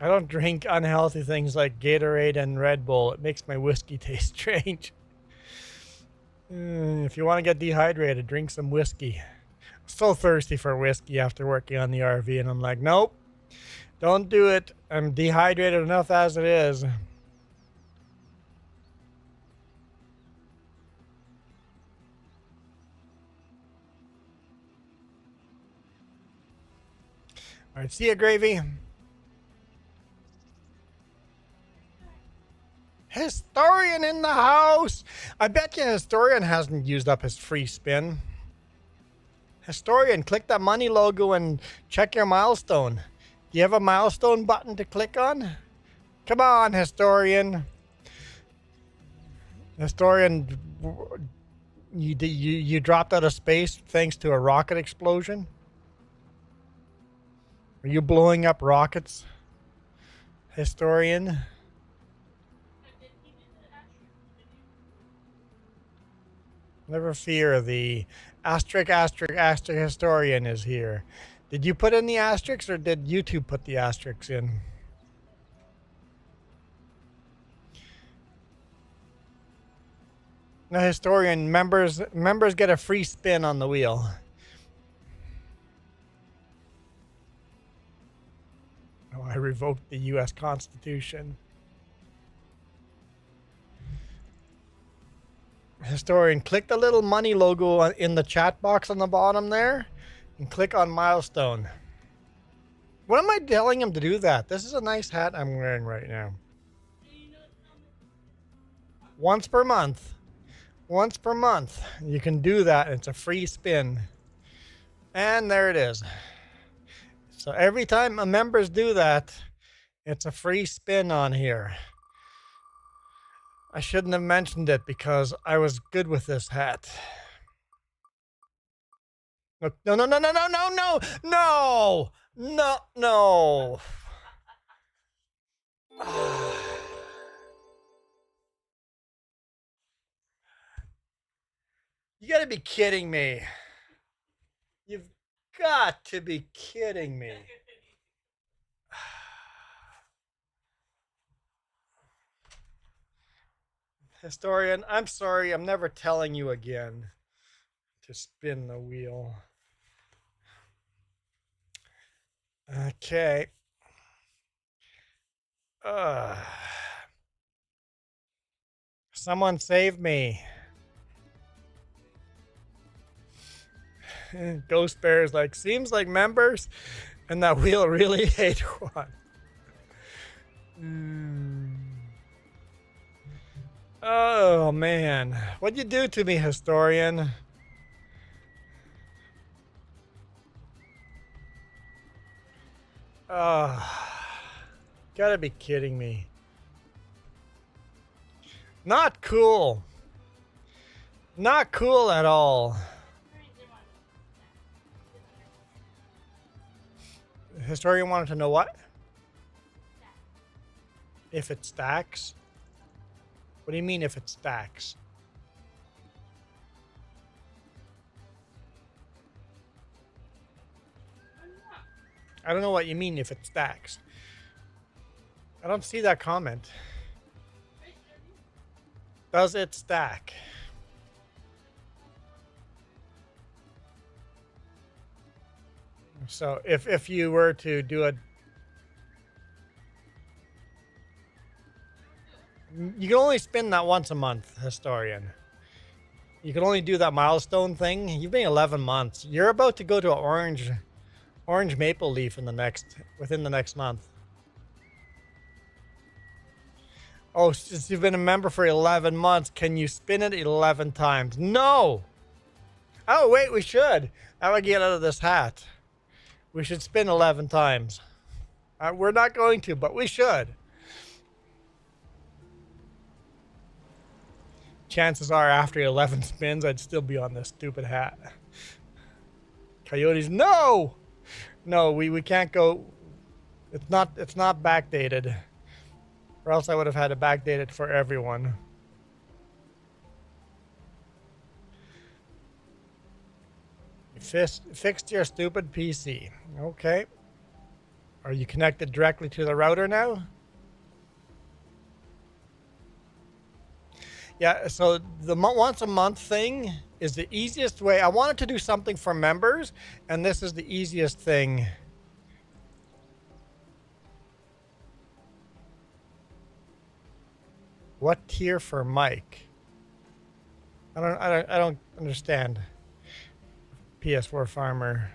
I don't drink unhealthy things like Gatorade and Red Bull. It makes my whiskey taste strange. If you want to get dehydrated, drink some whiskey. I'm so thirsty for whiskey after working on the RV, and I'm like, nope, don't do it. I'm dehydrated enough as it is. All right, see ya, Gravy. Historian in the house. I bet you Historian hasn't used up his free spin. Historian, click that money logo and check your milestone. Do you have a milestone button to click on? Come on, Historian. Historian, you dropped out of space thanks to a rocket explosion? Are you blowing up rockets, Historian? Never fear, the asterisk historian is here. Did you put in the asterisks or did YouTube put the asterisks in? No, historian, members get a free spin on the wheel. Oh, I revoked the US Constitution. Historian, click the little money logo in the chat box on the bottom there and click on milestone. What am I telling him to do that? This is a nice hat I'm wearing right now. Once per month. Once per month. You can do that. It's a free spin. And there it is. So every time members do that, it's a free spin on here. I shouldn't have mentioned it because I was good with this hat. Look, no, no, no, no, no, no, no, no, no, no. You gotta be kidding me. You've got to be kidding me. Historian, I'm sorry, I'm never telling you again to spin the wheel. Okay. Someone save me. Ghost Bear's like, seems like members and that wheel really hate Juan. Oh man, what'd you do to me, Historian? Gotta be kidding me. Not cool. Not cool at all. The Historian wanted to know what? If it stacks? What do you mean if it stacks? I don't know what you mean if it stacks. I don't see that comment. Does it stack? So if you were to do a, you can only spin that once a month, Historian. You can only do that milestone thing. You've been 11 months. You're about to go to an orange maple leaf within the next month. Oh, since you've been a member for 11 months, can you spin it 11 times? No. Oh wait, we should. How do I get out of this hat? We should spin 11 times. We're not going to, but we should. Chances are after 11 spins, I'd still be on this stupid hat. Coyotes, no! No, we can't go. It's not backdated. Or else I would have had to backdate it for everyone. Fixed your stupid PC. Okay. Are you connected directly to the router now? Yeah, so the once a month thing is the easiest way. I wanted to do something for members, and this is the easiest thing. What tier for Mike? I don't understand. PS4 farmer.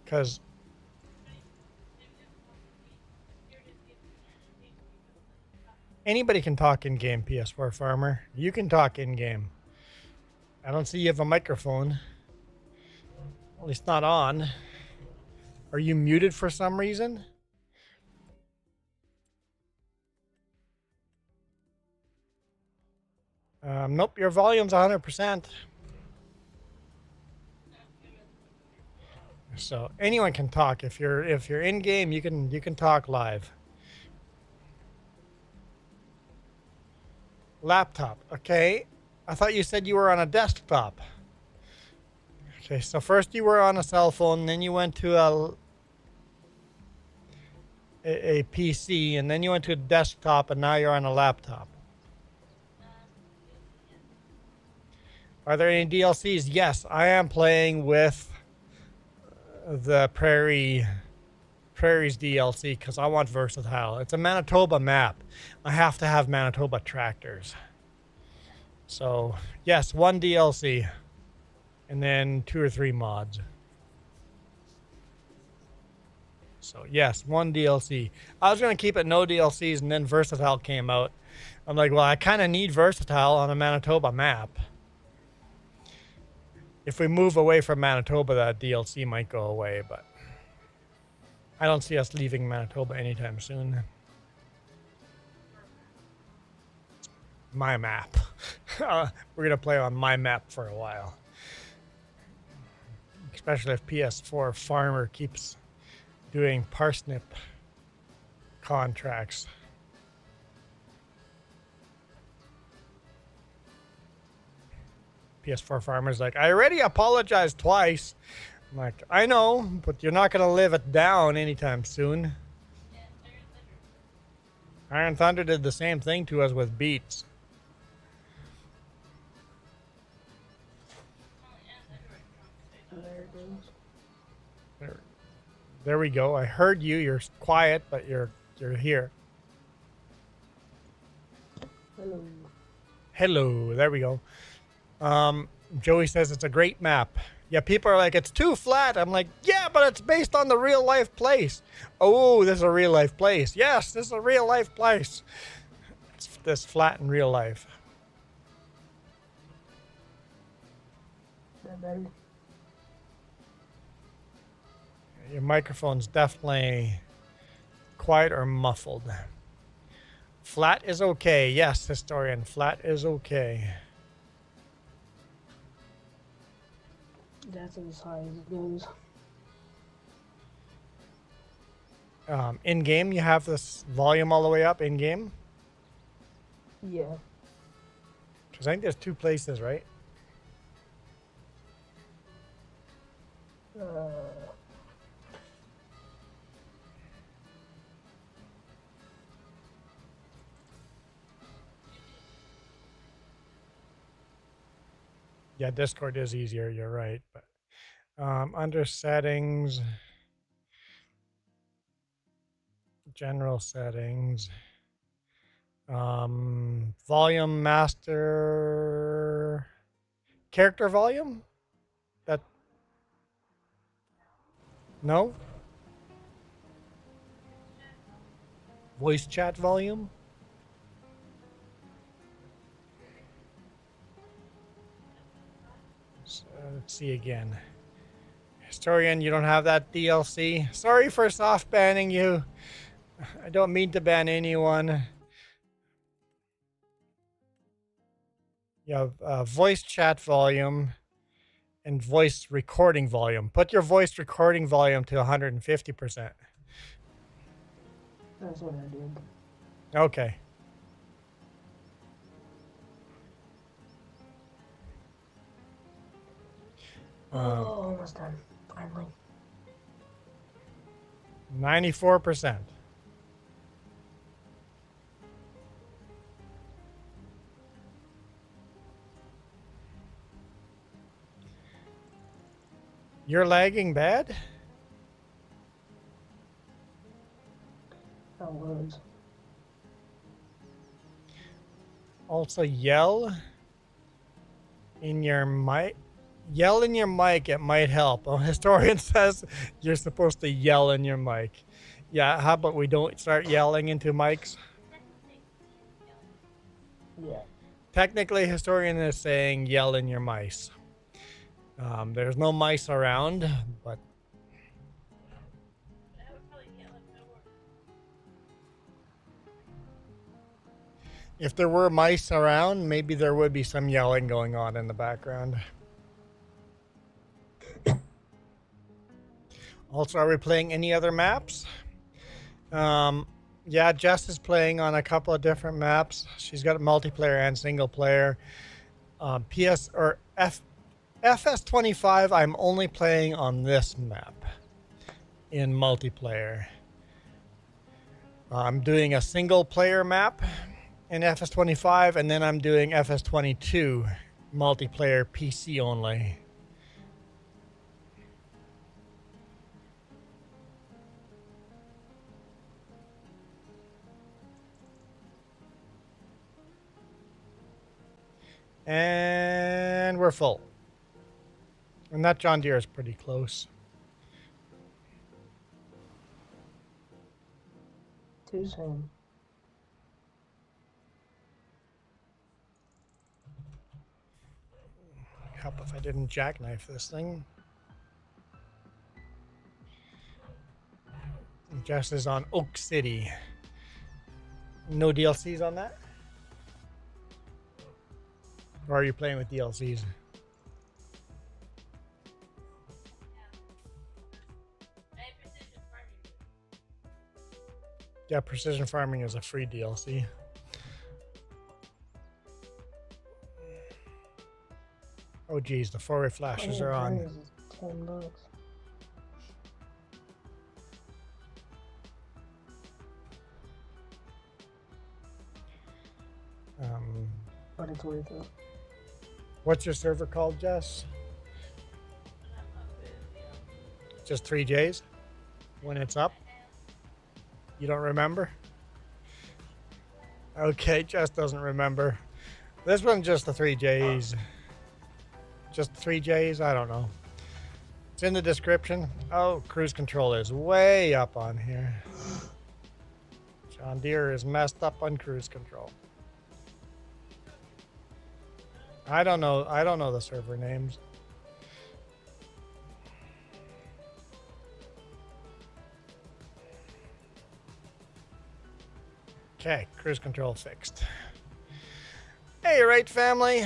Because anybody can talk in game, PS4 farmer. You can talk in game. I don't see you have a microphone. At least not on. Are you muted for some reason? Nope, your volume's 100%. So anyone can talk. If you're in game, you can talk live. Laptop. Okay. I thought you said you were on a desktop. Okay, so first you were on a cell phone, then you went to a PC, and then you went to a desktop, and now you're on a laptop. Are there any DLCs? Yes, I am playing with the Prairies DLC because I want versatile. It's a Manitoba map. I have to have Manitoba tractors. So, yes, one DLC. And then 2 or 3 mods. So, yes, one DLC. I was going to keep it no DLCs, and then Versatile came out. I'm like, well, I kind of need Versatile on a Manitoba map. If we move away from Manitoba, that DLC might go away, but I don't see us leaving Manitoba anytime soon. My map. We're going to play on my map for a while. Especially if PS4 Farmer keeps doing parsnip contracts. PS4 Farmer's like, I already apologized twice. I'm like, I know, but you're not going to live it down anytime soon. Iron Thunder did the same thing to us with Beats. There we go. I heard you. You're quiet, but you're here. Hello. Hello. There we go. Joey says it's a great map. Yeah, people are like, it's too flat. I'm like, yeah, but it's based on the real life place. Oh, this is a real life place. Yes, this is a real life place. It's this flat in real life. That better? Your microphone's definitely quiet or muffled. Flat is okay. Yes, historian, flat is okay. That's as high as it goes. In game, you have this volume all the way up in game? Yeah. Because I think there's two places, right? Yeah, Discord is easier, you're right. But under settings, general settings, volume master, character volume? That, no? Voice chat volume? Let's see again. Historian, you don't have that DLC. Sorry for soft banning you. I don't mean to ban anyone. You have voice chat volume and voice recording volume. Put your voice recording volume to 150%. That's what I did. Okay. Almost done. Finally. 94%. You're lagging bad? I was. Also yell in your mic. Yell in your mic, it might help. A historian says you're supposed to yell in your mic. Yeah, how about we don't start yelling into mics? Yeah. Technically, historian is saying yell in your mice. There's no mice around, but if there were mice around, maybe there would be some yelling going on in the background. Also, are we playing any other maps? Yeah, Jess is playing on a couple of different maps. She's got multiplayer and single player. FS25, I'm only playing on this map in multiplayer. I'm doing a single player map in FS25, and then I'm doing FS22 multiplayer PC only. And we're full. And that John Deere is pretty close. Too soon. Help if I didn't jackknife this thing. Jess is on Oak City. No DLCs on that? Or are you playing with DLCs? Yeah, Precision Farming is a free DLC. Oh geez, the four-way flashes are on. Is $10. But it's worth it. What's your server called, Jess? Just 3Js? When it's up? You don't remember? Okay, Jess doesn't remember. This one's just the 3Js. Just 3Js? I don't know. It's in the description. Oh, cruise control is way up on here. John Deere is messed up on cruise control. I don't know the server names. Okay, cruise control fixed. Hey, right, family.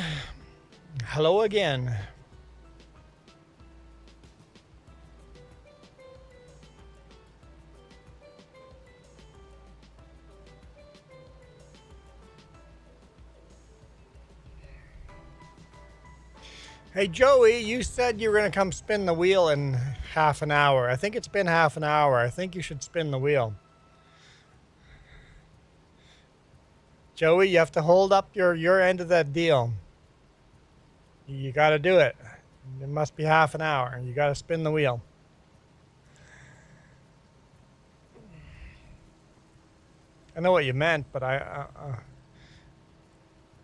Hello again. Hey, Joey, you said you were going to come spin the wheel in half an hour. I think it's been half an hour. I think you should spin the wheel. Joey, you have to hold up your end of that deal. You got to do it. It must be half an hour. You got to spin the wheel. I know what you meant, but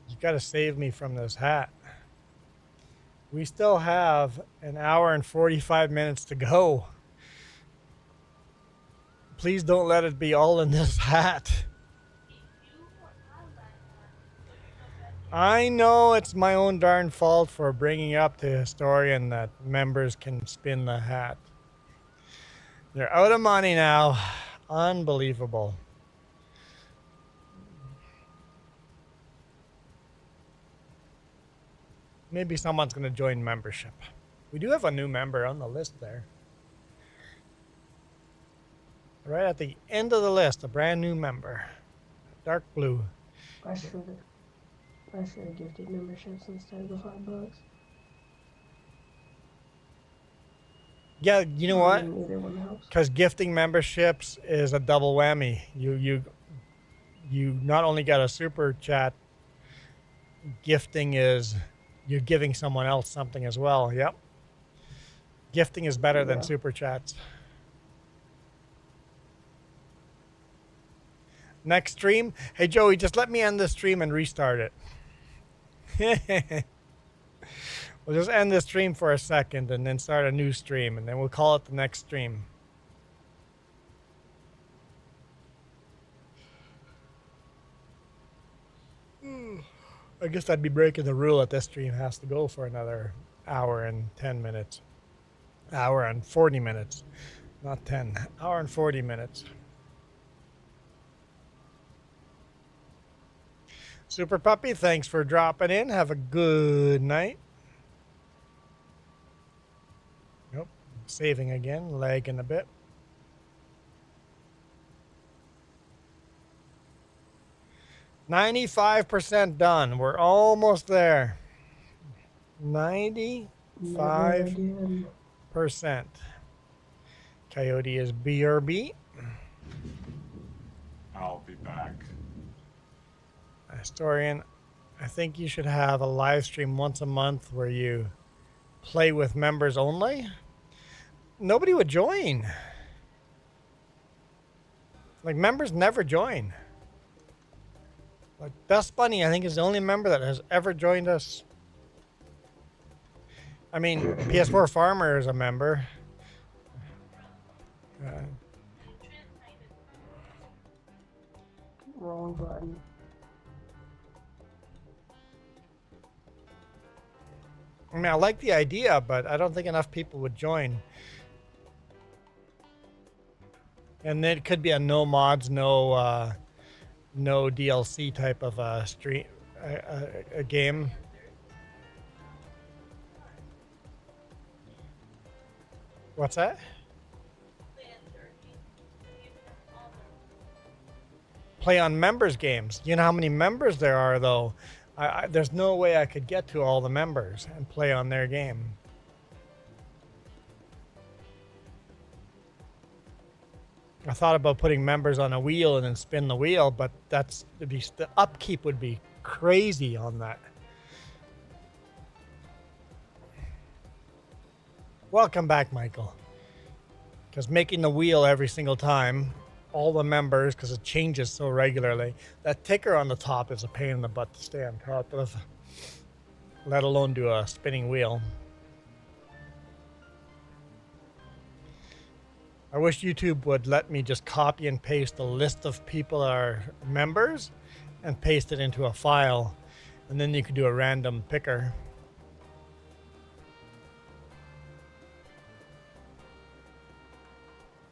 you got to save me from this hat. We still have an hour and 45 minutes to go. Please don't let it be all in this hat. I know it's my own darn fault for bringing up to Historian that members can spin the hat. They're out of money now. Unbelievable. Maybe someone's going to join membership. We do have a new member on the list there. Right at the end of the list, a brand new member. Dark blue. I should have gifted memberships instead of the $5. Yeah, you know what? Either one helps. Because gifting memberships is a double whammy. You not only got a super chat, gifting is you're giving someone else something as well. Yep. Gifting is better than super chats. Next stream. Hey, Joey, just let me end the stream and restart it. We'll just end the stream for a second and then start a new stream, and then we'll call it the next stream. I guess I'd be breaking the rule that this stream has to go for another hour and 10 minutes. Hour and 40 minutes. Not 10. Hour and 40 minutes. Super Puppy, thanks for dropping in. Have a good night. Nope. Saving again. Lagging a bit. %95 done. We're almost there. 95%. Coyote is BRB. I'll be back. Historian, I think you should have a live stream once a month where you play with members only. Nobody would join. Like, members never join. Like, Dust Bunny, I think, is the only member that has ever joined us. I mean, PS4 Farmer is a member. Wrong button. I mean, I like the idea, but I don't think enough people would join. And then it could be a no mods, no DLC type of stream, a game. What's that? Play on members games. You know how many members there are, though. There's no way I could get to all the members and play on their game. I thought about putting members on a wheel and then spin the wheel, but the upkeep would be crazy on that. Welcome back, Michael. Because making the wheel every single time, all the members, because it changes so regularly, that ticker on the top is a pain in the butt to stay on top of, let alone do a spinning wheel. I wish YouTube would let me just copy and paste a list of people that are members and paste it into a file, and then you could do a random picker.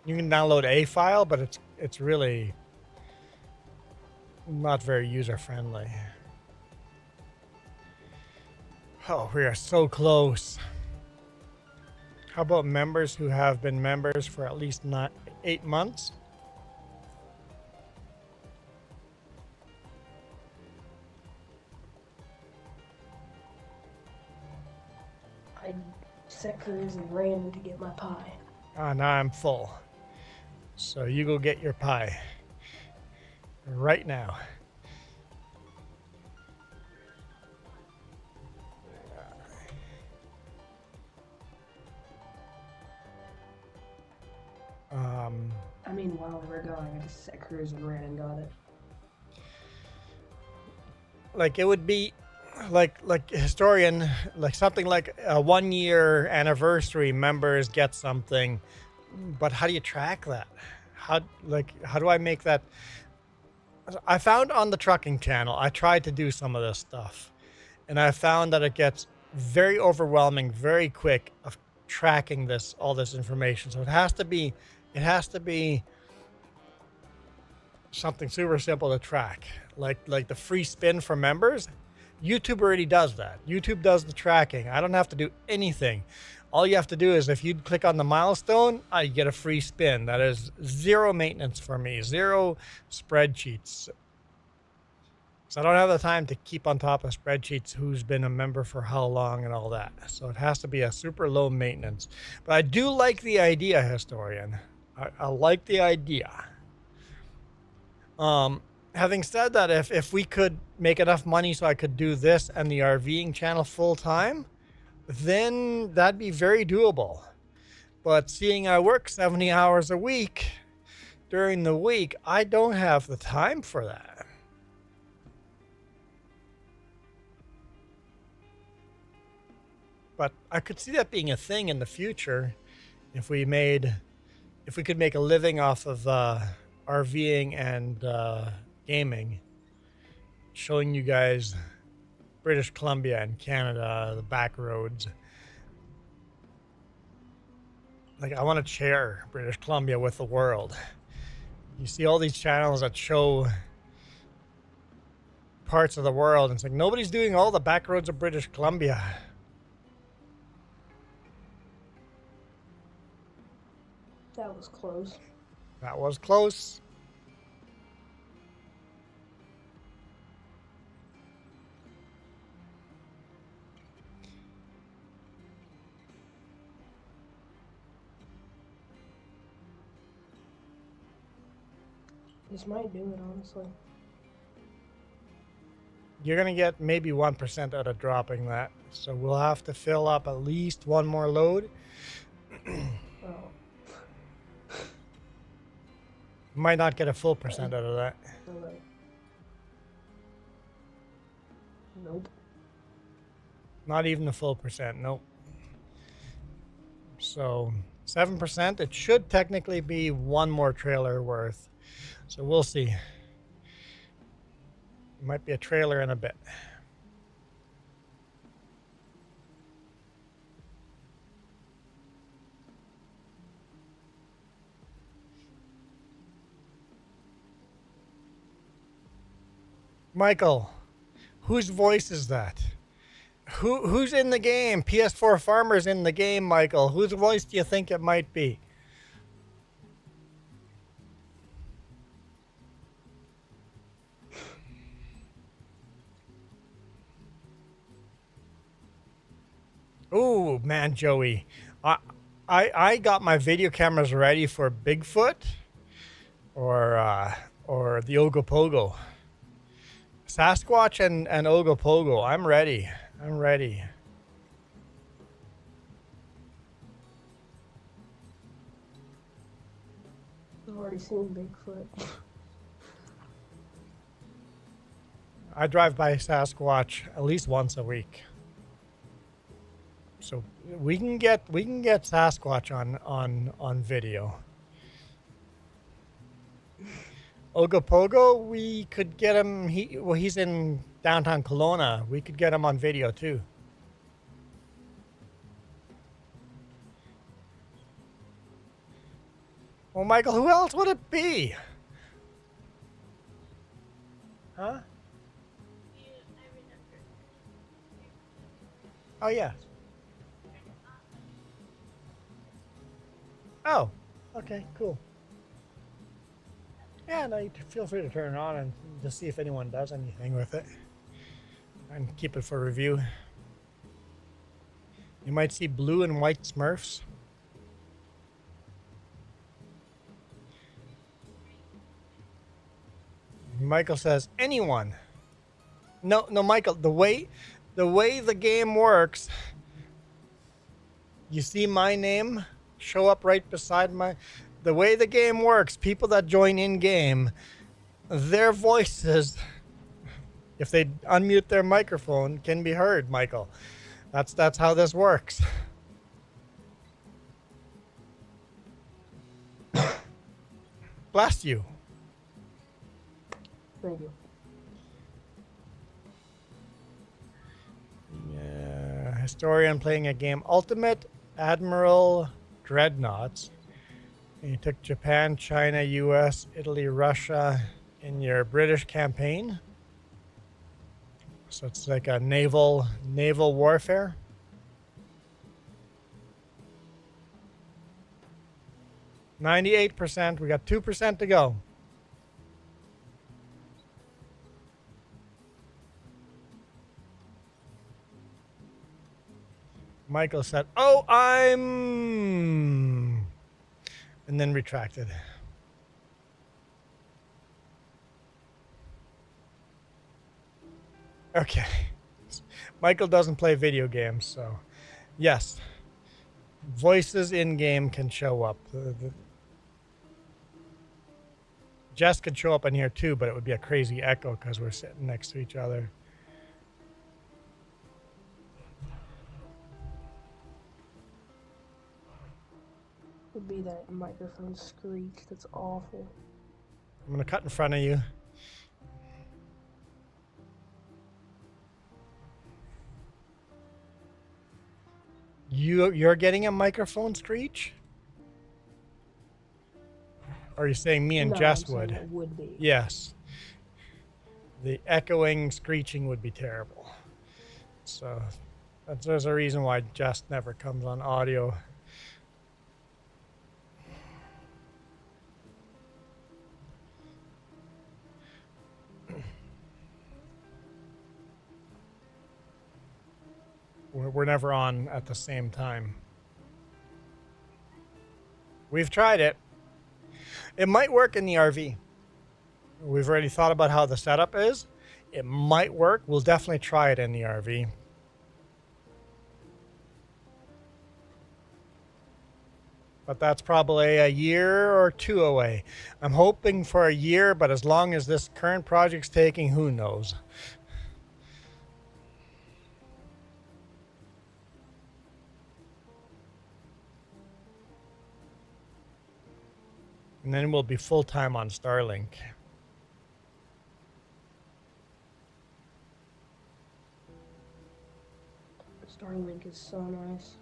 You can download a file, but it's really not very user-friendly. Oh, we are so close. How about members who have been members for at least 8 months? I set couriers and ran to get my pie. Ah, now I'm full. So you go get your pie. Right now. I mean, while we were going, I just set couriers and ran and got it. Like it would be like historian, like something like a 1 year anniversary, members get something, but how do you track that? How do I make that? I found on the trucking channel, I tried to do some of this stuff, and I found that it gets very overwhelming very quick of tracking all this information. So it has to be something super simple to track, like the free spin for members. YouTube already does that. YouTube does the tracking. I don't have to do anything. All you have to do is if you click on the milestone, you get a free spin. That is zero maintenance for me, zero spreadsheets. So I don't have the time to keep on top of spreadsheets, who's been a member for how long and all that. So it has to be a super low maintenance. But I do like the idea, historian. I like the idea. Having said that, if we could make enough money so I could do this and the RVing channel full time, then that'd be very doable. But seeing I work 70 hours a week during the week, I don't have the time for that. But I could see that being a thing in the future if we could make a living off of RVing and gaming, showing you guys British Columbia and Canada, the back roads. Like, I want to share British Columbia with the world. You see all these channels that show parts of the world, and it's like nobody's doing all the back roads of British Columbia. That was close. That was close. This might do it, honestly. You're going to get maybe 1% out of dropping that. So we'll have to fill up at least one more load. Oh. Might not get a full percent out of that. Alright. Nope. Not even a full percent, nope. So 7%, it should technically be one more trailer worth. So we'll see. It might be a trailer in a bit. Michael, whose voice is that? Who's in the game? PS4 Farmer's in the game, Michael. Whose voice do you think it might be? Ooh, man, Joey. I got my video cameras ready for Bigfoot or the Ogopogo. Sasquatch and Ogopogo. I'm ready. I'm ready. I've already seen Bigfoot. I drive by Sasquatch at least once a week. So we can get Sasquatch on video. Ogopogo, we could get him. He's in downtown Kelowna. We could get him on video too. Well, Michael, who else would it be? Huh? Oh yeah. Oh, okay, cool. Yeah, no, you feel free to turn it on and just see if anyone does anything with it. And keep it for review. You might see blue and white Smurfs. Michael says, anyone. No, Michael, the way the game works, you see my name show up right beside the way the game works, people that join in game, their voices, if they unmute their microphone, can be heard, Michael. That's how this works. Bless you. Thank you. Yeah, historian playing a game, Ultimate Admiral Dreadnoughts. And you took Japan, China, US, Italy, Russia in your British campaign. So it's like a naval warfare. %. We got 2% to go. Michael said, "Oh, I'm," and then retracted. Okay. Michael doesn't play video games, so yes. Voices in game can show up. Jess could show up in here too, but it would be a crazy echo because we're sitting next to each other. Would be that microphone screech. That's awful. I'm gonna cut in front of you. You're getting a microphone screech? Or are you saying me and No, Jess I'm saying would? it would be. Yes. The echoing, screeching would be terrible. So there's a reason why Jess never comes on audio. We're never on at the same time. We've tried it. It might work in the RV. We've already thought about how the setup is. It might work. We'll definitely try it in the RV. But that's probably a year or two away. I'm hoping for a year, but as long as this current project's taking, who knows? And then we'll be full-time on Starlink. Starlink is so nice.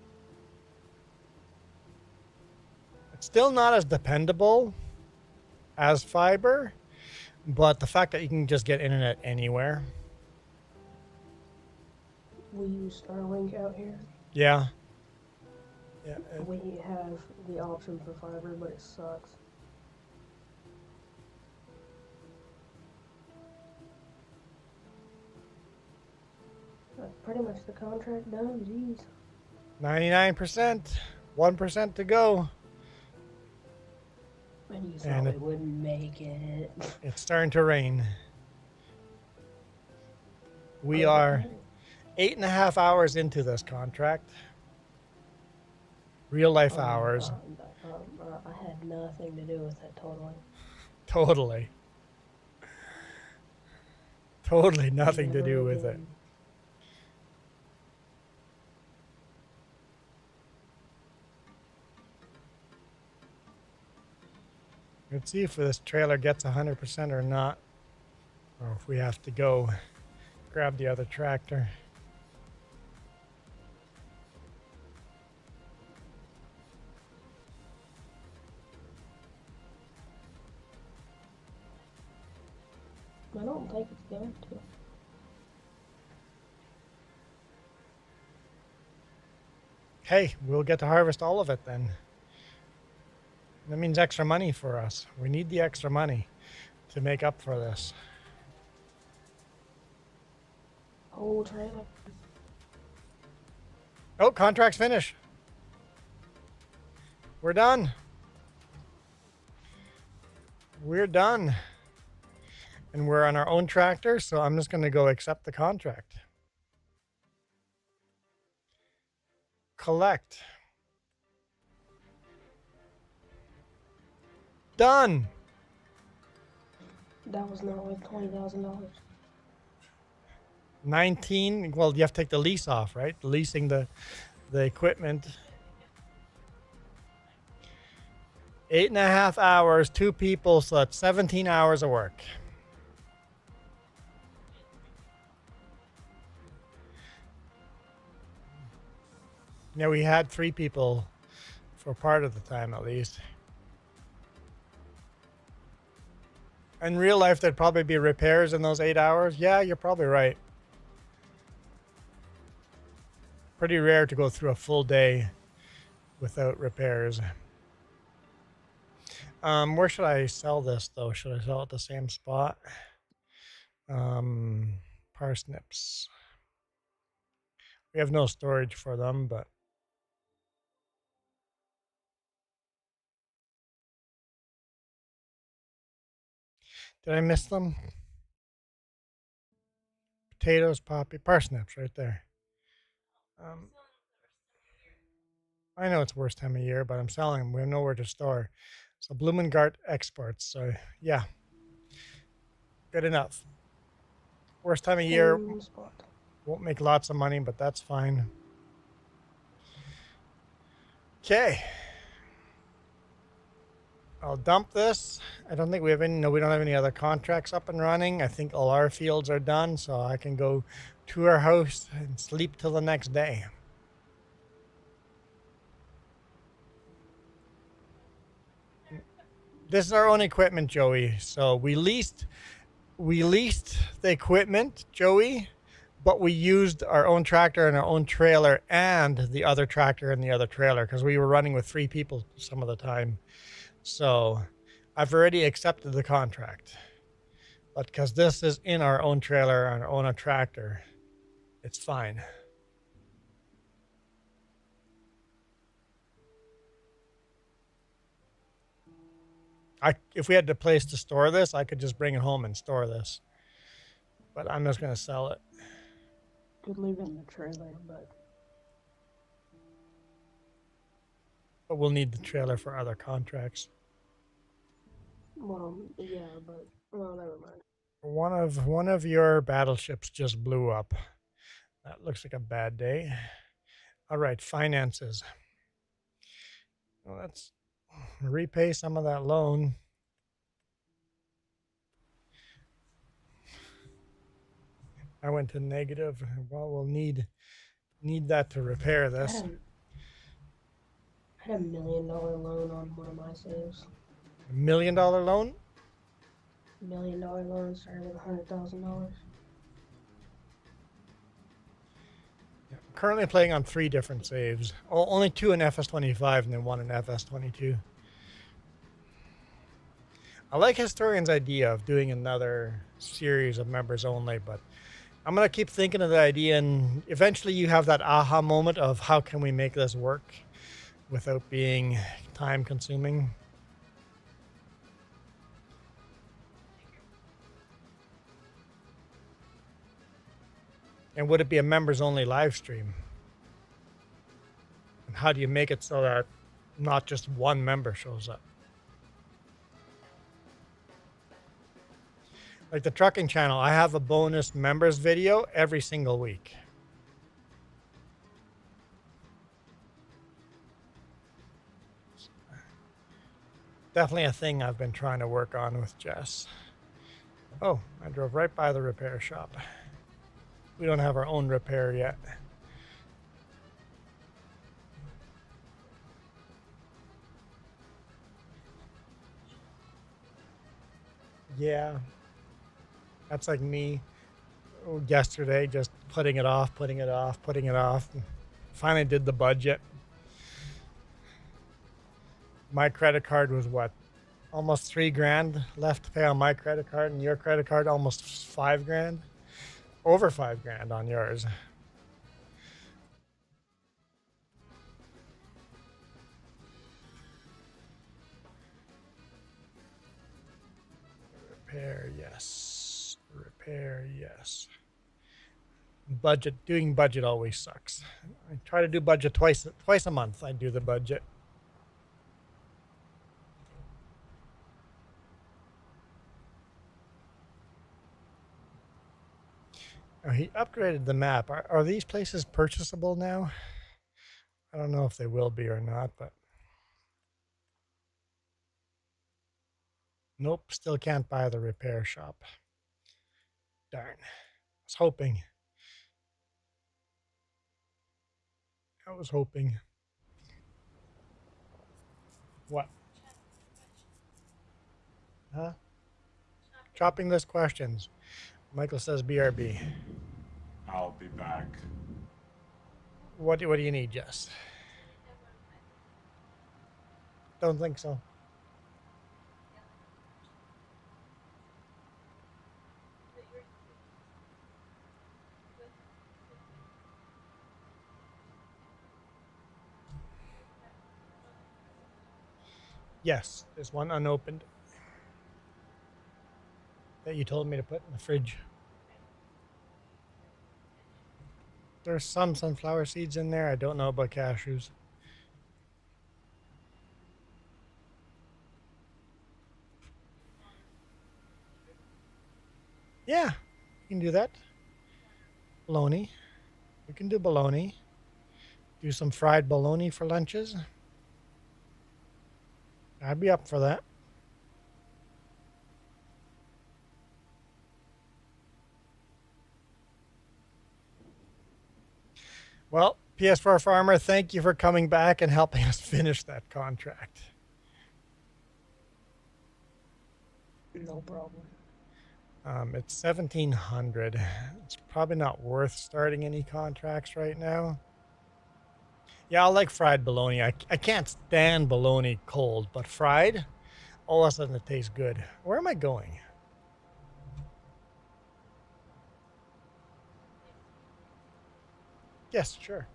It's still not as dependable as fiber, But the fact that you can just get internet anywhere. We use Starlink out here. Yeah. Yeah. We have the option for fiber, but it sucks. That's pretty much the contract done. Jeez. 99%. 1% to go. And you And thought we wouldn't make it. It's starting to rain. We are 8.5 hours into this contract. Real life hours. I had nothing to do with it, totally. Totally. Totally nothing to do with it. Let's see if this trailer gets 100% or not. Or if we have to go grab the other tractor. I don't think it's going to. Hey, we'll get to harvest all of it then. That means extra money for us. We need the extra money to make up for this. Whole trailer. Oh, contract's finished. We're done. We're done. And we're on our own tractor, so I'm just going to go accept the contract. Collect. Done. That was not like $20,000. 19. Well, you have to take the lease off, right? Leasing the equipment. 8.5 hours, 2 people, so that's 17 hours of work. Yeah, we had 3 people for part of the time at least. In real life, there'd probably be repairs in those 8 hours. Yeah, you're probably right. Pretty rare to go through a full day without repairs. Where should I sell this though? Should I sell it at the same spot? Parsnips. We have no storage for them, but did I miss them? Potatoes, poppy, parsnips right there. I know it's worst time of year, but I'm selling them. We have nowhere to store. So Blumengart exports. So yeah, good enough. Worst time of year. Won't make lots of money, but that's fine. Okay. I'll dump this. I don't think we have any, no, we don't have any other contracts up and running. I think all our fields are done, so I can go to our house and sleep till the next day. This is our own equipment, Joey. So we leased the equipment, Joey, but we used our own tractor and our own trailer and the other tractor and the other trailer because we were running with 3 people some of the time. So I've already accepted the contract. But because this is in our own trailer and our own tractor, it's fine. If we had a place to store this, I could just bring it home and store this. But I'm just going to sell it. Could leave it in the trailer, but we'll need the trailer for other contracts. well, yeah, but well, never mind. One of your battleships just blew up. That looks like a bad day. All right, finances. Well, let's repay some of that loan. I went to negative. Well, we'll need that to repair this. I had $1 million loan on one of my saves. $1 million loan? $1 million loan started with $100,000. Currently playing on 3 different saves. Only 2 in FS25 and then 1 in FS22. I like Historian's idea of doing another series of members only, but I'm going to keep thinking of the idea, and eventually you have that aha moment of how can we make this work without being time consuming. And would it be a members only live stream? And how do you make it so that not just one member shows up? Like the trucking channel, I have a bonus members video every single week. Definitely a thing I've been trying to work on with Jess. Oh, I drove right by the repair shop. We don't have our own repair yet. Yeah. That's like me yesterday, just putting it off. Finally did the budget. My credit card was what? Almost $3,000 left to pay on my credit card, and your credit card almost $5,000. Over $5,000 on yours. Repair, yes. Repair, yes. Budget, doing budget always sucks. I try to do budget twice a month. I do the budget. Oh, he upgraded the map. Are these places purchasable now? I don't know if they will be or not, but nope, still can't buy the repair shop. Darn. I was hoping. What? Huh? Chopping list questions. Michael says BRB. I'll be back. What do you need, Jess? Don't think so. Yes, there's one unopened that you told me to put in the fridge. There's some sunflower seeds in there. I don't know about cashews. Yeah, you can do that. Bologna. You can do bologna. Do some fried bologna for lunches. I'd be up for that. Well, PS4 Farmer, thank you for coming back and helping us finish that contract. No problem. It's 1,700. It's probably not worth starting any contracts right now. Yeah, I like fried bologna. I can't stand bologna cold, but fried, all of a sudden it tastes good. Where am I going? Yes, sure.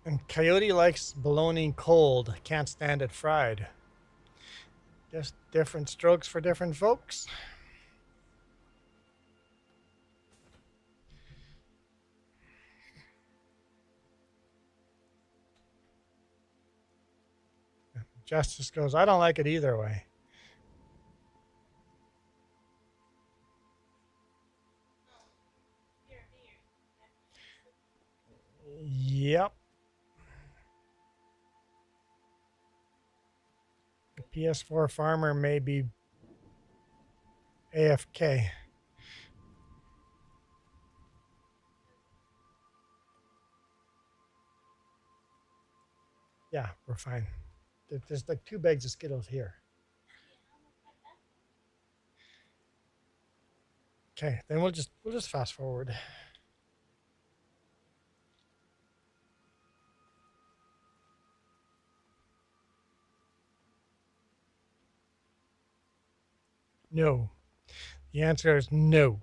And Coyote likes bologna cold, can't stand it fried. Just different strokes for different folks. Justice goes, I don't like it either way. Yep. PS4 farmer may be AFK. Yeah, we're fine. There's like 2 bags of Skittles here. Okay, then we'll just fast forward. No. The answer is no.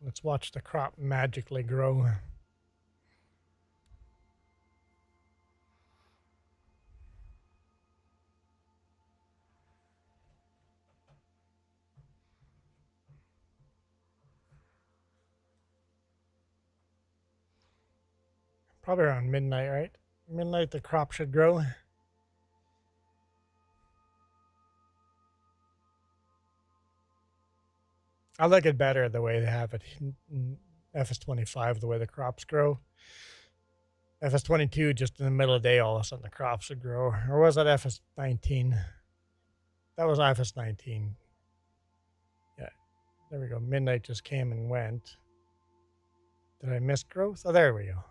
Let's watch the crop magically grow. Probably around midnight, right? Midnight the crop should grow. I like it better the way they have it in FS25, the way the crops grow. FS22, just in the middle of the day, all of a sudden the crops would grow. Or was that FS19? That was FS19. Yeah, there we go. Midnight just came and went. Did I miss growth? Oh, there we go.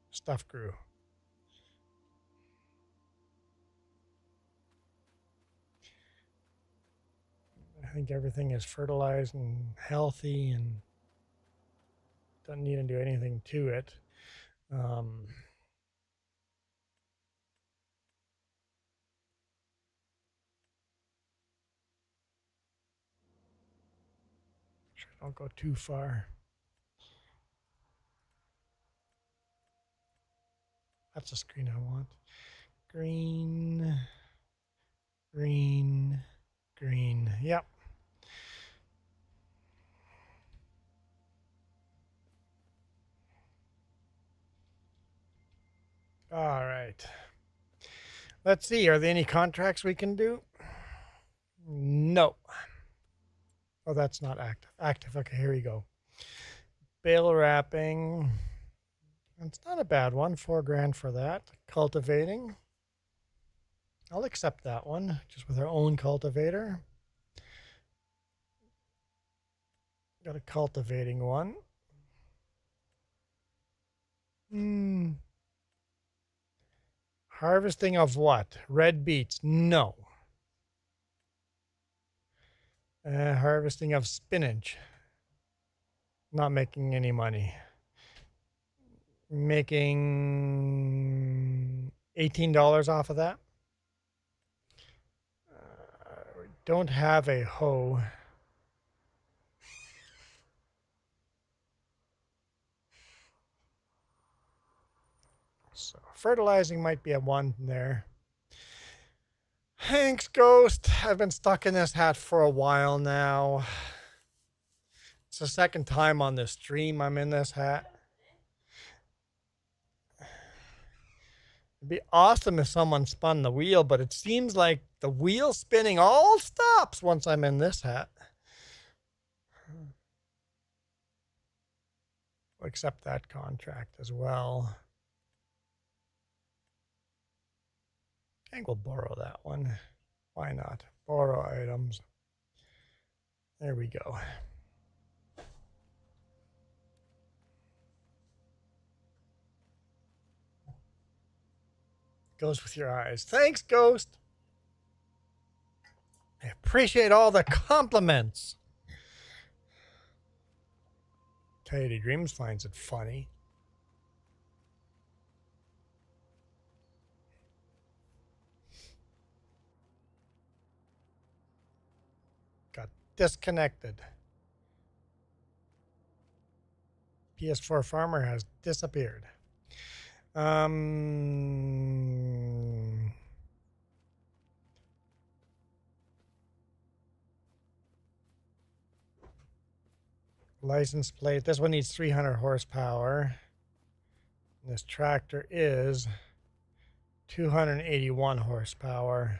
Stuff grew. I think everything is fertilized and healthy and doesn't need to do anything to it. Sure, don't go too far. That's the screen I want. Green, green, green. Yep. All right. Let's see. Are there any contracts we can do? No. Oh, that's not active. Active. Okay, here we go. Bale wrapping. It's not a bad one. $4,000 for that. Cultivating. I'll accept that one, just with our own cultivator. Got a cultivating one. Harvesting of what? Red beets? No. Harvesting of spinach. Not making any money. Making $18 off of that. We don't have a hoe. So fertilizing might be a 1 there. Thanks, Ghost. I've been stuck in this hat for a while now. It's the 2nd time on this stream I'm in this hat. It'd be awesome if someone spun the wheel, but it seems like the wheel spinning all stops once I'm in this hat. We'll accept that contract as well. I think we'll borrow that one. Why not? Borrow items. There we go. Goes with your eyes. Thanks, Ghost. I appreciate all the compliments. Coyote Dreams finds it funny. Got disconnected. PS4 farmer has disappeared. License plate. This one needs 300 horsepower. This tractor is 281 horsepower.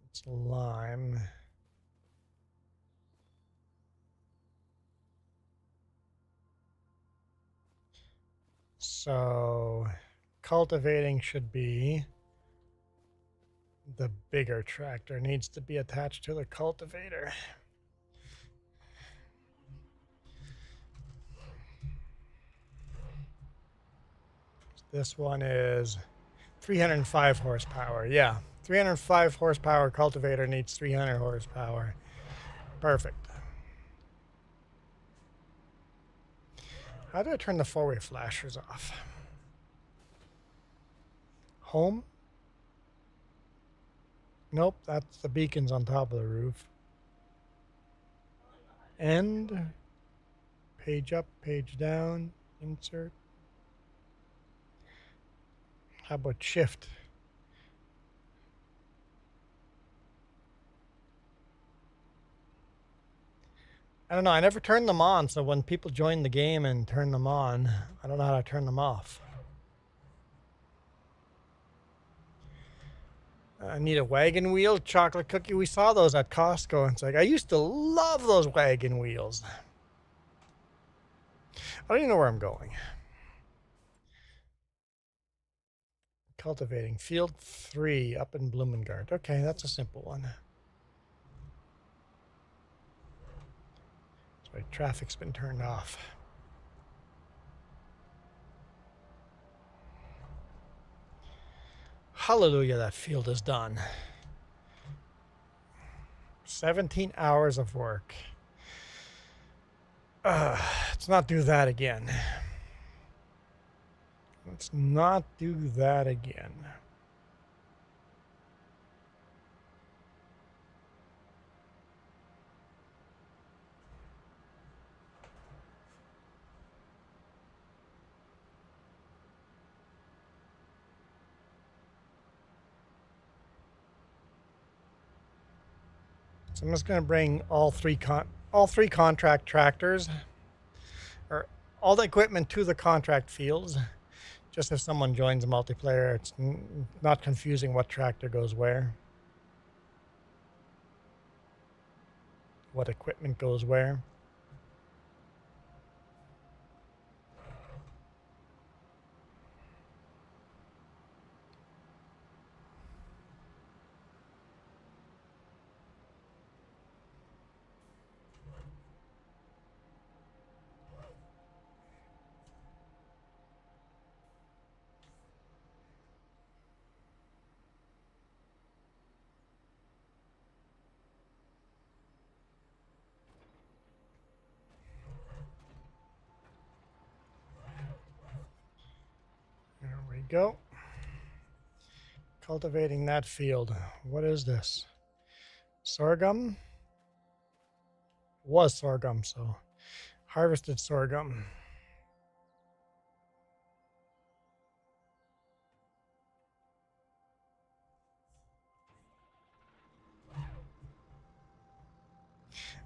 It's lime. So cultivating should be the bigger tractor, needs to be attached to the cultivator. This one is 305 horsepower. Yeah, 305 horsepower cultivator needs 300 horsepower. Perfect. How do I turn the four-way flashers off? Home? Nope, that's the beacons on top of the roof. End. Page up, page down. Insert. How about shift? I don't know. I never turned them on, so when people join the game and turn them on, I don't know how to turn them off. I need a wagon wheel, chocolate cookie. We saw those at Costco. It's like, I used to love those wagon wheels. I don't even know where I'm going. Cultivating. Field 3 up in Bloomingard. Okay, that's a simple one. Sorry, traffic's been turned off. Hallelujah, that field is done. 17 hours of work. Let's not do that again. Let's not do that again. So I'm just going to bring all three contract tractors, or all the equipment to the contract fields. Just if someone joins multiplayer, it's not confusing what tractor goes where, what equipment goes where. There we go. Cultivating that field. What is this? Sorghum? Was sorghum, so harvested sorghum.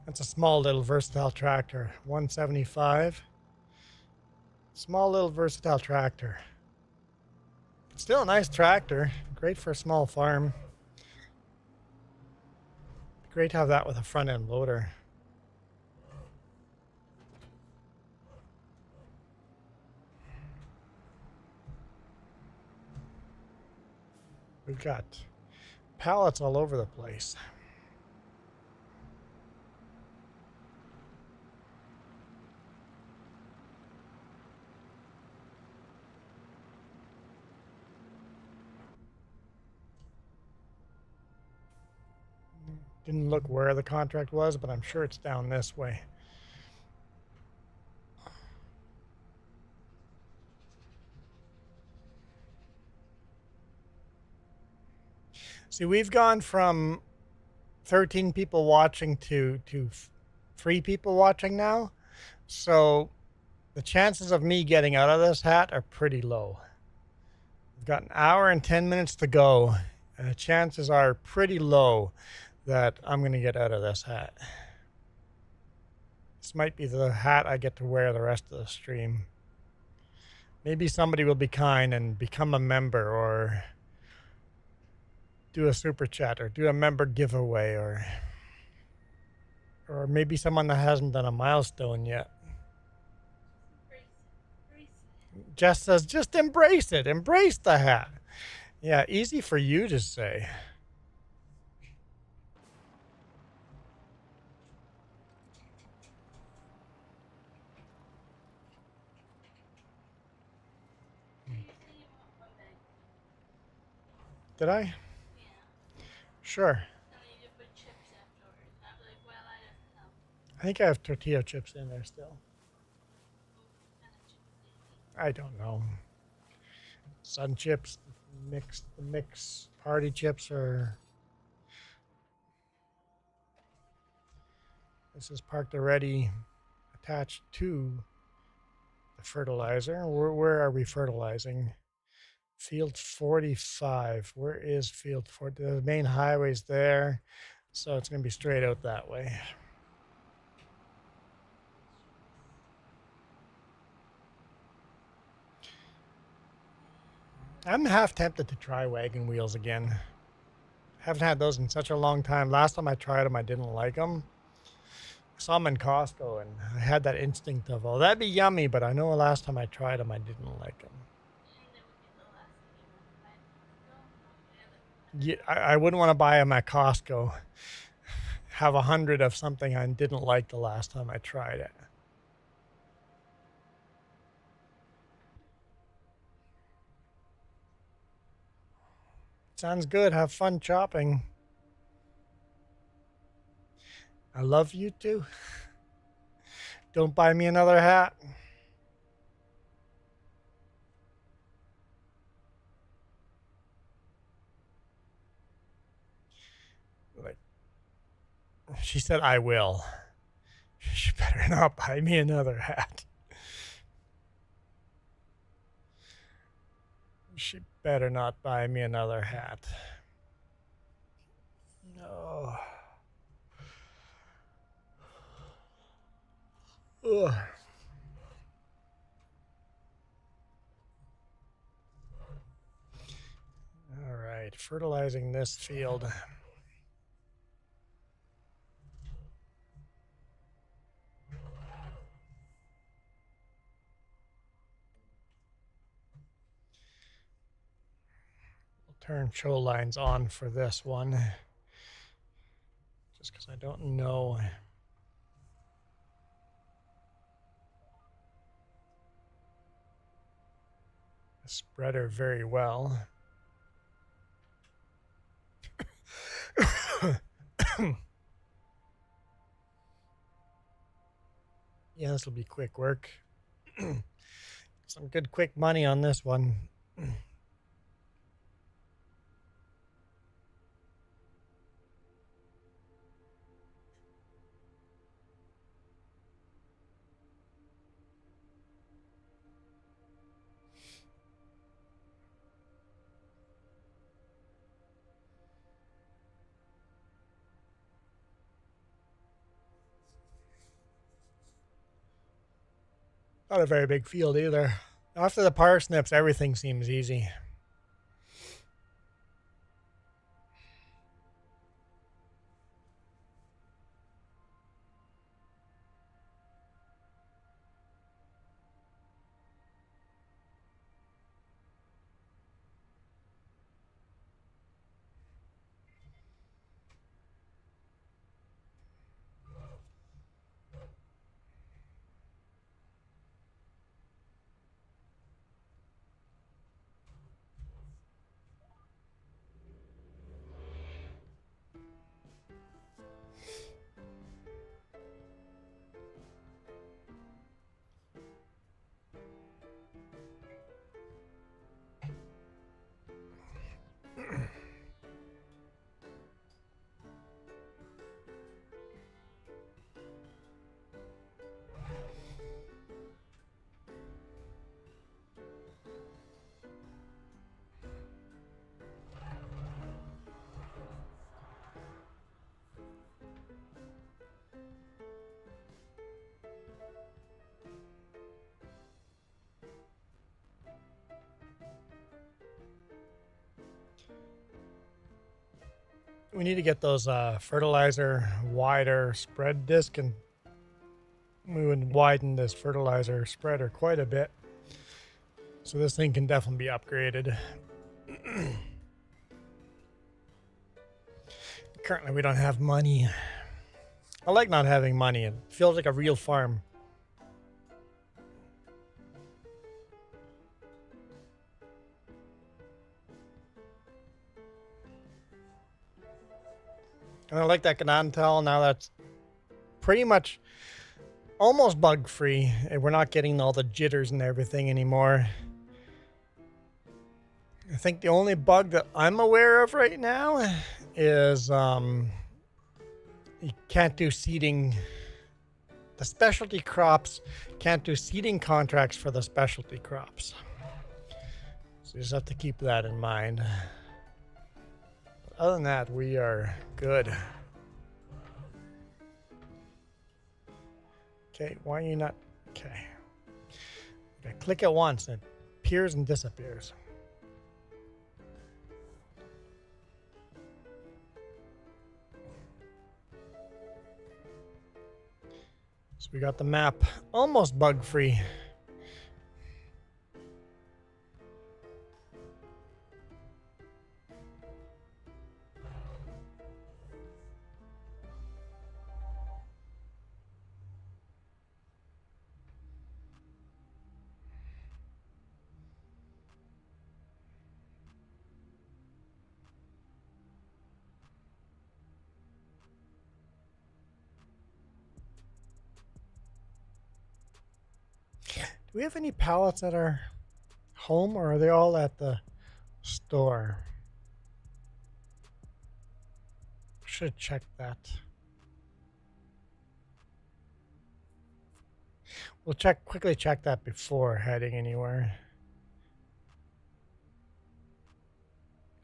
That's a small little versatile tractor. 175. Small little versatile tractor. Still a nice tractor. Great for a small farm. Great to have that with a front end loader. We've got pallets all over the place. Didn't look where the contract was, but I'm sure it's down this way. See, we've gone from 13 people watching to 3 people watching now. So the chances of me getting out of this hat are pretty low. We've got an hour and 10 minutes to go, and the chances are pretty low that I'm going to get out of this hat. This might be the hat I get to wear the rest of the stream. Maybe somebody will be kind and become a member, or do a super chat, or do a member giveaway, or maybe someone that hasn't done a milestone yet. Jess says, just embrace it. Embrace the hat. Yeah, easy for you to say. Did I? Sure. I think I have tortilla chips in there still. I don't know. Sun chips, mix party chips, or this is parked already attached to the fertilizer. Where are we fertilizing? Field 45. Where is field 40? The main highway's there, so it's going to be straight out that way. I'm half tempted to try wagon wheels again. Haven't had those in such a long time. Last time I tried them, I didn't like them. I saw them in Costco, and I had that instinct of, oh, that'd be yummy, but I know the last time I tried them, I didn't like them. Yeah, I wouldn't want to buy them at Costco. Have 100 of something I didn't like the last time I tried it. Sounds good. Have fun chopping. I love you too. Don't buy me another hat. Like, she said, I will. She better not buy me another hat. She better not buy me another hat. No. Ugh. All right, fertilizing this field. We'll turn show lines on for this one, just because I don't know. The spreader very well. Yeah, this will be quick work. Some good quick money on this one. Not a very big field either. After the parsnips, everything seems easy. we need to get those fertilizer wider spread disc, and we would widen this fertilizer spreader quite a bit. So this thing can definitely be upgraded. Currently, we don't have money. I like not having money. It feels like a real farm. And I like that Gnadental. Now that's pretty much almost bug-free. We're not getting all the jitters and everything anymore. I think the only bug that I'm aware of right now is you can't do seeding. The specialty crops can't do seeding contracts for the specialty crops. So you just have to keep that in mind. Other than that, we are good. Okay, why are you not? Okay. I click it once, and it appears and disappears. So we got the map almost bug-free. Do we have any pallets at our home, or are they all at the store? Should check that. We'll quickly check that before heading anywhere.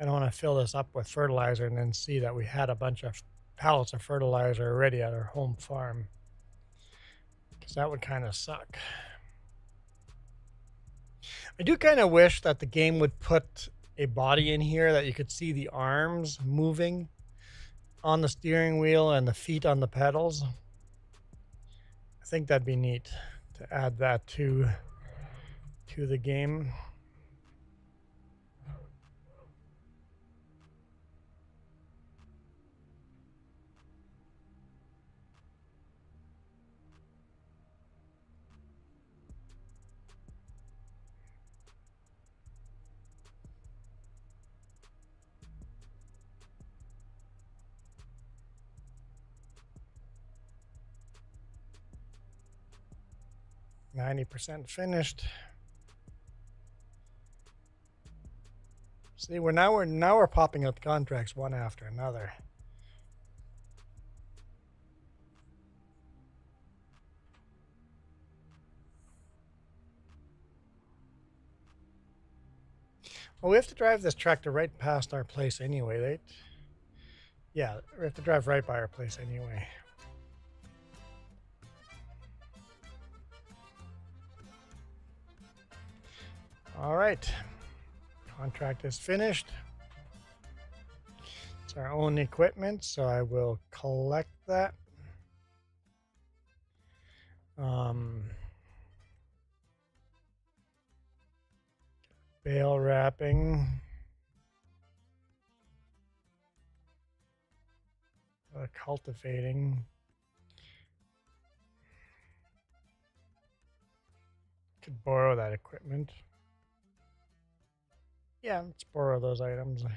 I don't want to fill this up with fertilizer and then see that we had a bunch of pallets of fertilizer already at our home farm, because that would kind of suck. I do kind of wish that the game would put a body in here that you could see the arms moving on the steering wheel and the feet on the pedals. I think that'd be neat to add that to the game. %, finished. See, we're popping up contracts one after another. Well, we have to drive this tractor right past our place anyway. Yeah, we have to drive right by our place anyway. All right, contract is finished. It's our own equipment, so I will collect that. Bale wrapping. Cultivating. Could borrow that equipment. Yeah, let's borrow those items. Let's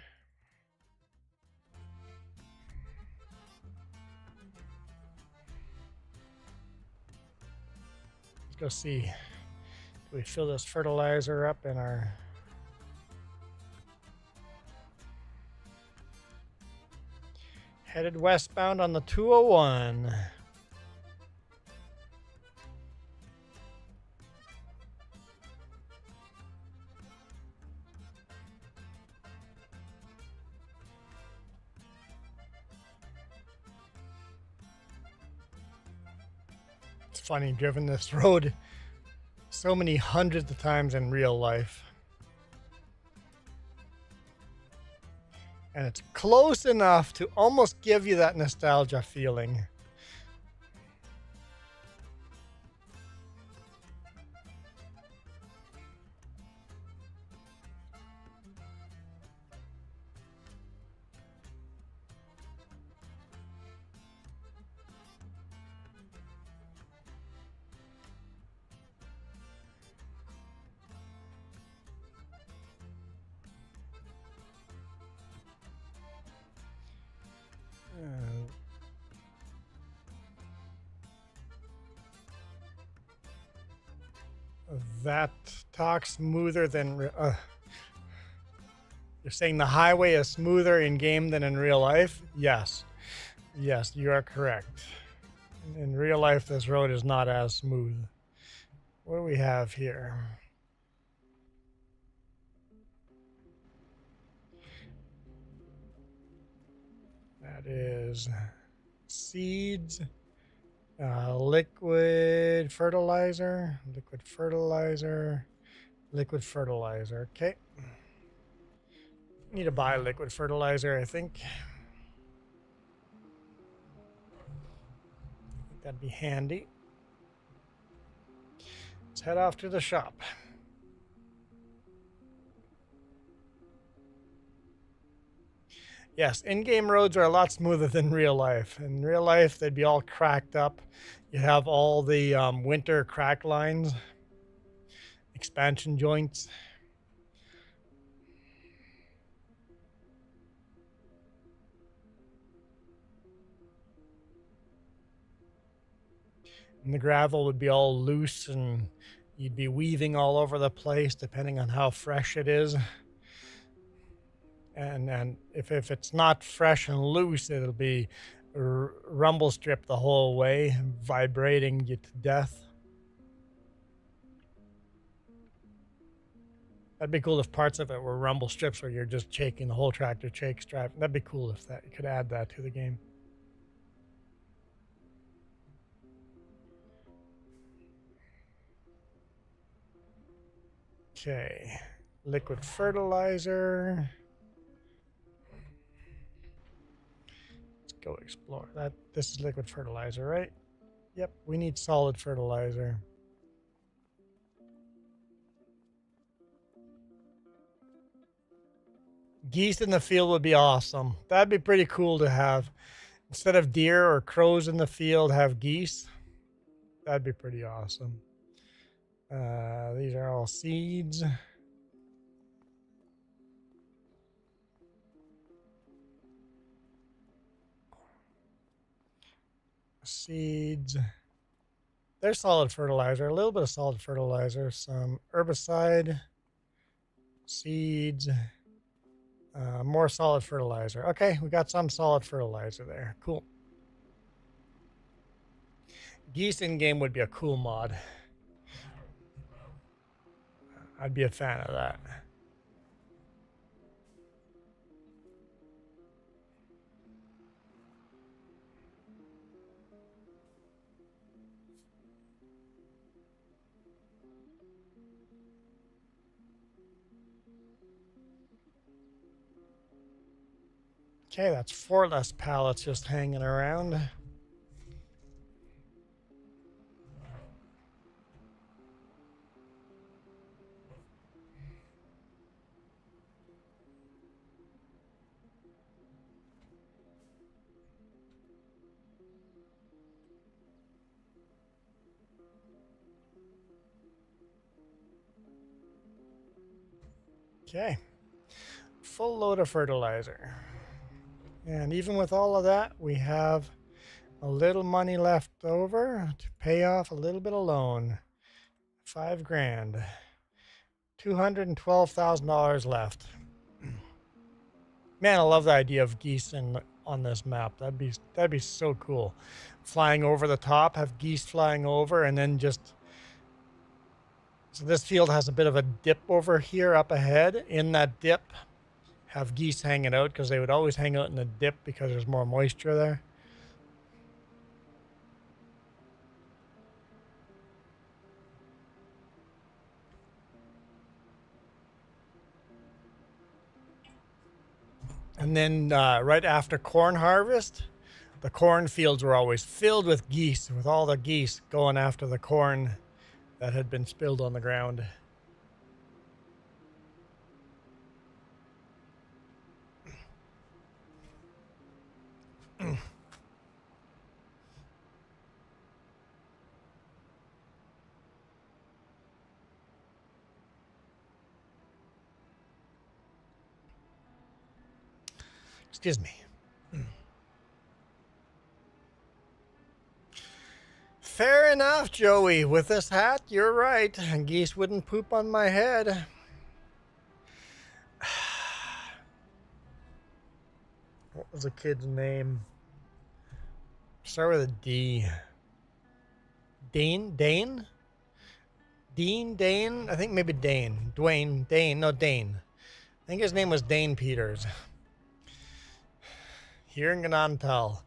go see. Do we fill this fertilizer up in our... Headed westbound on the 201. It's funny, driven this road so many hundreds of times in real life. And it's close enough to almost give you that nostalgia feeling. That talks smoother than... you're saying the highway is smoother in game than in real life? Yes. Yes, you are correct. In real life, this road is not as smooth. What do we have here? That is seeds, liquid fertilizer, liquid fertilizer, liquid fertilizer. Okay. Need to buy liquid fertilizer, I think. That'd be handy. Let's head off to the shop. Yes, in-game roads are a lot smoother than real life. In real life, they'd be all cracked up. You have all the winter crack lines, expansion joints. And the gravel would be all loose and you'd be weaving all over the place depending on how fresh it is. And if it's not fresh and loose, it'll be rumble strip the whole way, vibrating you to death. That'd be cool if parts of it were rumble strips where you're just shaking the whole tractor, shakes driving. That'd be cool if you could add that to the game. Okay, liquid fertilizer. Let's go explore that. This is liquid fertilizer, right? Yep, we need solid fertilizer. Geese in the field would be awesome. That'd be pretty cool to have. Instead of deer or crows in the field, have geese. That'd be pretty awesome. These are all seeds. Seeds. There's solid fertilizer. A little bit of solid fertilizer. Some herbicide. Seeds. More solid fertilizer. Okay, we got some solid fertilizer there. Cool. Geese in game would be a cool mod. I'd be a fan of that. Okay, that's 4 less pallets just hanging around. Okay, full load of fertilizer. And even with all of that, we have a little money left over to pay off a little bit of loan. $5 grand. $212,000 left. Man, I love the idea of geese on this map. That'd be so cool. Flying over the top, have geese flying over, and then just... So this field has a bit of a dip over here up ahead. In that dip, have geese hanging out, because they would always hang out in the dip because there's more moisture there. And then right after corn harvest, the cornfields were always filled with geese, with all the geese going after the corn that had been spilled on the ground. Excuse me. Fair enough, Joey. With this hat, you're right. Geese wouldn't poop on my head. What was the kid's name? Start with a D. Dane? Dane? Dean? Dane? I think maybe Dane. Dwayne? Dane? No, Dane. I think his name was Dane Peters. Here in Gnadental.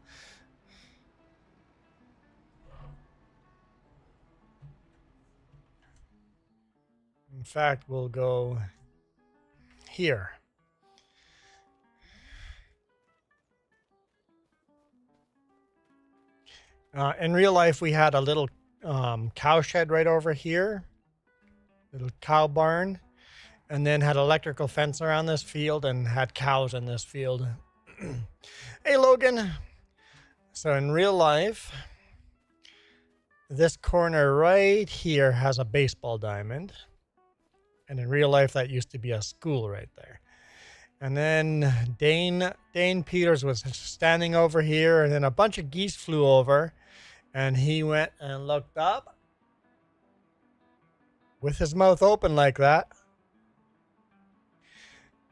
In fact, we'll go here. In real life, we had a little cow shed right over here, little cow barn, and then had electrical fence around this field and had cows in this field. Hey, Logan. So in real life, this corner right here has a baseball diamond. And in real life, that used to be a school right there. And then Dane Peters was standing over here, and then a bunch of geese flew over, and he went and looked up with his mouth open like that.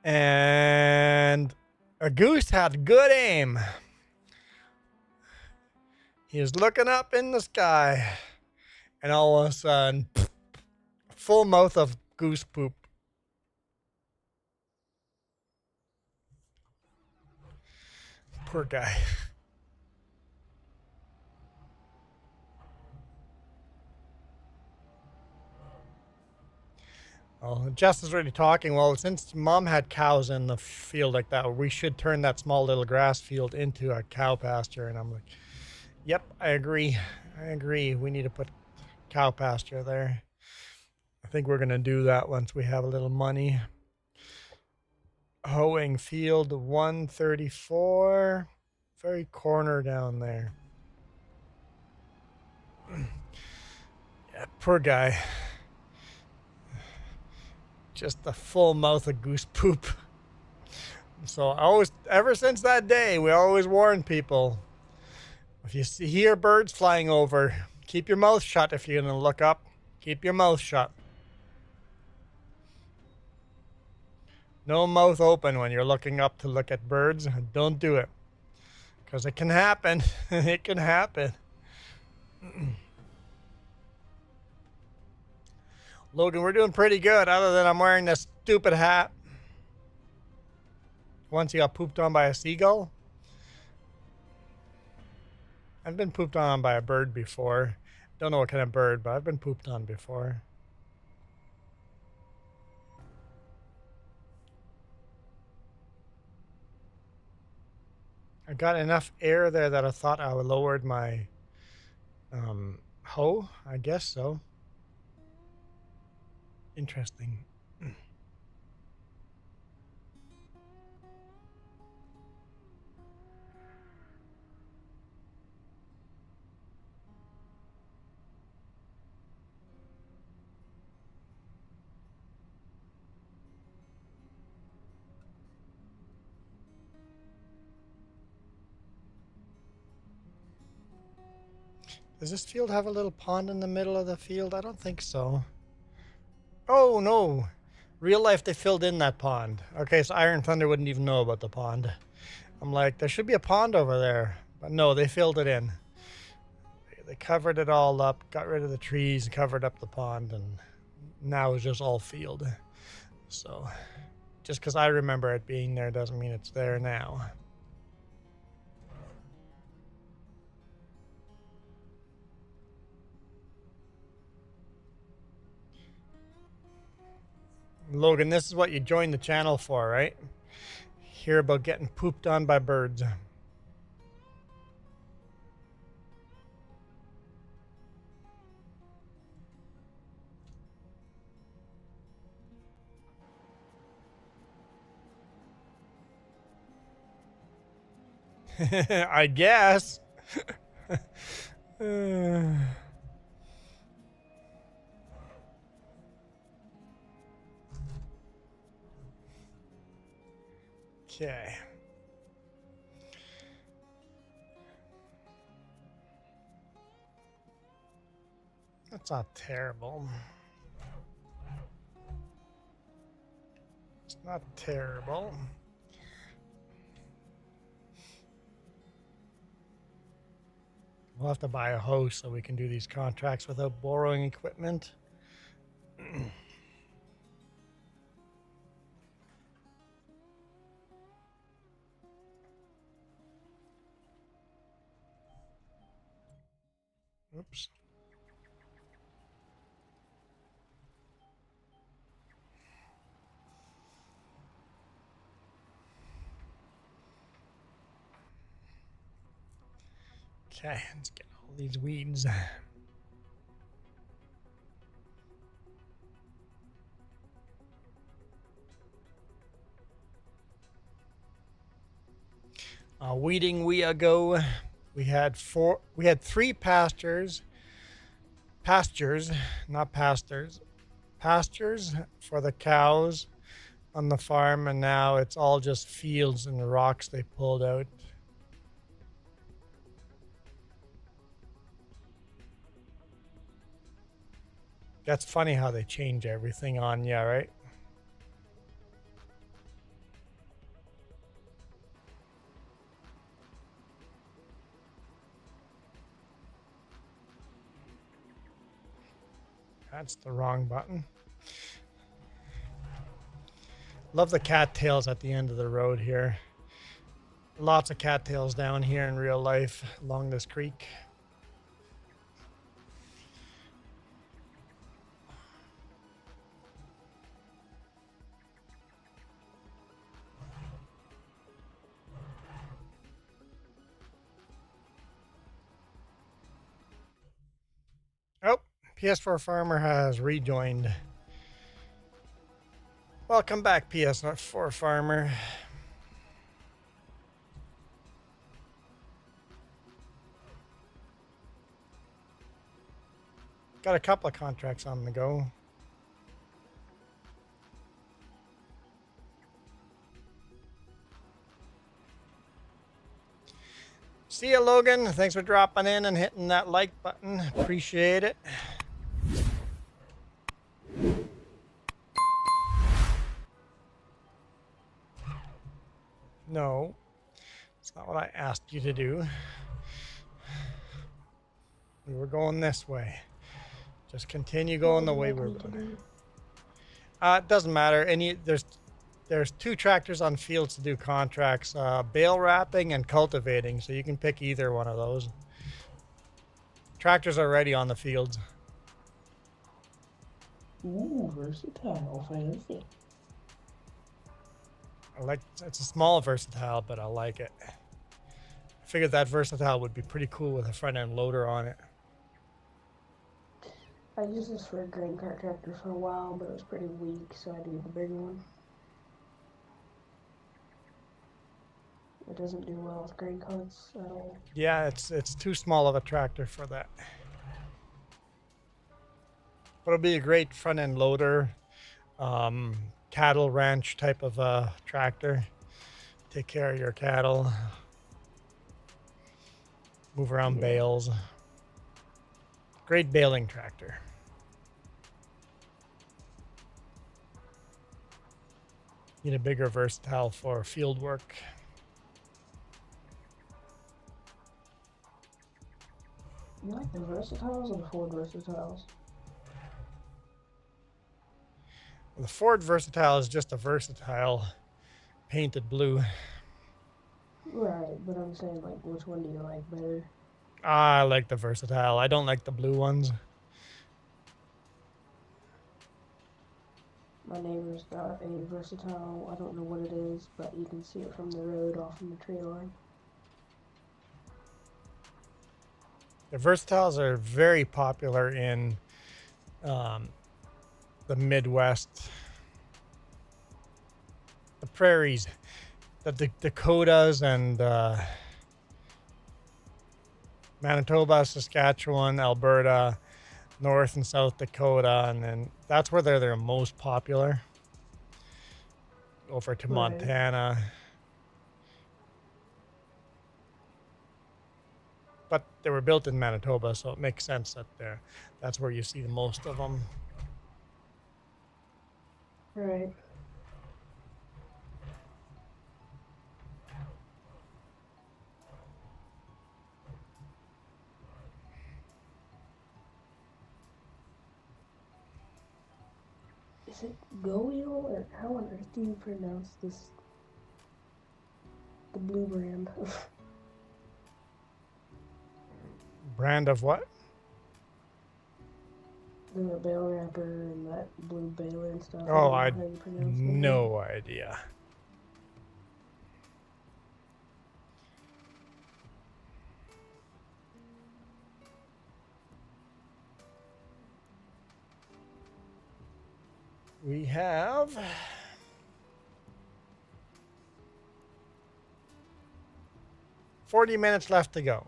And a goose had good aim. He was looking up in the sky, and all of a sudden, full mouth of goose poop. Poor guy. Oh, Jess is already talking. Well, since Mom had cows in the field like that, we should turn that small little grass field into a cow pasture. And I'm like, yep, I agree. I agree. We need to put cow pasture there. I think we're going to do that once we have a little money. Hoeing field 134. Very corner down there. Yeah, poor guy. Just the full mouth of goose poop. So ever since that day, we always warn people. If you hear birds flying over, keep your mouth shut if you're going to look up. Keep your mouth shut. No mouth open when you're looking up to look at birds. Don't do it. Because it can happen. It can happen. Logan, we're doing pretty good, other than I'm wearing this stupid hat. Once you got pooped on by a seagull. I've been pooped on by a bird before. Don't know what kind of bird, but I've been pooped on before. I got enough air there that I thought I lowered my hoe. I guess so. Interesting. Does this field have a little pond in the middle of the field? I don't think so. Oh, no. Real life, they filled in that pond. Okay, so Iron Thunder wouldn't even know about the pond. I'm like, there should be a pond over there. But no, they filled it in. They covered it all up, got rid of the trees, covered up the pond, and now it's just all field. So, just because I remember it being there doesn't mean it's there now. Logan, this is what you joined the channel for, right? hear about getting pooped on by birds. I guess. Okay. That's not terrible. It's not terrible. We'll have to buy a host so we can do these contracts without borrowing equipment. Oops. Okay, let's get all these weeds. Weeding we ago. We had three pastures, not pastors, pastures for the cows on the farm, and now it's all just fields and rocks they pulled out. That's funny how they change everything on you, right? That's the wrong button. Love the cattails at the end of the road here. Lots of cattails down here in real life along this creek. Oh, PS4 Farmer has rejoined. Welcome back, PS4 Farmer. Got a couple of contracts on the go. See you, Logan. Thanks for dropping in and hitting that like button. Appreciate it. No, it's not what I asked you to do. We were going this way. Just continue going the way we're going. It doesn't matter. There's two tractors on fields to do contracts, bale wrapping and cultivating, so you can pick either one of those. Tractors are ready on the fields. Ooh, versatile, fancy. It's a small versatile, but I like it. I figured that versatile would be pretty cool with a front end loader on it. I used this for a grain cart tractor for a while, but it was pretty weak, so I needed the bigger one. It doesn't do well with grain carts at all. Yeah, it's too small of a tractor for that. But it'll be a great front end loader, cattle ranch type of tractor. Take care of your cattle, move around bales. Great baling tractor. Need a bigger versatile for field work. You like the versatiles or the Ford versatiles? The Ford Versatile is just a versatile painted blue. Right, but I'm saying, like, which one do you like better? I like the Versatile. I don't like the blue ones. My neighbor's got a versatile, I don't know what it is, but you can see it from the road off in the tree line. The versatiles are very popular in the Midwest, the prairies, the Dakotas, and Manitoba, Saskatchewan, Alberta, North and South Dakota, and then that's where they're most popular. Over to Right. Montana. But they were built in Manitoba, so it makes sense that that's where you see the most of them. Right. Is it Goil, or how on earth do you pronounce this? The blue brand. Brand of what? The bale wrapper and that blue baler and stuff. Oh, I I don't know how you pronounce it. no idea. We have 40 minutes left to go.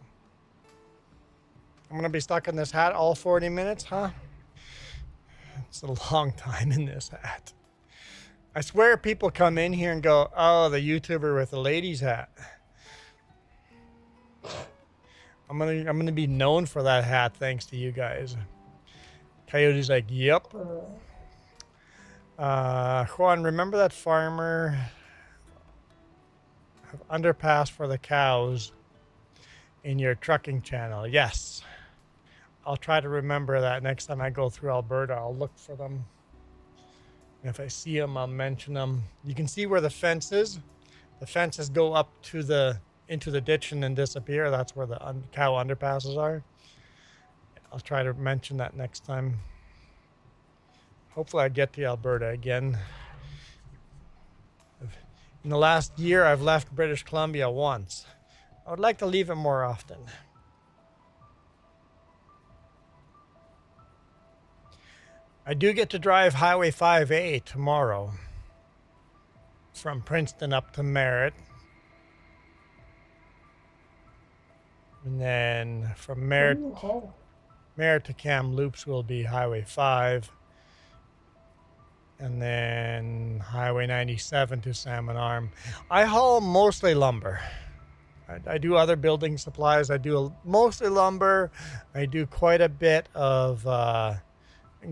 I'm going to be stuck in this hat all 40 minutes, huh? It's a long time in this hat. I swear people come in here and go, oh, the YouTuber with the ladies hat. I'm gonna be known for that hat thanks to you guys. Coyote's like, yep. Juan, remember that farmer underpass for the cows in your trucking channel? Yes. I'll try to remember that next time I go through Alberta. I'll look for them. And if I see them, I'll mention them. You can see where the fence is. The fences go up to into the ditch and then disappear. That's where the cow underpasses are. I'll try to mention that next time. Hopefully I get to Alberta again. In the last year, I've left British Columbia once. I would like to leave it more often. I do get to drive Highway 5A tomorrow from Princeton up to Merritt. And then from Merritt to Kamloops will be Highway 5. And then Highway 97 to Salmon Arm. I haul mostly lumber. I do other building supplies. I do mostly lumber. I do quite a bit of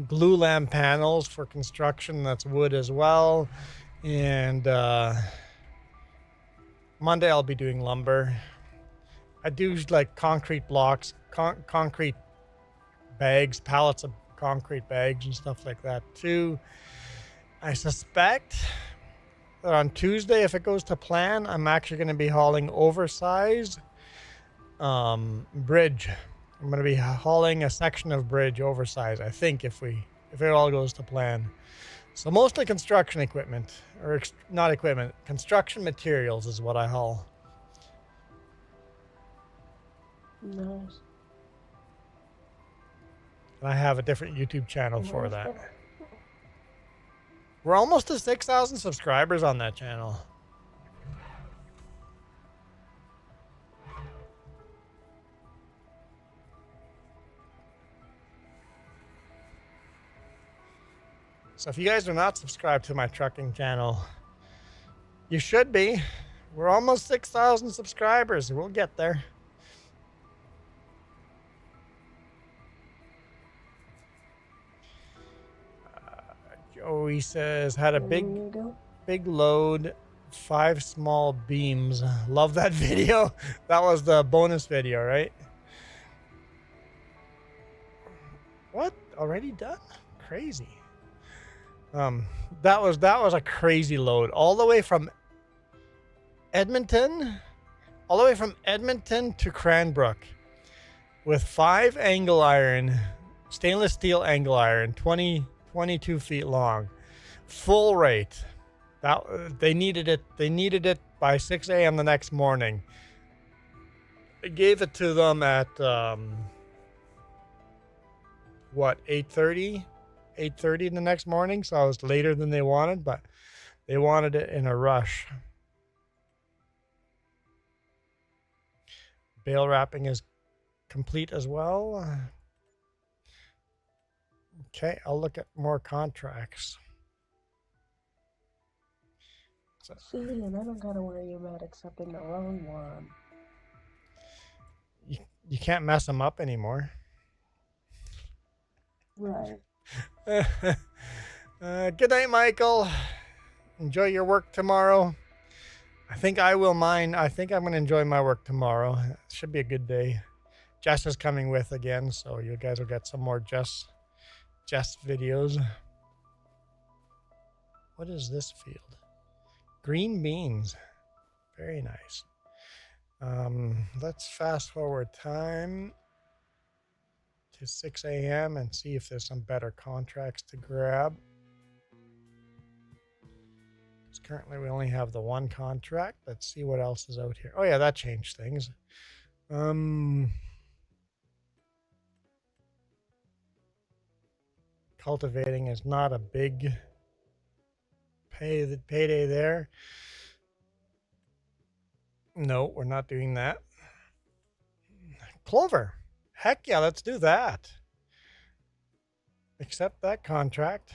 glue lamp panels for construction. That's wood as well. And Monday I'll be doing lumber. I do like concrete blocks, concrete bags, pallets of concrete bags and stuff like that too. I suspect that on Tuesday, if it goes to plan, I'm actually going to be hauling oversized bridge. I'm going to be hauling a section of bridge oversized, I think, if it all goes to plan. So mostly construction equipment, or not equipment, construction materials is what I haul. Nice. And I have a different YouTube channel for that. We're almost to 6,000 subscribers on that channel. So if you guys are not subscribed to my trucking channel, you should be. We're almost 6,000 subscribers. We'll get there. Joey says, had a big load, 5 small beams. Love that video. That was the bonus video, right? What? Already done? Crazy. That was a crazy load. All the way from Edmonton to Cranbrook with 5 angle iron, stainless steel angle iron, 22 feet long, full rate. That they needed it. They needed it by 6 a.m. the next morning. I gave it to them at what, 8:30? 8:30 the next morning, so I was later than they wanted, but they wanted it in a rush. Bale wrapping is complete as well. Okay, I'll look at more contracts. See, and I don't gotta worry about accepting the wrong one. You can't mess them up anymore. Right. Good night, Michael. Enjoy your work tomorrow. I think I will mine. I think I'm going to enjoy my work tomorrow. It should be a good day. Jess is coming with again, so you guys will get some more Jess videos. What is this field? Green beans. Very nice. Let's fast forward time to 6 a.m. and see if there's some better contracts to grab. Because currently we only have the one contract. Let's see what else is out here. Oh yeah, that changed things. Cultivating is not a big payday there. No, we're not doing that. Clover. Heck yeah, let's do that. Accept that contract.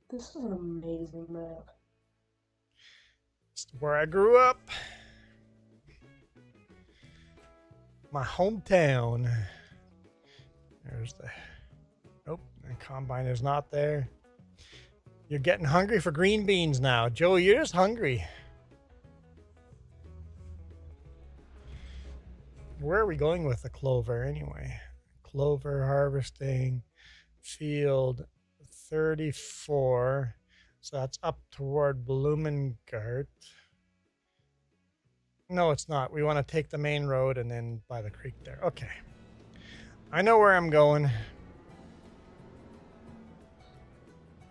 This is an amazing map. It's where I grew up. My hometown. There's the... Nope, the combine is not there. You're getting hungry for green beans now. Joey, you're just hungry. Where are we going with the clover anyway? Clover harvesting, field 34. So that's up toward Blumengart. No, it's not. We want to take the main road and then by the creek there. Okay. I know where I'm going.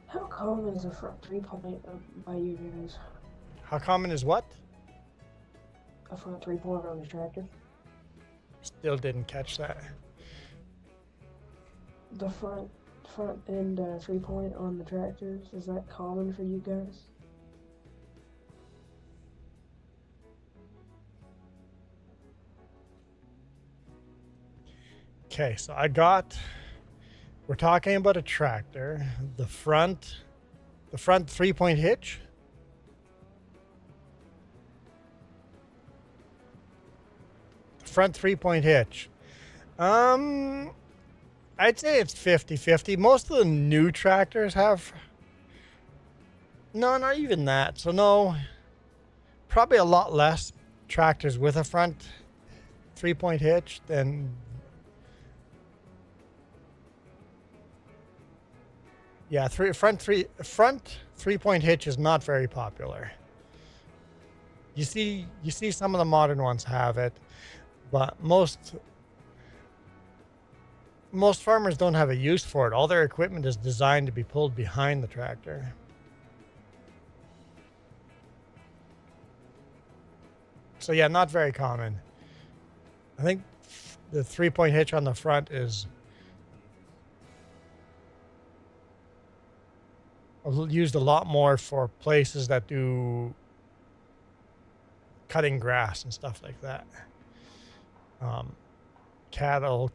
How common is a front 3-point by you guys? How common is what? A front 3-point on the tractor? Still didn't catch that. The front end 3-point on the tractors, is that common for you guys? Okay, so we're talking about a tractor. The front 3-point hitch. The front 3-point hitch. I'd say it's 50-50. Most of the new tractors have... No, not even that. So no, probably a lot less tractors with a front 3-point hitch than... Yeah, front 3-point hitch is not very popular. You see some of the modern ones have it, but most farmers don't have a use for it. All their equipment is designed to be pulled behind the tractor. So yeah, not very common. I think the 3-point hitch on the front is used a lot more for places that do cutting grass and stuff like that. Cattle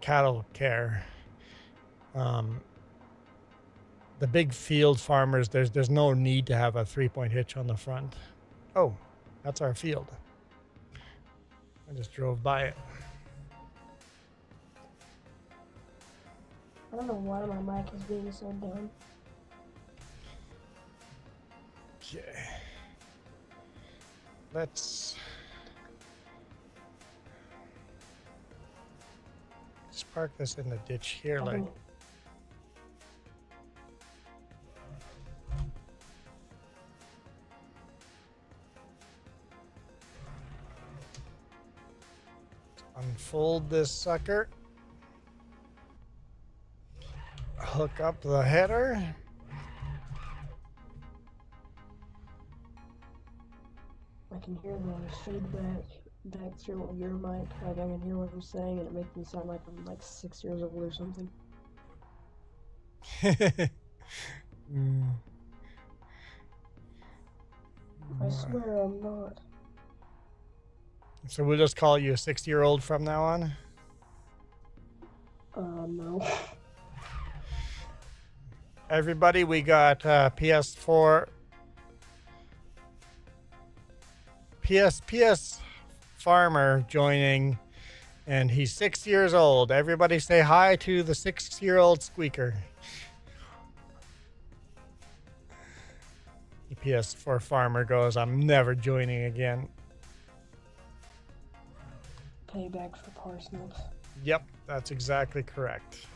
care. The big field farmers, there's no need to have a 3-point hitch on the front. Oh, that's our field. I just drove by it. I don't know why my mic is being so dumb. Okay. Let's just park this in the ditch here, like. Unfold this sucker. Hook up the header. can hear the feedback back through your mic. Like I can hear what I'm saying, and it makes me sound like I'm like 6 years old or something. Mm. I swear I'm not. So we'll just call you a 60-year-old from now on? No. Everybody, we got PS4... PS Farmer joining, and he's 6 years old. Everybody say hi to the 6-year-old squeaker. The PS4 Farmer goes, I'm never joining again. Payback for parsnips. Yep, that's exactly correct.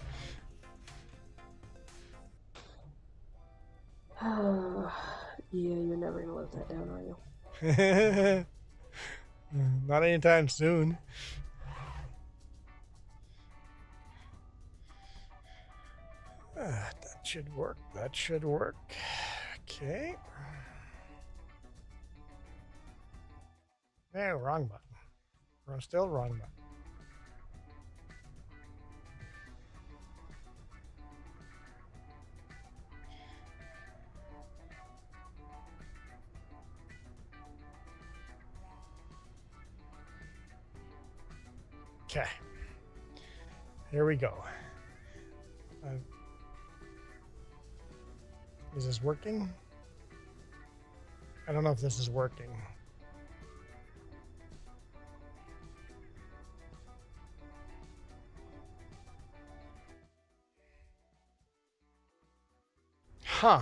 Yeah, you're never gonna live that down, are you? Not anytime soon. That should work. That should work. Okay. No, wrong button. Still wrong button. Okay. Here we go. Is this working? I don't know if this is working. Huh.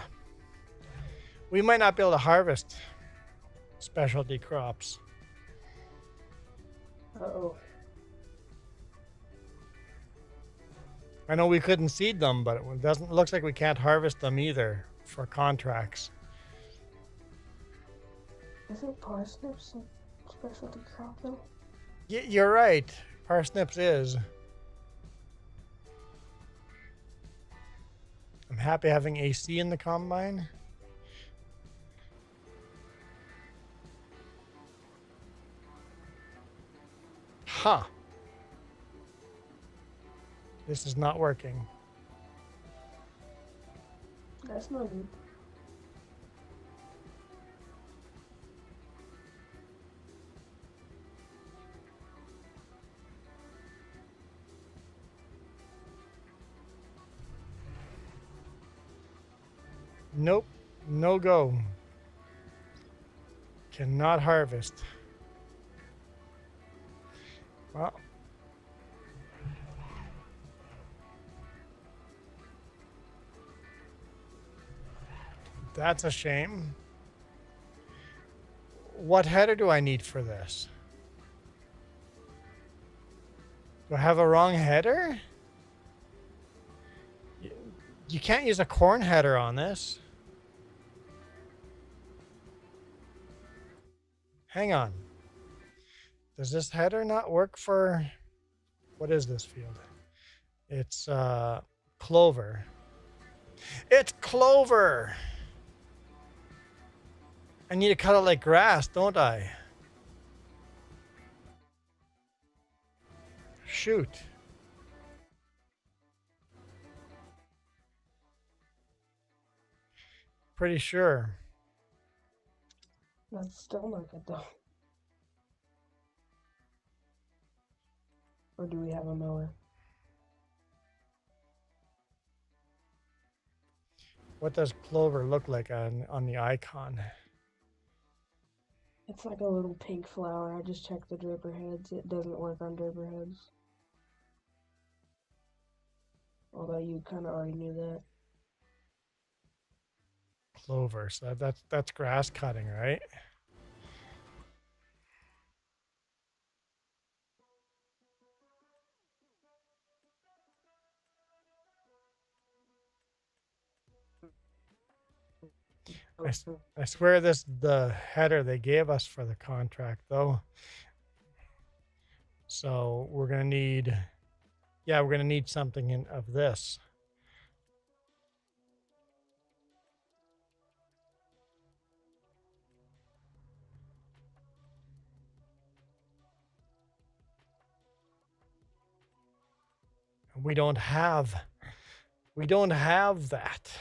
We might not be able to harvest specialty crops. Uh-oh. I know we couldn't seed them, but it doesn't looks like we can't harvest them either for contracts. Isn't parsnips a specialty crop though? You're right. Parsnips is. I'm happy having AC in the combine. Huh. This is not working. That's not good. Nope. No go. Cannot harvest. Well. That's a shame. What header do I need for this? Do I have a wrong header? You can't use a corn header on this. Hang on. Does this header not work for... What is this field? It's clover. It's clover! I need to cut it like grass, don't I? Shoot. Pretty sure. That's still not good though. Or do we have a mower? What does clover look like on the icon? It's like a little pink flower. I just checked the draper heads. It doesn't work on draper heads. Although you kind of already knew that. Clover, so that's grass cutting, right? I swear this the header they gave us for the contract though. So we're gonna need, yeah, we're gonna need something of this. We don't have that.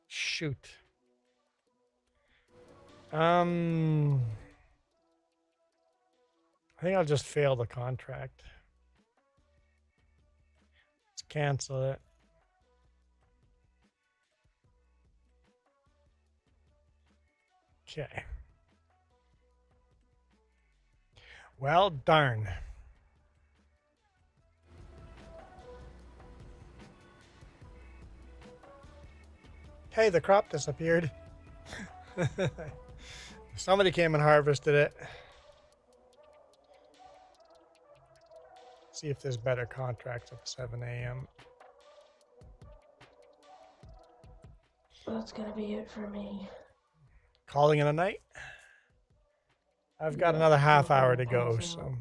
Shoot. I think I'll just fail the contract. Let's cancel it. Okay. Well, darn. Hey, the crop disappeared. Somebody came and harvested it. See if there's better contracts at 7 a.m. That's gonna be it for me. Calling it a night. I've got Yeah, another half I'm hour gonna to go, pass so. out.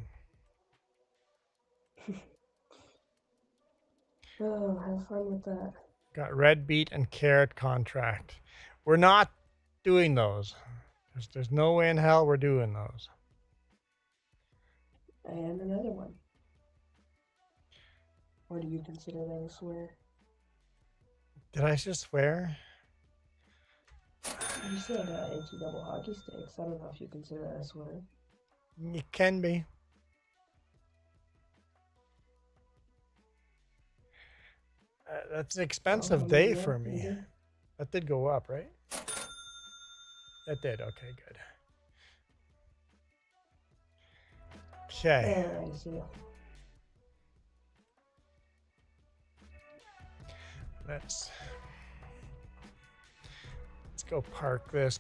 Oh, have fun with that. Got red beet and carrot contract. We're not doing those. There's no way in hell we're doing those. And another one. Or do you consider that a swear? Did I just swear? You said NT double hockey sticks. I don't know if you consider that a swear. It can be. That's an expensive Oh, day yeah, for you me. did. That did go up, right? That did. Okay, good. Okay. I see. Let's go park this.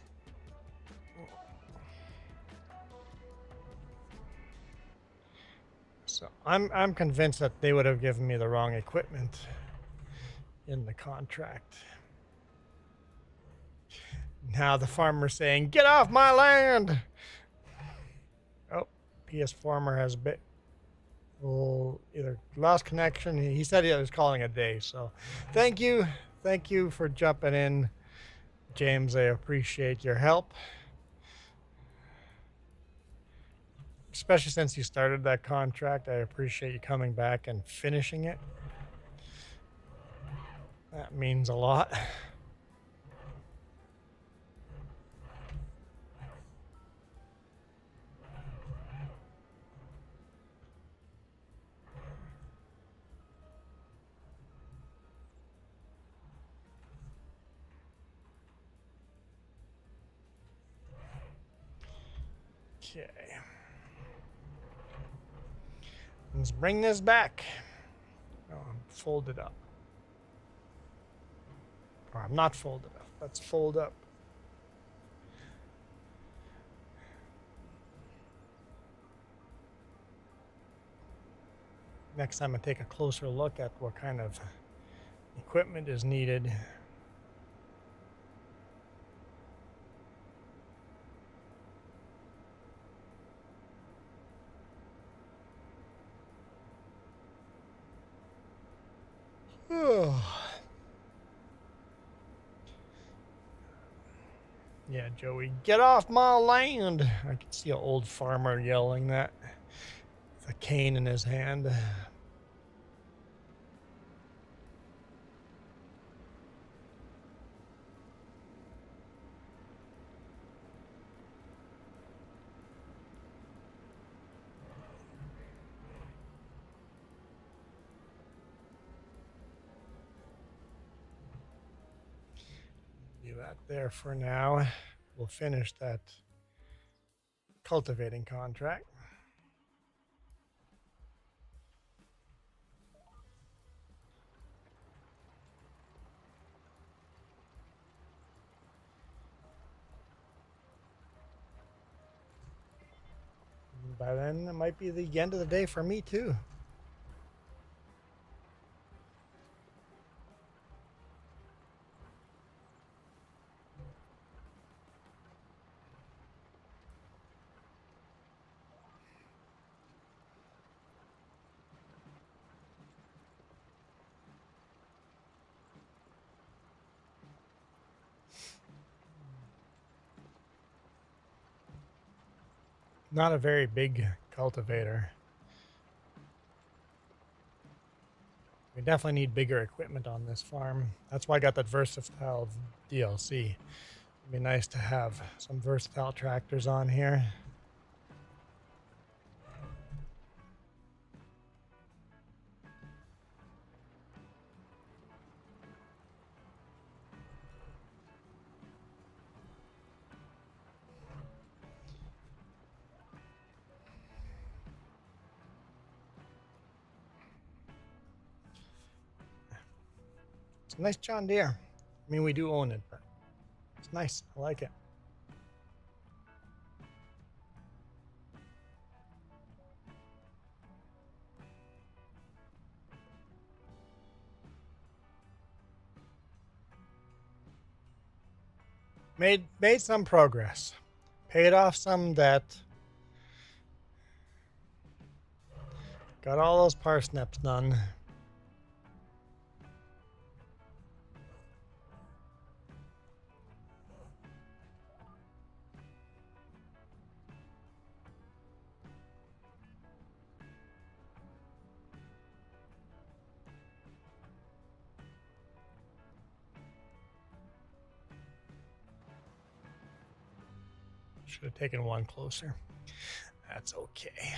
So I'm convinced that they would have given me the wrong equipment in the contract. Now the farmer's saying, "Get off my land!" Oh, PS Farmer has either lost connection. He said he was calling a day. So, thank you for jumping in, James. I appreciate your help, especially since you started that contract. I appreciate you coming back and finishing it. That means a lot. Okay. Let's bring this back. Oh, I'm folded up. Or I'm not folded up. Let's fold up. Next time I take a closer look at what kind of equipment is needed. Yeah, Joey, get off my land. I can see an old farmer yelling that with a cane in his hand. Do that there for now. We'll finish that cultivating contract. By then, it might be the end of the day for me, too. Not a very big cultivator. definitely need bigger equipment on this farm. That's why I got that versatile DLC. It'd be nice to have some versatile tractors on here. It's a nice John Deere. I mean, we do own it, but it's nice. I like it. Made some progress. Paid off some debt. Got all those parsnips done. Should have taken one closer. That's okay.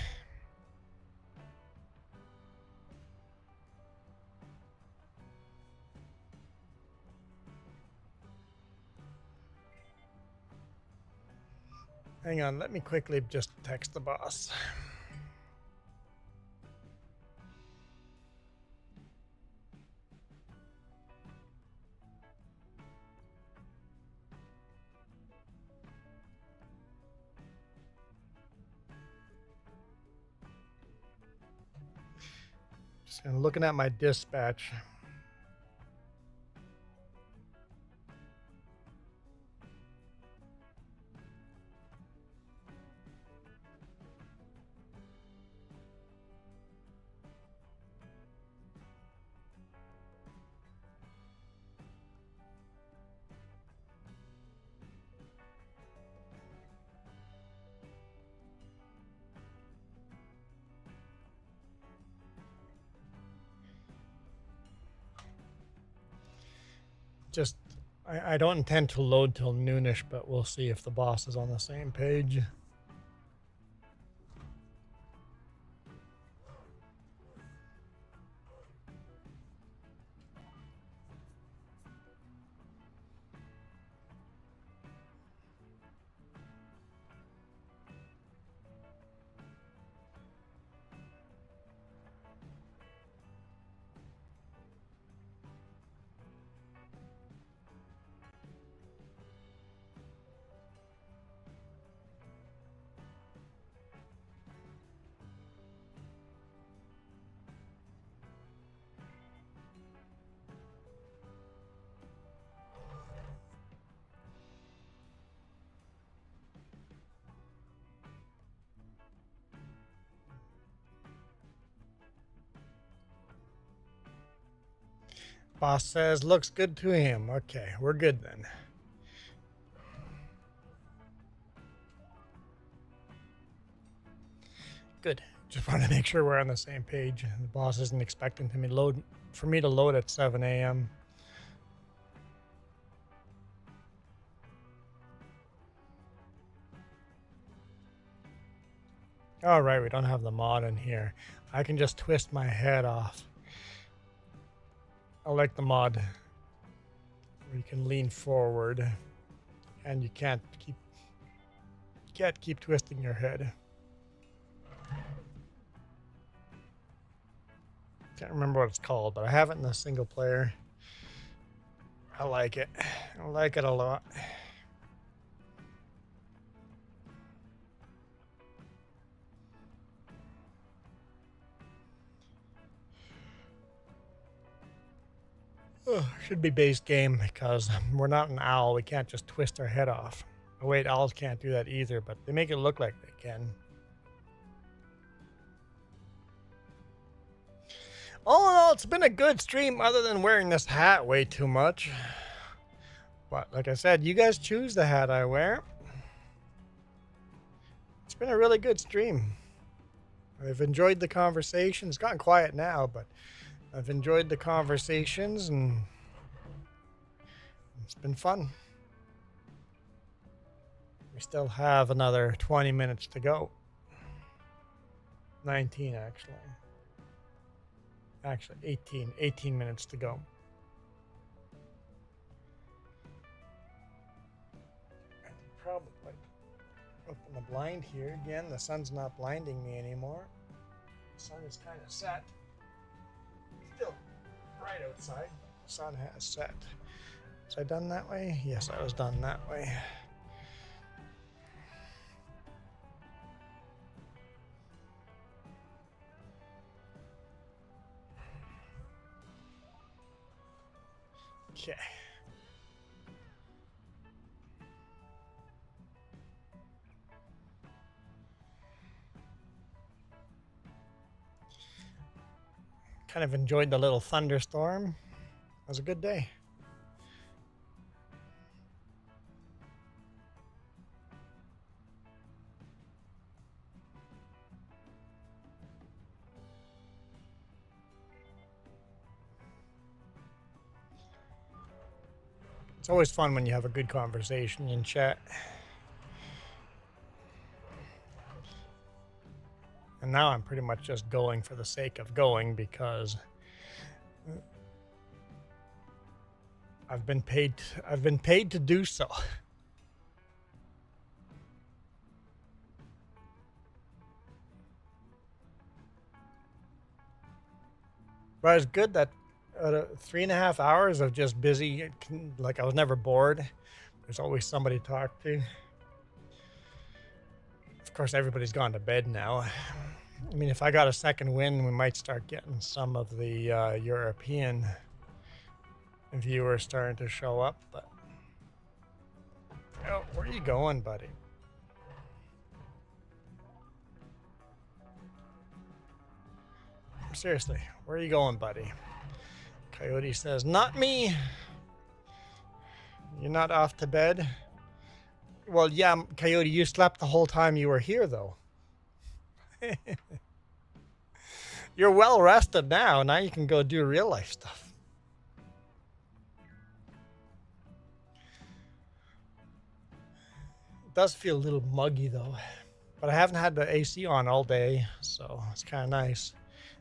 Hang on, let me quickly just text the boss. Just looking at my dispatch. Just, I don't intend to load till noonish, but we'll see if the boss is on the same page. Boss says looks good to him. Okay, we're good then. Good. Just want to make sure we're on the same page. The boss isn't expecting for me to load at 7 a.m. All right, we don't have the mod in here. I can just twist my head off. I like the mod where you can lean forward and you can't keep twisting your head. Can't remember what it's called, but I have it in the single player. I like it. I like it a lot. Should be base game because we're not an owl. We can't just twist our head off. Oh, wait, owls can't do that either, but they make it look like they can. All in all, it's been a good stream other than wearing this hat way too much. But like I said, you guys choose the hat I wear. It's been a really good stream. I've enjoyed the conversation. It's gotten quiet now, but I've enjoyed the conversations and it's been fun. We still have another 20 minutes to go. 19 actually. Actually 18 minutes to go. Probably open the blind here again. The sun's not blinding me anymore. The sun is kind of set. Still bright outside. The sun has set. Was I done that way? Yes, I was done that way. Okay. Kind of enjoyed the little thunderstorm. It was a good day. It's always fun when you have a good conversation in chat. And now I'm pretty much just going for the sake of going because I've been paid to do so. But it's good that 3.5 hours of just busy, like I was never bored. There's always somebody to talk to. Of course, everybody's gone to bed now. I mean, if I got a second wind, we might start getting some of the European viewers starting to show up. But oh, where are you going, buddy? Seriously, where are you going, buddy? Coyote says, not me. You're not off to bed? Well, yeah, Coyote, you slept the whole time you were here, though. You're well rested now. Now you can go do real life stuff. It does feel a little muggy, though. But I haven't had the AC on all day, so it's kind of nice.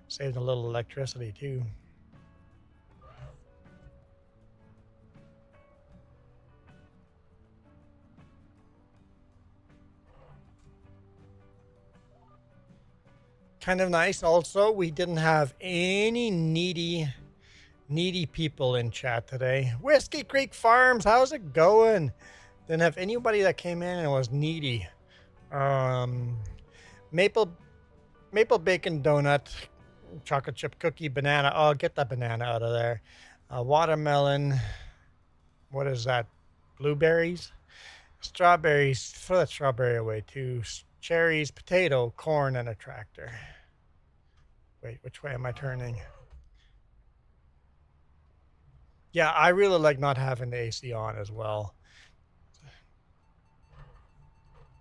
Saved a little electricity, too. Kind of nice also, we didn't have any needy people in chat today. Whiskey Creek Farms, how's it going? Didn't have anybody that came in and was needy. Maple bacon donut, chocolate chip cookie, banana. Oh, get that banana out of there. Watermelon. What is that? Blueberries? Strawberries. Throw that strawberry away too. Cherries, potato, corn, and a tractor. Wait, which way am I turning? Yeah, I really like not having the AC on as well.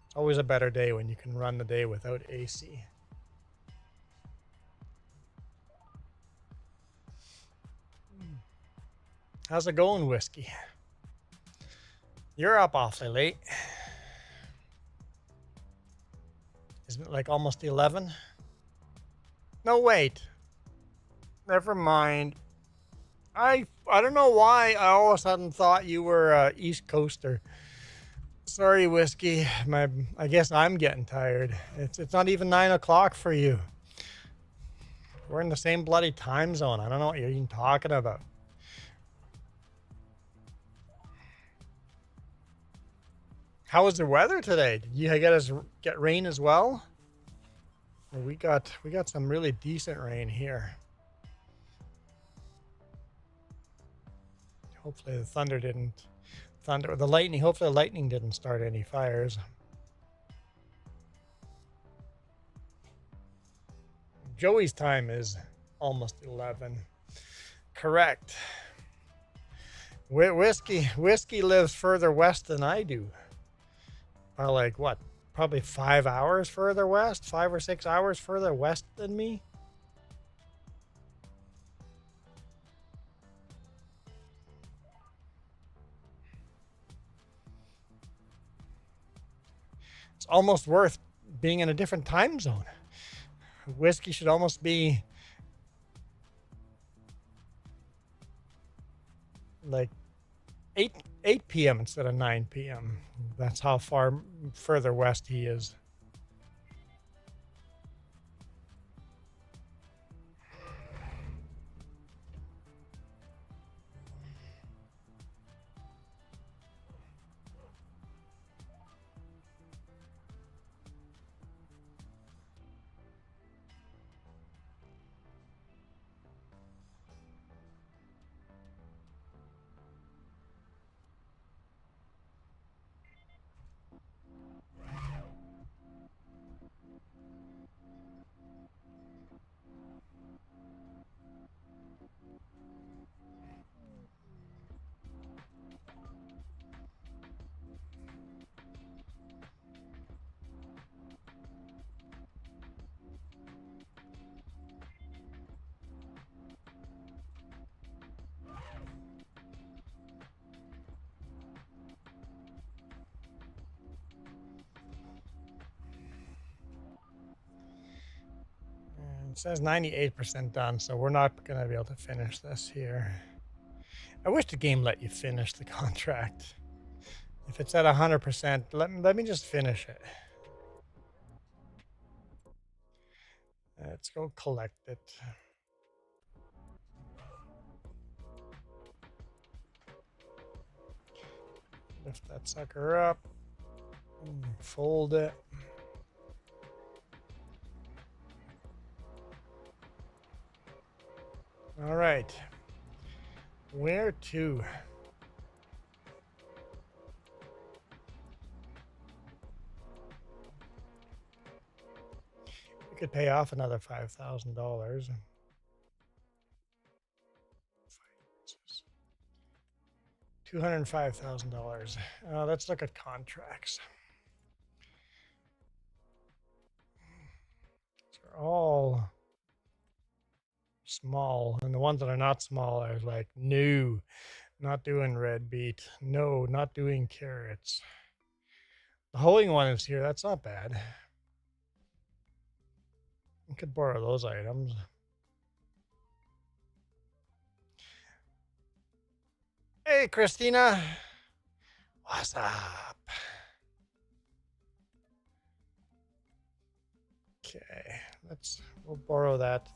It's always a better day when you can run the day without AC. How's it going, Whiskey? You're up awfully late. Isn't it like almost 11? No, wait. Never mind. I don't know why I all of a sudden thought you were East Coaster. Sorry, Whiskey. I guess I'm getting tired. It's not even 9 o'clock for you. We're in the same bloody time zone. I don't know what you're even talking about. How was the weather today? Did you get rain as well? We got some really decent rain here. Hopefully the lightning didn't start any fires. Joey's time is almost 11. Correct. Whiskey lives further west than I do. Like what? Probably 5 hours further west, 5 or 6 hours further west than me. It's almost worth being in a different time zone. Whiskey should almost be like 8 p.m. instead of 9 p.m. That's how far further west he is. It says 98% done, so we're not going to be able to finish this here. I wish the game let you finish the contract. If it's at 100%, let me just finish it. Let's go collect it. Lift that sucker up. Fold it. All right. Where to? We could pay off another $5,000. $205,000. Let's look at contracts. These are all small, and the ones that are not small are like, no, not doing red beet. No, not doing carrots. The holding one is here. That's not bad. We could borrow those items. Hey, Christina. What's up? Okay, we'll borrow that.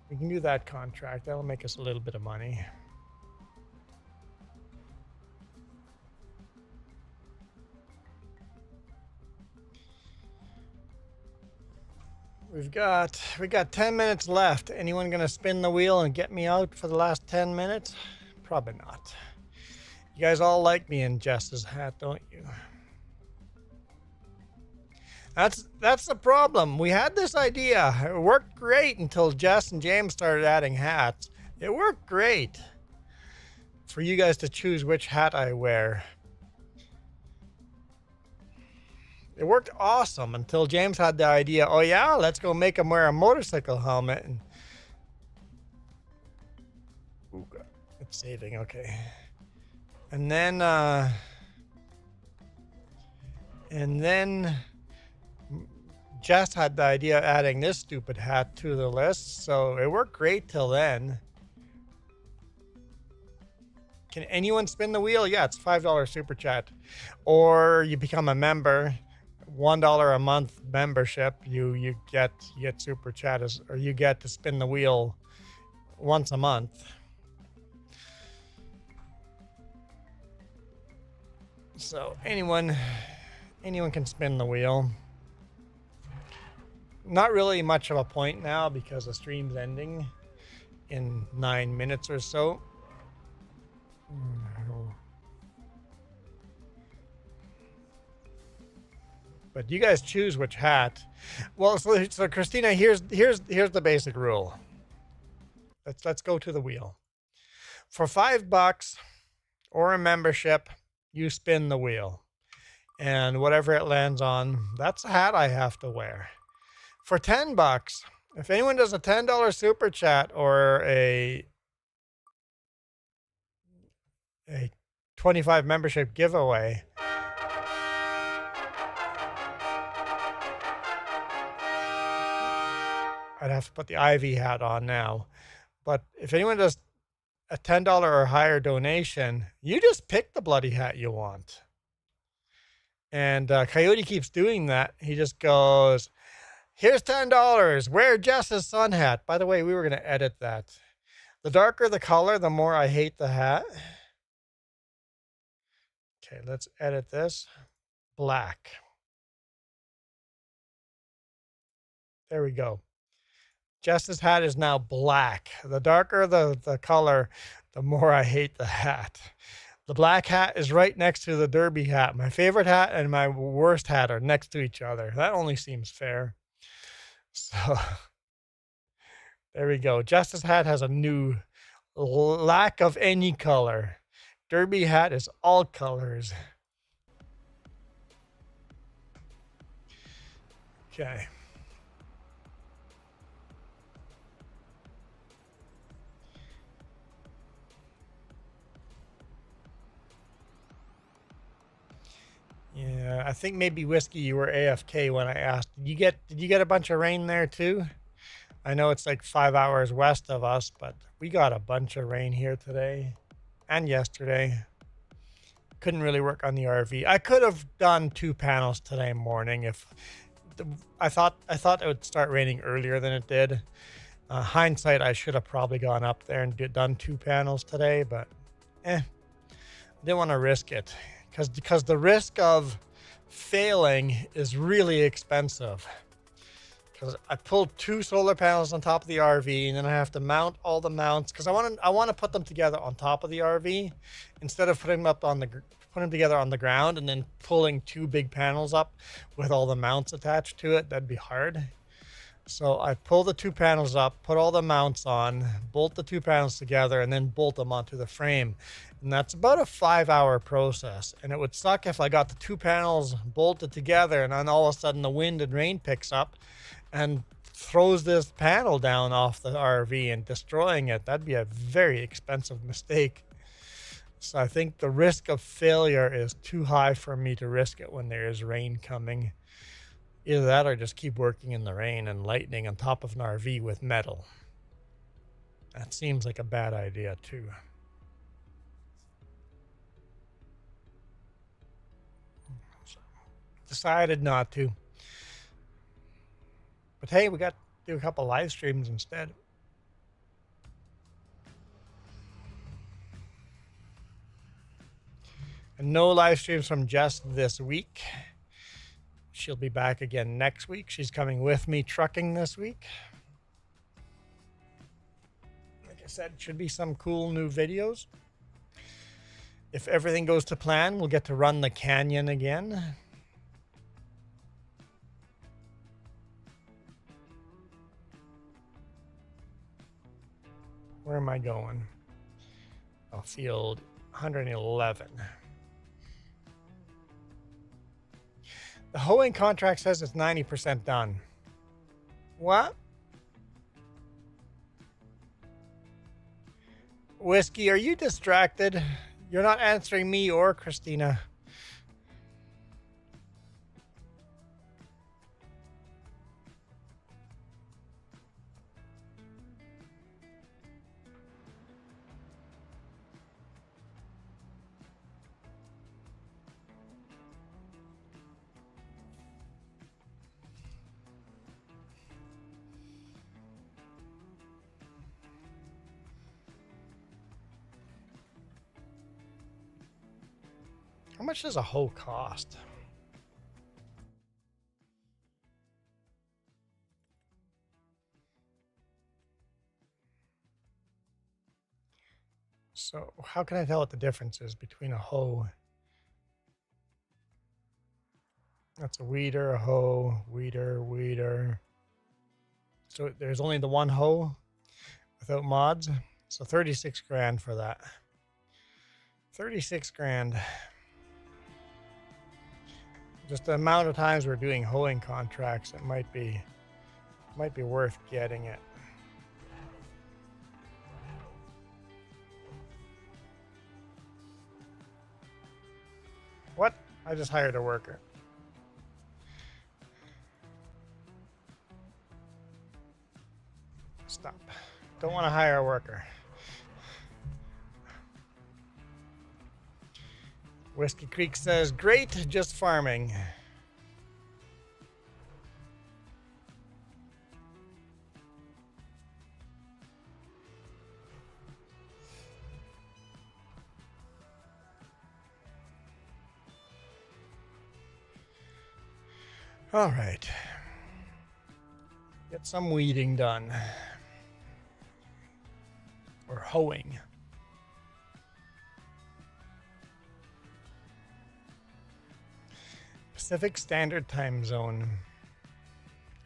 We can do that contract. That'll make us a little bit of money. We got 10 minutes left. Anyone gonna spin the wheel and get me out for the last 10 minutes? Probably not. You guys all like me in Jess's hat, don't you? That's the problem. We had this idea. It worked great until Jess and James started adding hats. It worked great for you guys to choose which hat I wear. It worked awesome until James had the idea, oh yeah, let's go make him wear a motorcycle helmet. And ooh, God. It's saving, okay. And then Jess had the idea of adding this stupid hat to the list, so it worked great till then. Can anyone spin the wheel? Yeah, it's $5 super chat. Or you become a member, $1 a month membership. You get super chat, or you get to spin the wheel once a month. So anyone can spin the wheel. Not really much of a point now because the stream's ending in 9 minutes or so. But you guys choose which hat. Well, so Christina, here's the basic rule. Let's go to the wheel. For $5 or a membership, you spin the wheel, and whatever it lands on, that's a hat I have to wear. For $10, if anyone does a $10 super chat or a 25 membership giveaway. I'd have to put the Ivy hat on now. But if anyone does a $10 or higher donation, you just pick the bloody hat you want. And Coyote keeps doing that. He just goes, here's $10. Wear Jess's sun hat. By the way, we were going to edit that. The darker the color, the more I hate the hat. Okay, let's edit this. Black. There we go. Jess's hat is now black. The darker the color, the more I hate the hat. The black hat is right next to the derby hat. My favorite hat and my worst hat are next to each other. That only seems fair. So there we go. Jess's hat has a new lack of any color. Derby hat is all colors. Okay. Yeah, I think maybe Whiskey, you were AFK when I asked. Did you get a bunch of rain there too? I know it's like 5 hours west of us, but we got a bunch of rain here today and yesterday. Couldn't really work on the RV. I could have done 2 panels today morning if I thought it would start raining earlier than it did. Hindsight, I should have probably gone up there and done 2 panels today, but I didn't want to risk it. Because the risk of failing is really expensive. Because I pulled 2 solar panels on top of the RV, and then I have to mount all the mounts. Because I want to put them together on top of the RV instead of putting them together on the ground and then pulling 2 big panels up with all the mounts attached to it. That'd be hard. So I pull the 2 panels up, put all the mounts on, bolt the 2 panels together, and then bolt them onto the frame. And that's about a 5-hour process. And it would suck if I got the 2 panels bolted together and then all of a sudden the wind and rain picks up and throws this panel down off the RV and destroying it. That'd be a very expensive mistake. So I think the risk of failure is too high for me to risk it when there is rain coming. Either that or just keep working in the rain and lightning on top of an RV with metal. That seems like a bad idea too. So, decided not to. But hey, we got to do a couple live streams instead. And no live streams from Jess this week. She'll be back again next week. She's coming with me trucking this week. Like I said, should be some cool new videos. If everything goes to plan, we'll get to run the canyon again. Where am I going? Oh, field 111. The hoeing contract says it's 90% done. What? Whiskey, are you distracted? You're not answering me or Christina. How much does a hoe cost? So how can I tell what the difference is between a hoe? That's a weeder, a hoe, weeder, weeder. So there's only the one hoe without mods. So 36 grand for that. 36 grand. Just the amount of times we're doing hoeing contracts, it might be worth getting it. I just hired a worker. Stop. Don't want to hire a worker. Whiskey Creek says, great, just farming. All right. Get some weeding done. Or hoeing. Pacific Standard Time Zone.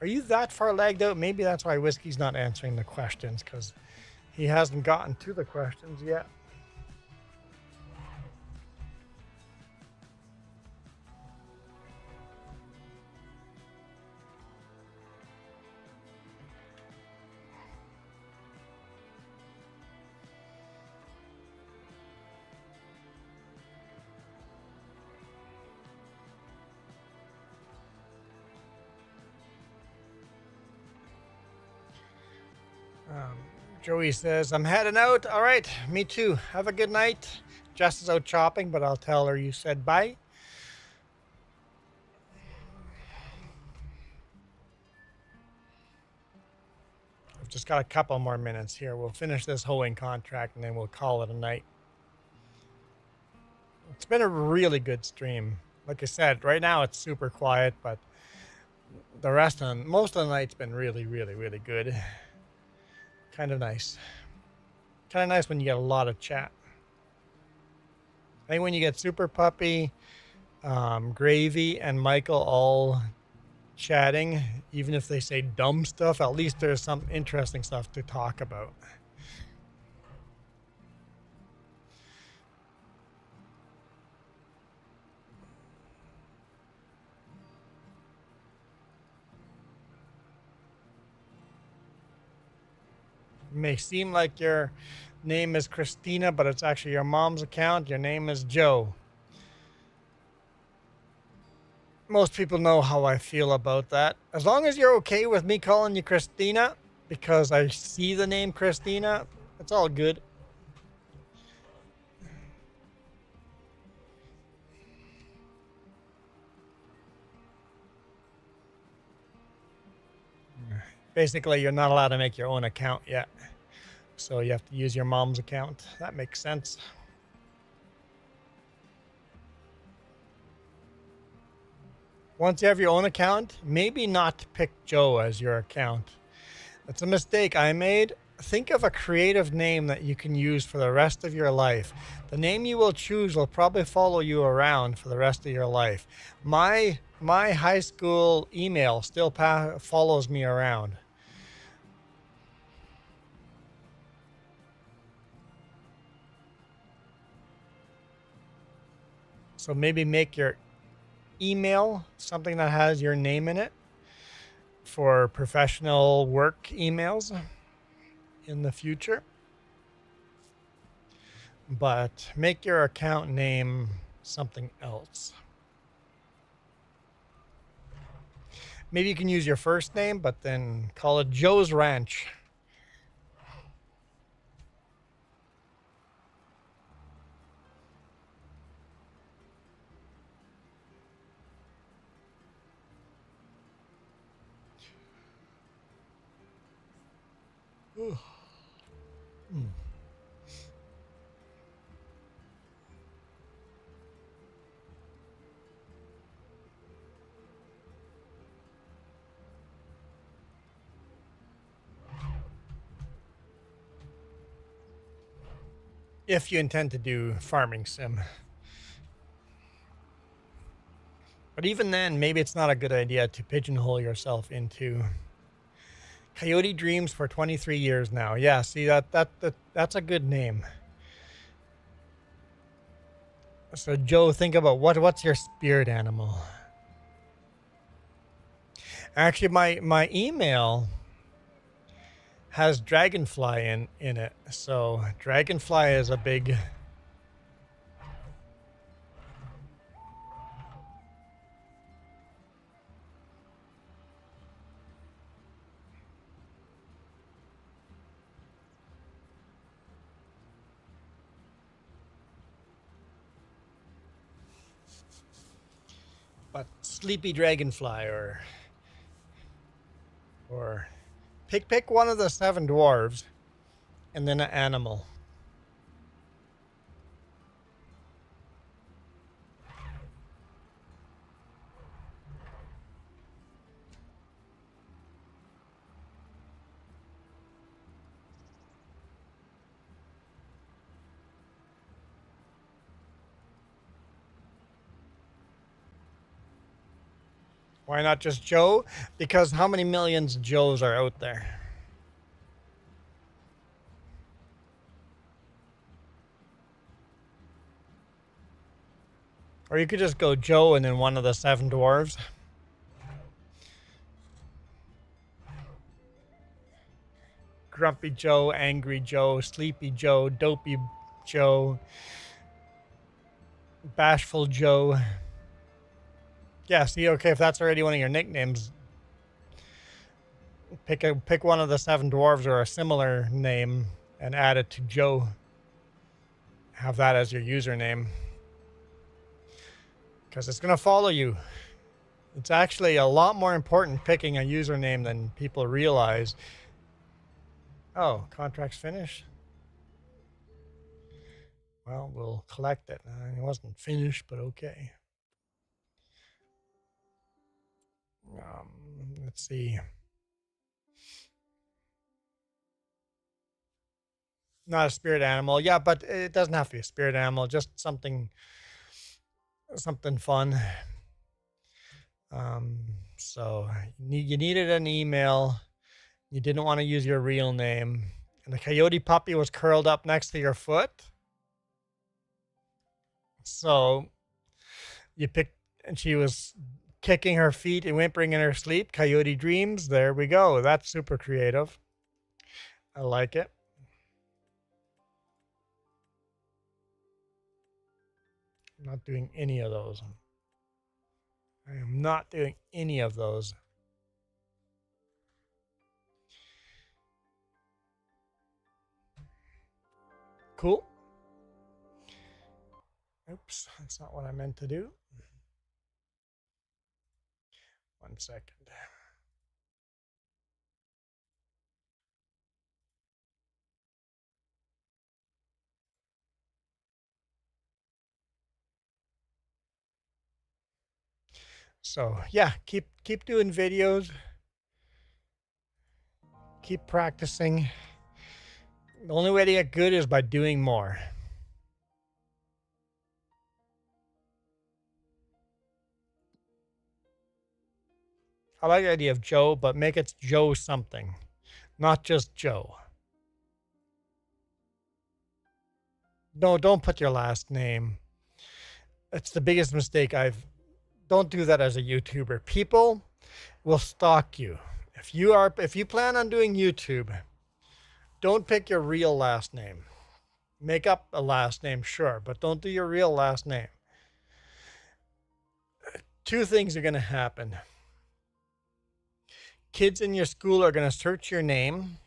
Are you that far lagged out? Maybe that's why Whiskey's not answering the questions, because he hasn't gotten to the questions yet. Joey says, I'm heading out. All right, me too. Have a good night. Jess is out shopping, but I'll tell her you said bye. I've just got a couple more minutes here. We'll finish this hoeing contract and then we'll call it a night. It's been a really good stream. Like I said, right now it's super quiet, but the rest of most of the night's been really, really, really good. Kind of nice. Kind of nice when you get a lot of chat. I think when you get Super Puppy, Gravy, and Michael all chatting, even if they say dumb stuff, at least there's some interesting stuff to talk about. It may seem like your name is Christina, but it's actually your mom's account. Your name is Joe. Most people know how I feel about that. As long as you're okay with me calling you Christina, because I see the name Christina, it's all good. Basically, you're not allowed to make your own account yet. So you have to use your mom's account. That makes sense. Once you have your own account, maybe not pick Joe as your account. That's a mistake I made. Think of a creative name that you can use for the rest of your life. The name you will choose will probably follow you around for the rest of your life. My high school email still follows me around. So maybe make your email something that has your name in it for professional work emails in the future. But make your account name something else. Maybe you can use your first name, but then call it Joe's Ranch. If you intend to do farming sim. But even then, maybe it's not a good idea to pigeonhole yourself into Coyote Dreams for 23 years now. Yeah, see, that's a good name. So Joe, think about what's your spirit animal? Actually, my email has dragonfly in it. So dragonfly is a big Sleepy Dragonfly or pick one of the 7 dwarves and then an animal. Why not just Joe? Because how many millions Joes are out there? Or you could just go Joe and then one of the 7 dwarves. Grumpy Joe, Angry Joe, Sleepy Joe, Dopey Joe, Bashful Joe. Yeah, see, okay, if that's already one of your nicknames, pick one of the 7 dwarves or a similar name and add it to Joe. Have that as your username. Because it's going to follow you. It's actually a lot more important picking a username than people realize. Oh, contract's finished? Well, we'll collect it. It wasn't finished, but okay. Let's see. Not a spirit animal. Yeah, but it doesn't have to be a spirit animal. Just something fun. So you needed an email. You didn't want to use your real name. And the coyote puppy was curled up next to your foot. So you picked, and she was kicking her feet and whimpering in her sleep. Coyote dreams. There we go. That's super creative. I like it. I'm not doing any of those. I am not doing any of those. Cool. Oops, that's not what I meant to do. 1 second. So yeah, keep doing videos. Keep practicing. The only way to get good is by doing more. I like the idea of Joe, but make it Joe something, not just Joe. No, don't put your last name. It's the biggest mistake don't do that as a YouTuber. People will stalk you. If you plan on doing YouTube, don't pick your real last name. Make up a last name, sure, but don't do your real last name. 2 things are going to happen. Kids in your school are going to search your name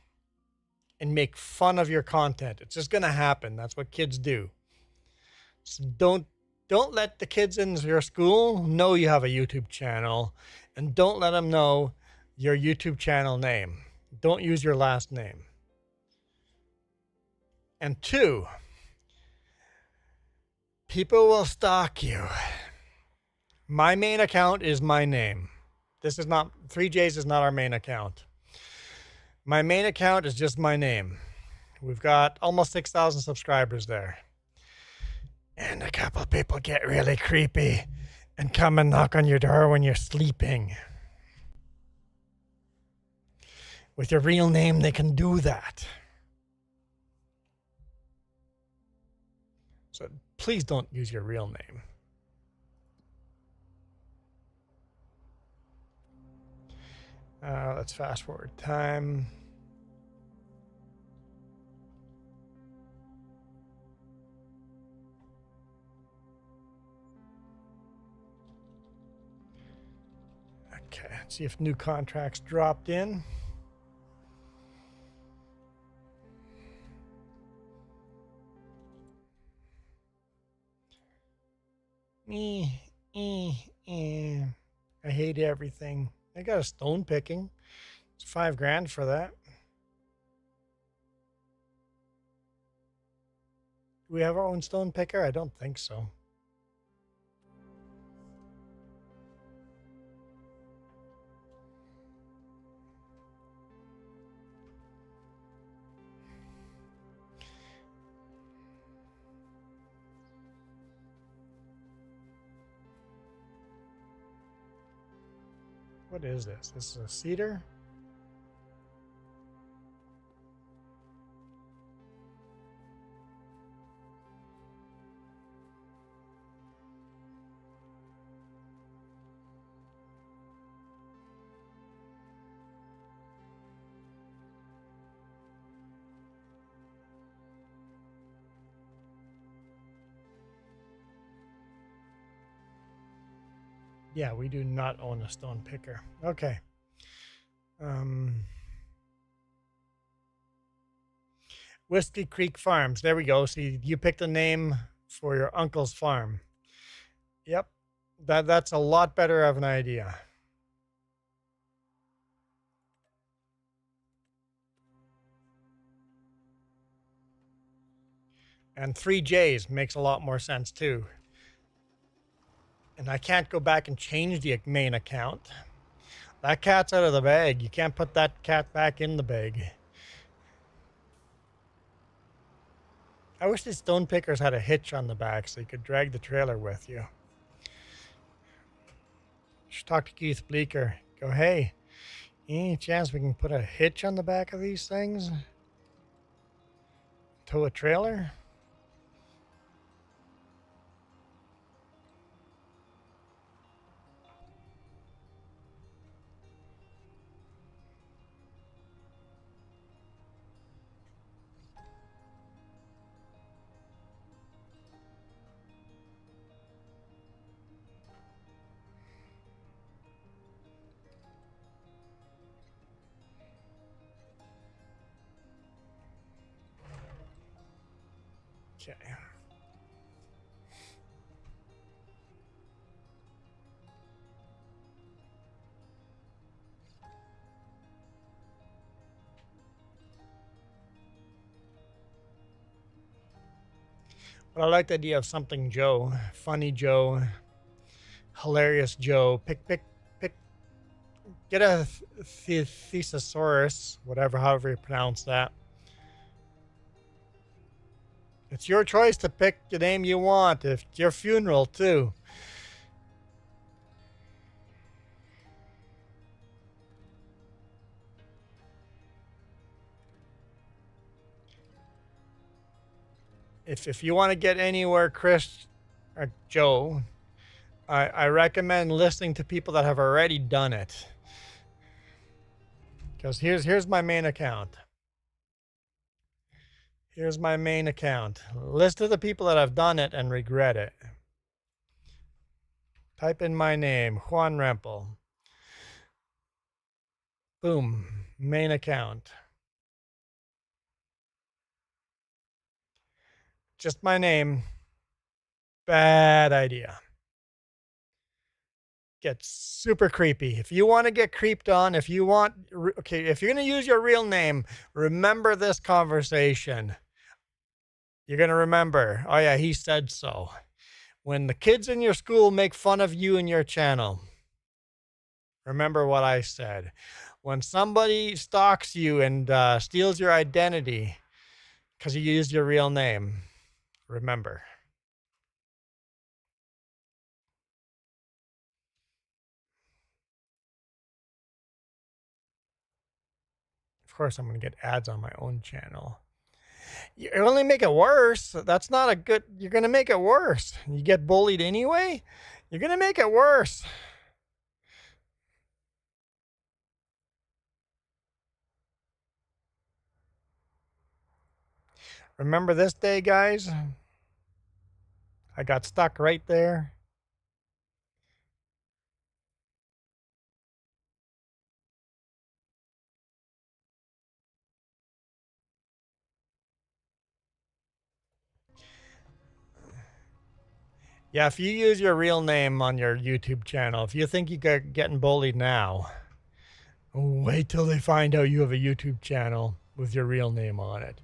and make fun of your content. It's just going to happen. That's what kids do. So don't let the kids in your school know you have a YouTube channel, and don't let them know your YouTube channel name. Don't use your last name. And 2, people will stalk you. My main account is my name. This is not, 3J's is not our main account. My main account is just my name. We've got almost 6,000 subscribers there. And a couple of people get really creepy and come and knock on your door when you're sleeping. With your real name, they can do that. So please don't use your real name. Let's fast forward time. Okay, let's see if new contracts dropped in. I hate everything. I got a stone picking. It's $5,000 for that. Do we have our own stone picker? I don't think so. What is this? This is a cedar? Yeah, we do not own a stone picker. Okay. Whiskey Creek Farms. There we go. See, you picked a name for your uncle's farm. Yep. That's a lot better of an idea. And 3Js makes a lot more sense too. And I can't go back and change the main account. That cat's out of the bag. You can't put that cat back in the bag. I wish the stone pickers had a hitch on the back so you could drag the trailer with you. Should talk to Keith Bleeker. Go, hey, any chance we can put a hitch on the back of these things? Tow a trailer? Okay. But I like the idea of something Joe, funny Joe, hilarious Joe. Pick. Get a thesaurus, however you pronounce that. It's your choice to pick the name you want. If it's your funeral too. If you want to get anywhere, Chris or Joe, I recommend listening to people that have already done it. Because here's my main account. Here's my main account. List of the people that have done it and regret it. Type in my name, Juan Rempel. Boom, main account. Just my name. Bad idea. Gets super creepy. If you want to get creeped on, if you're going to use your real name, remember this conversation. You're going to remember, oh yeah, he said so. When the kids in your school make fun of you and your channel, remember what I said. When somebody stalks you and steals your identity because you used your real name, remember. Of course, I'm going to get ads on my own channel. You only make it worse. That's not a good... You're going to make it worse. You get bullied anyway. You're going to make it worse. Remember this day, guys? I got stuck right there. Yeah, if you use your real name on your YouTube channel, if you think you're getting bullied now, wait till they find out you have a YouTube channel with your real name on it.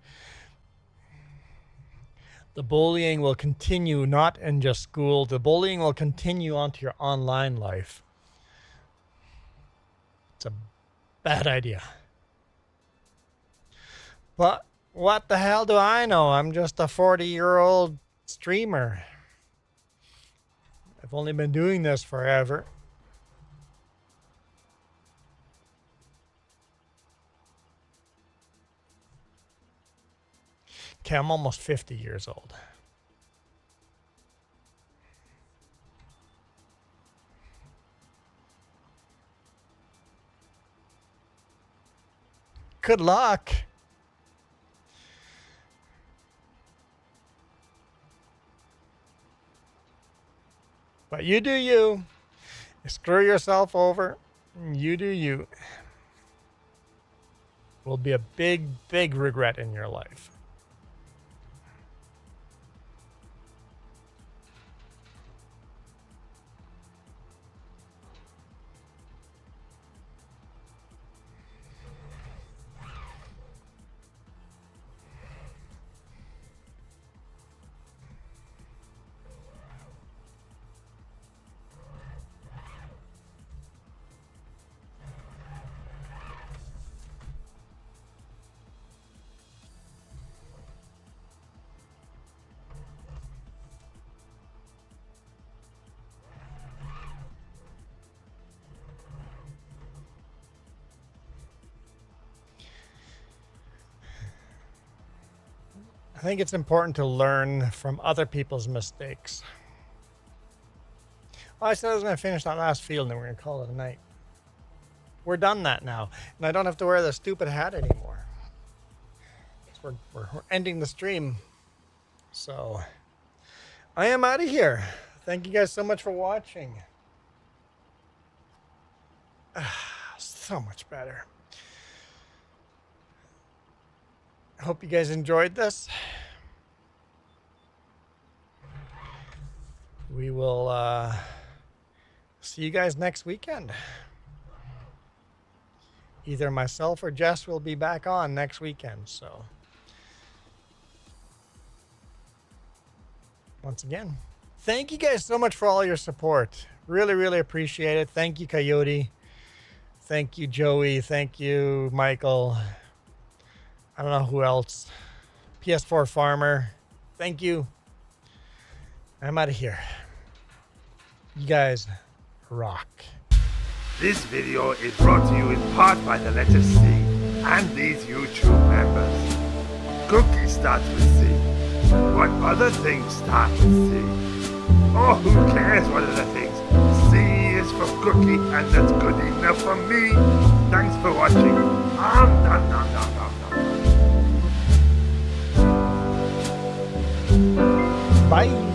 The bullying will continue, not in just school. The bullying will continue onto your online life. It's a bad idea. But what the hell do I know? I'm just a 40-year-old streamer. I've only been doing this forever. Okay, I'm almost 50 years old. Good luck. But you do you. You screw yourself over. You do you. Will be a big, big regret in your life. I think it's important to learn from other people's mistakes. Well, I said I was going to finish that last field and then we're going to call it a night. We're done that now. And I don't have to wear the stupid hat anymore. We're ending the stream. So I am out of here. Thank you guys so much for watching. So much better. I hope you guys enjoyed this. We will see you guys next weekend. Either myself or Jess will be back on next weekend. So once again, thank you guys so much for all your support. Really, really appreciate it. Thank you, Coyote. Thank you, Joey. Thank you, Michael. I don't know who else. PS4 Farmer. Thank you. I'm out of here. You guys rock. This video is brought to you in part by the letter C and these YouTube members. Cookie starts with C. What other things start with C? Oh, who cares what other things? C is for cookie, and that's good enough for me. Thanks for watching. Bye.